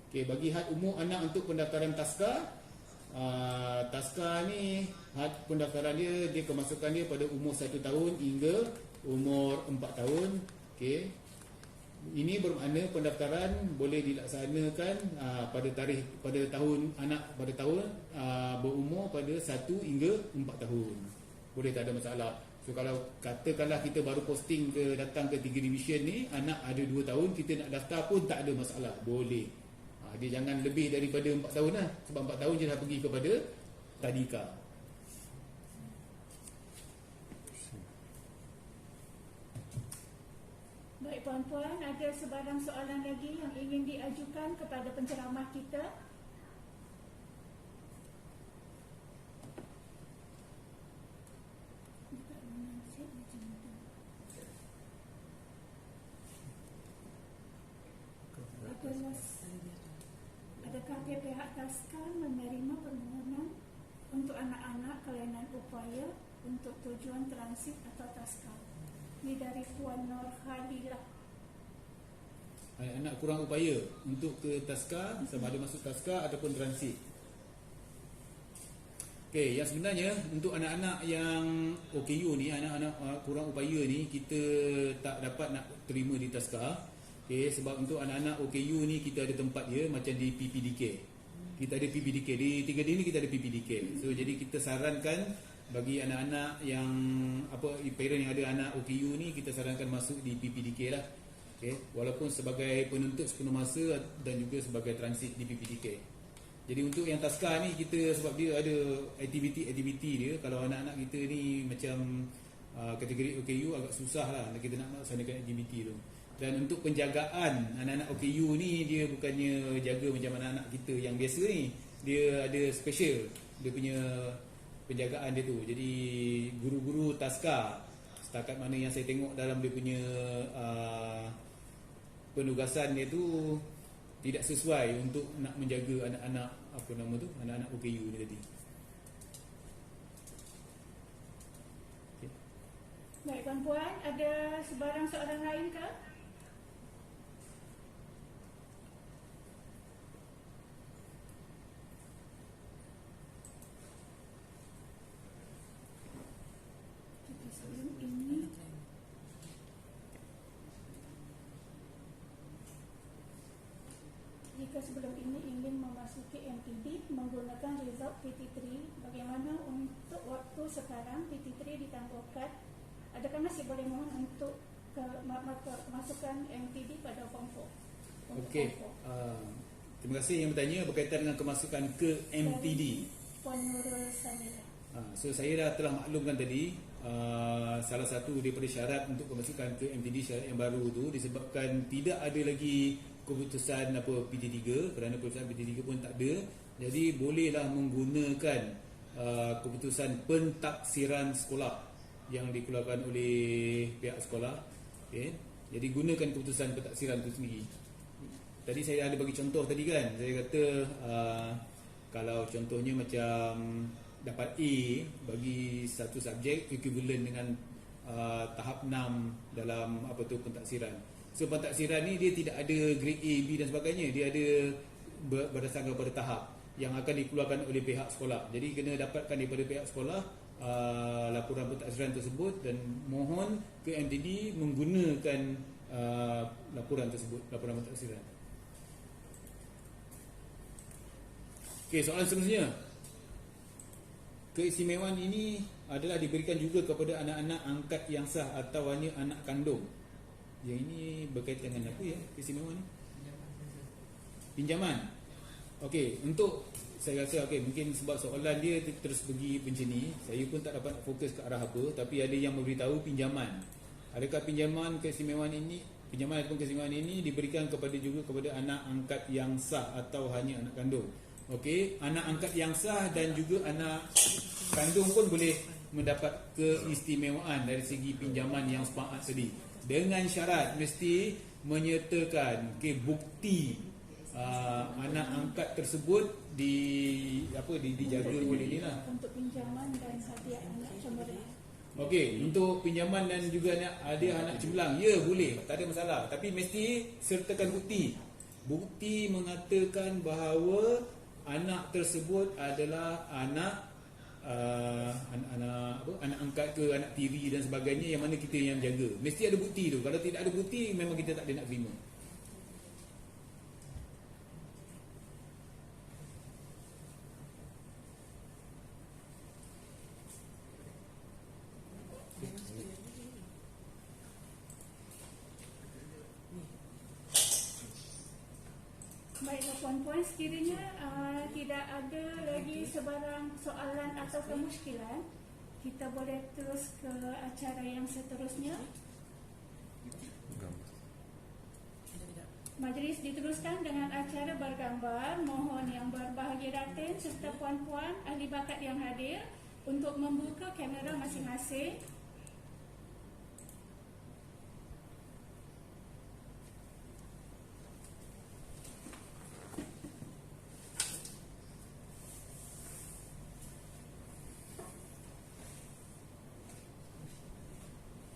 Okey, bagi had umur anak untuk pendaftaran taska, taska ni had pendaftaran dia kemasukan dia pada umur 1 tahun hingga umur 4 tahun. Okey. Ini bermakna pendaftaran boleh dilaksanakan pada tahun anak pada tahun berumur pada 1 hingga 4 tahun. Boleh, tak ada masalah. So kalau katakanlah kita baru posting datang ke 3 division ni, anak ada 2 tahun, kita nak daftar pun tak ada masalah, boleh. Dia jangan lebih daripada 4 tahun lah, sebab 4 tahun je dah pergi kepada tadika. Baik puan-puan, ada sebarang soalan lagi yang ingin diajukan kepada penceramah kita? Adakah pihak taska menerima permohonan untuk anak-anak kelainan upaya untuk tujuan transit atau taska? Ini dari Puan Nur Hadilah. Anak-anak kurang upaya untuk ke taska, sama ada masuk taska ataupun transit. Okey, yang sebenarnya untuk anak-anak yang OKU ni, anak-anak kurang upaya ni, kita tak dapat nak terima di taska. Okey, sebab untuk anak-anak OKU ni kita ada tempat dia macam di PPDK. Kita ada PPDK di 3D ni, kita ada PPDK. So jadi kita sarankan bagi anak-anak yang parent yang ada anak OKU ni, kita sarankan masuk di PPDK lah. Okay. Walaupun sebagai penuntut sepenuh masa dan juga sebagai transit di PPDK. Jadi untuk yang taska ni, kita sebab dia ada aktiviti dia, kalau anak-anak kita ni macam kategori OKU agak susah lah kita nak laksanakan aktiviti tu. Dan untuk penjagaan anak-anak OKU ni, dia bukannya jaga macam anak-anak kita yang biasa ni. Dia ada special dia punya penjagaan dia tu. Jadi guru-guru taska, setakat mana yang saya tengok dalam dia punya penugasan dia tu, tidak sesuai untuk nak menjaga anak-anak anak-anak OKU ni tadi. Okay. Baik puan-puan, ada sebarang soalan lain ke? Jika sebelum ini ingin memasuki MPD menggunakan result PT3, bagaimana untuk waktu sekarang PT3 ditangguhkan? Adakah masih boleh mohon untuk masukkan MPD pada Form 4? Okey. Terima kasih yang bertanya berkaitan dengan kemasukan ke MPD. Puan Nurul Samira. So saya telah maklumkan tadi, salah satu daripada syarat untuk kemasukan ke MPD, syarat yang baru tu disebabkan tidak ada lagi keputusan PT3, kerana keputusan PT3 pun tak ada. Jadi bolehlah menggunakan keputusan pentaksiran sekolah yang dikeluarkan oleh pihak sekolah. Okay. Jadi gunakan keputusan pentaksiran itu sendiri. Tadi saya ada bagi contoh tadi kan, saya kata kalau contohnya macam dapat A bagi satu subjek equivalent dengan tahap 6 dalam pentaksiran. So pentaksiran ni dia tidak ada grade A, B dan sebagainya. Dia ada berdasarkan kepada tahap yang akan dikeluarkan oleh pihak sekolah. Jadi kena dapatkan daripada pihak sekolah laporan pentaksiran tersebut dan mohon ke MTD menggunakan laporan tersebut, laporan pentaksiran. Okey, soalan seterusnya. Keistimewaan ini adalah diberikan juga kepada anak-anak angkat yang sah atau hanya anak kandung. Yang ini berkaitan dengan apa ya, keistimewaan ni? pinjaman. Okey, untuk saya rasa mungkin sebab soalan dia terus pergi macam ni, saya pun tak dapat fokus ke arah apa, tapi ada yang memberitahu pinjaman. Adakah pinjaman keistimewaan ini, pinjaman ataupun keistimewaan ini diberikan juga kepada anak angkat yang sah atau hanya anak kandung? Okey, anak angkat yang sah dan juga anak kandung pun boleh mendapat keistimewaan dari segi pinjaman yang sepakat tadi, dengan syarat mesti menyertakan bukti anak angkat tersebut dijaga oleh dia lah. Untuk pinjaman dan hadiah anak cemerlang. Okey, untuk pinjaman dan juga hadiah anak cemerlang, ya boleh, tak ada masalah, tapi mesti sertakan bukti. Bukti mengatakan bahawa anak tersebut adalah anak anak angkat ke, anak tiri dan sebagainya, yang mana kita yang jaga. Mesti ada bukti tu. Kalau tidak ada bukti, memang kita tak ada nak terima. Baiklah puan-puan, sekiranya tidak ada lagi sebarang soalan atau kemusykilan, kita boleh terus ke acara yang seterusnya. Gambar. Majlis diteruskan dengan acara bergambar. Mohon yang berbahagia Datin serta puan-puan ahli bakat yang hadir untuk membuka kamera masing-masing.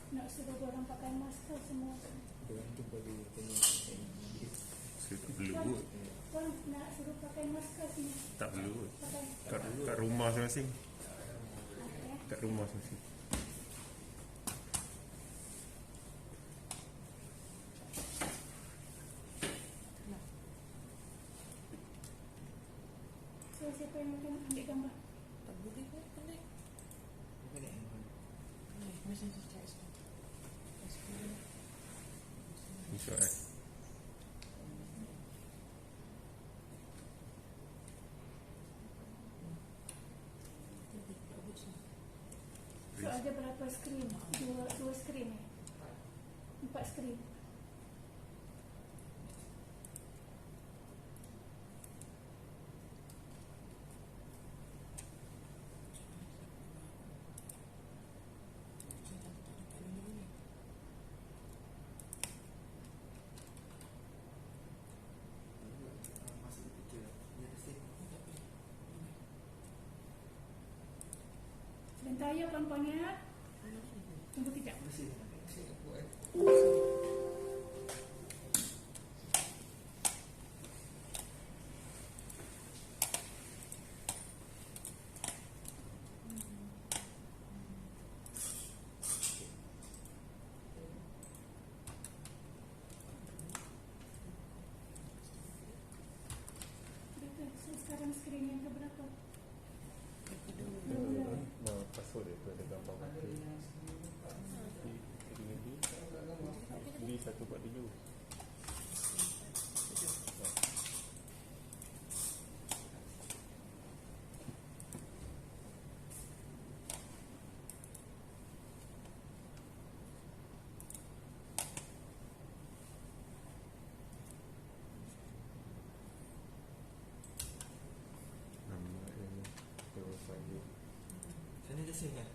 Nak suruh orang pakai masker semua. Saya tak perlu kot. Puan nak suruh pakai masker sini. Tak perlu kot. Pakai. Kat rumah masing-masing. Okay. Kat rumah masing-masing. So, siapa yang akan ambil gambar? Tak boleh kan? Connect. Messenger text. InsyaAllah. So, ada berapa skrin? Dua skrin eh? 4 skrin. Sebentar ya puan-puan ya. Tunggu kejap. Betul. So, sekarang skrin yang keberapa? Password dia tu ada gambar mata. B147. Nama dia terus lagi. Sana dah save kan?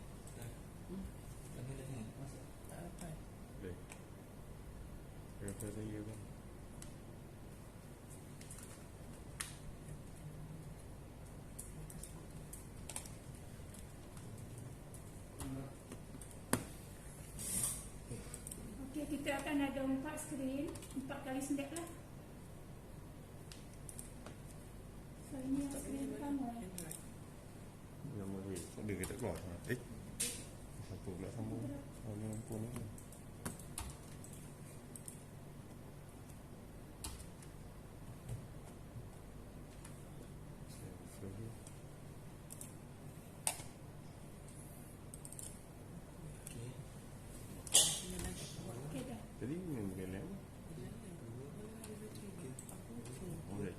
Sana dah save. Tak dapat. Boleh. Refer saya bang. Okey, kita akan ada 4 skrin, 4 kali sendek lah. So, ini yang skrin pertama ya. Nama dia. Dia kata keluar. Apa pula sambung? Oh, ni handphone ni. Okey dah. Jadi ni bukan lain. Oh, dah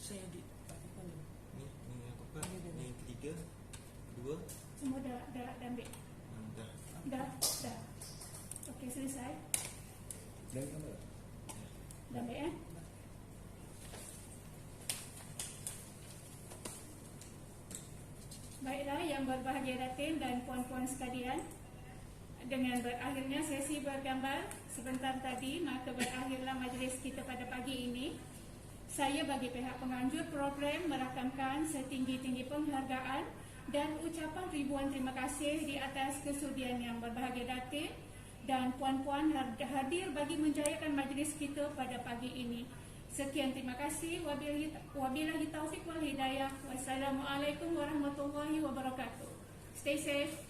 Saya di Pak Ipan ni. Ni yang keempat, Ni dia. ni yang ketiga, kedua, Semua dah ambil. dah. Dah. Okey, selesai. Dan gambar. Dah ambil Baiklah yang berbahagia Datin dan puan-puan sekalian, dengan berakhirnya sesi bergambar sebentar tadi, maka berakhirlah majlis kita pada pagi ini. Saya bagi pihak penganjur program merakamkan setinggi-tinggi penghargaan dan ucapan ribuan terima kasih di atas kesudian yang berbahagia Datin dan puan-puan hadir bagi menjayakan majlis kita pada pagi ini. Sekian, terima kasih. Wabillahi taufiq wal hidayah. Wassalamualaikum warahmatullahi wabarakatuh. Stay safe.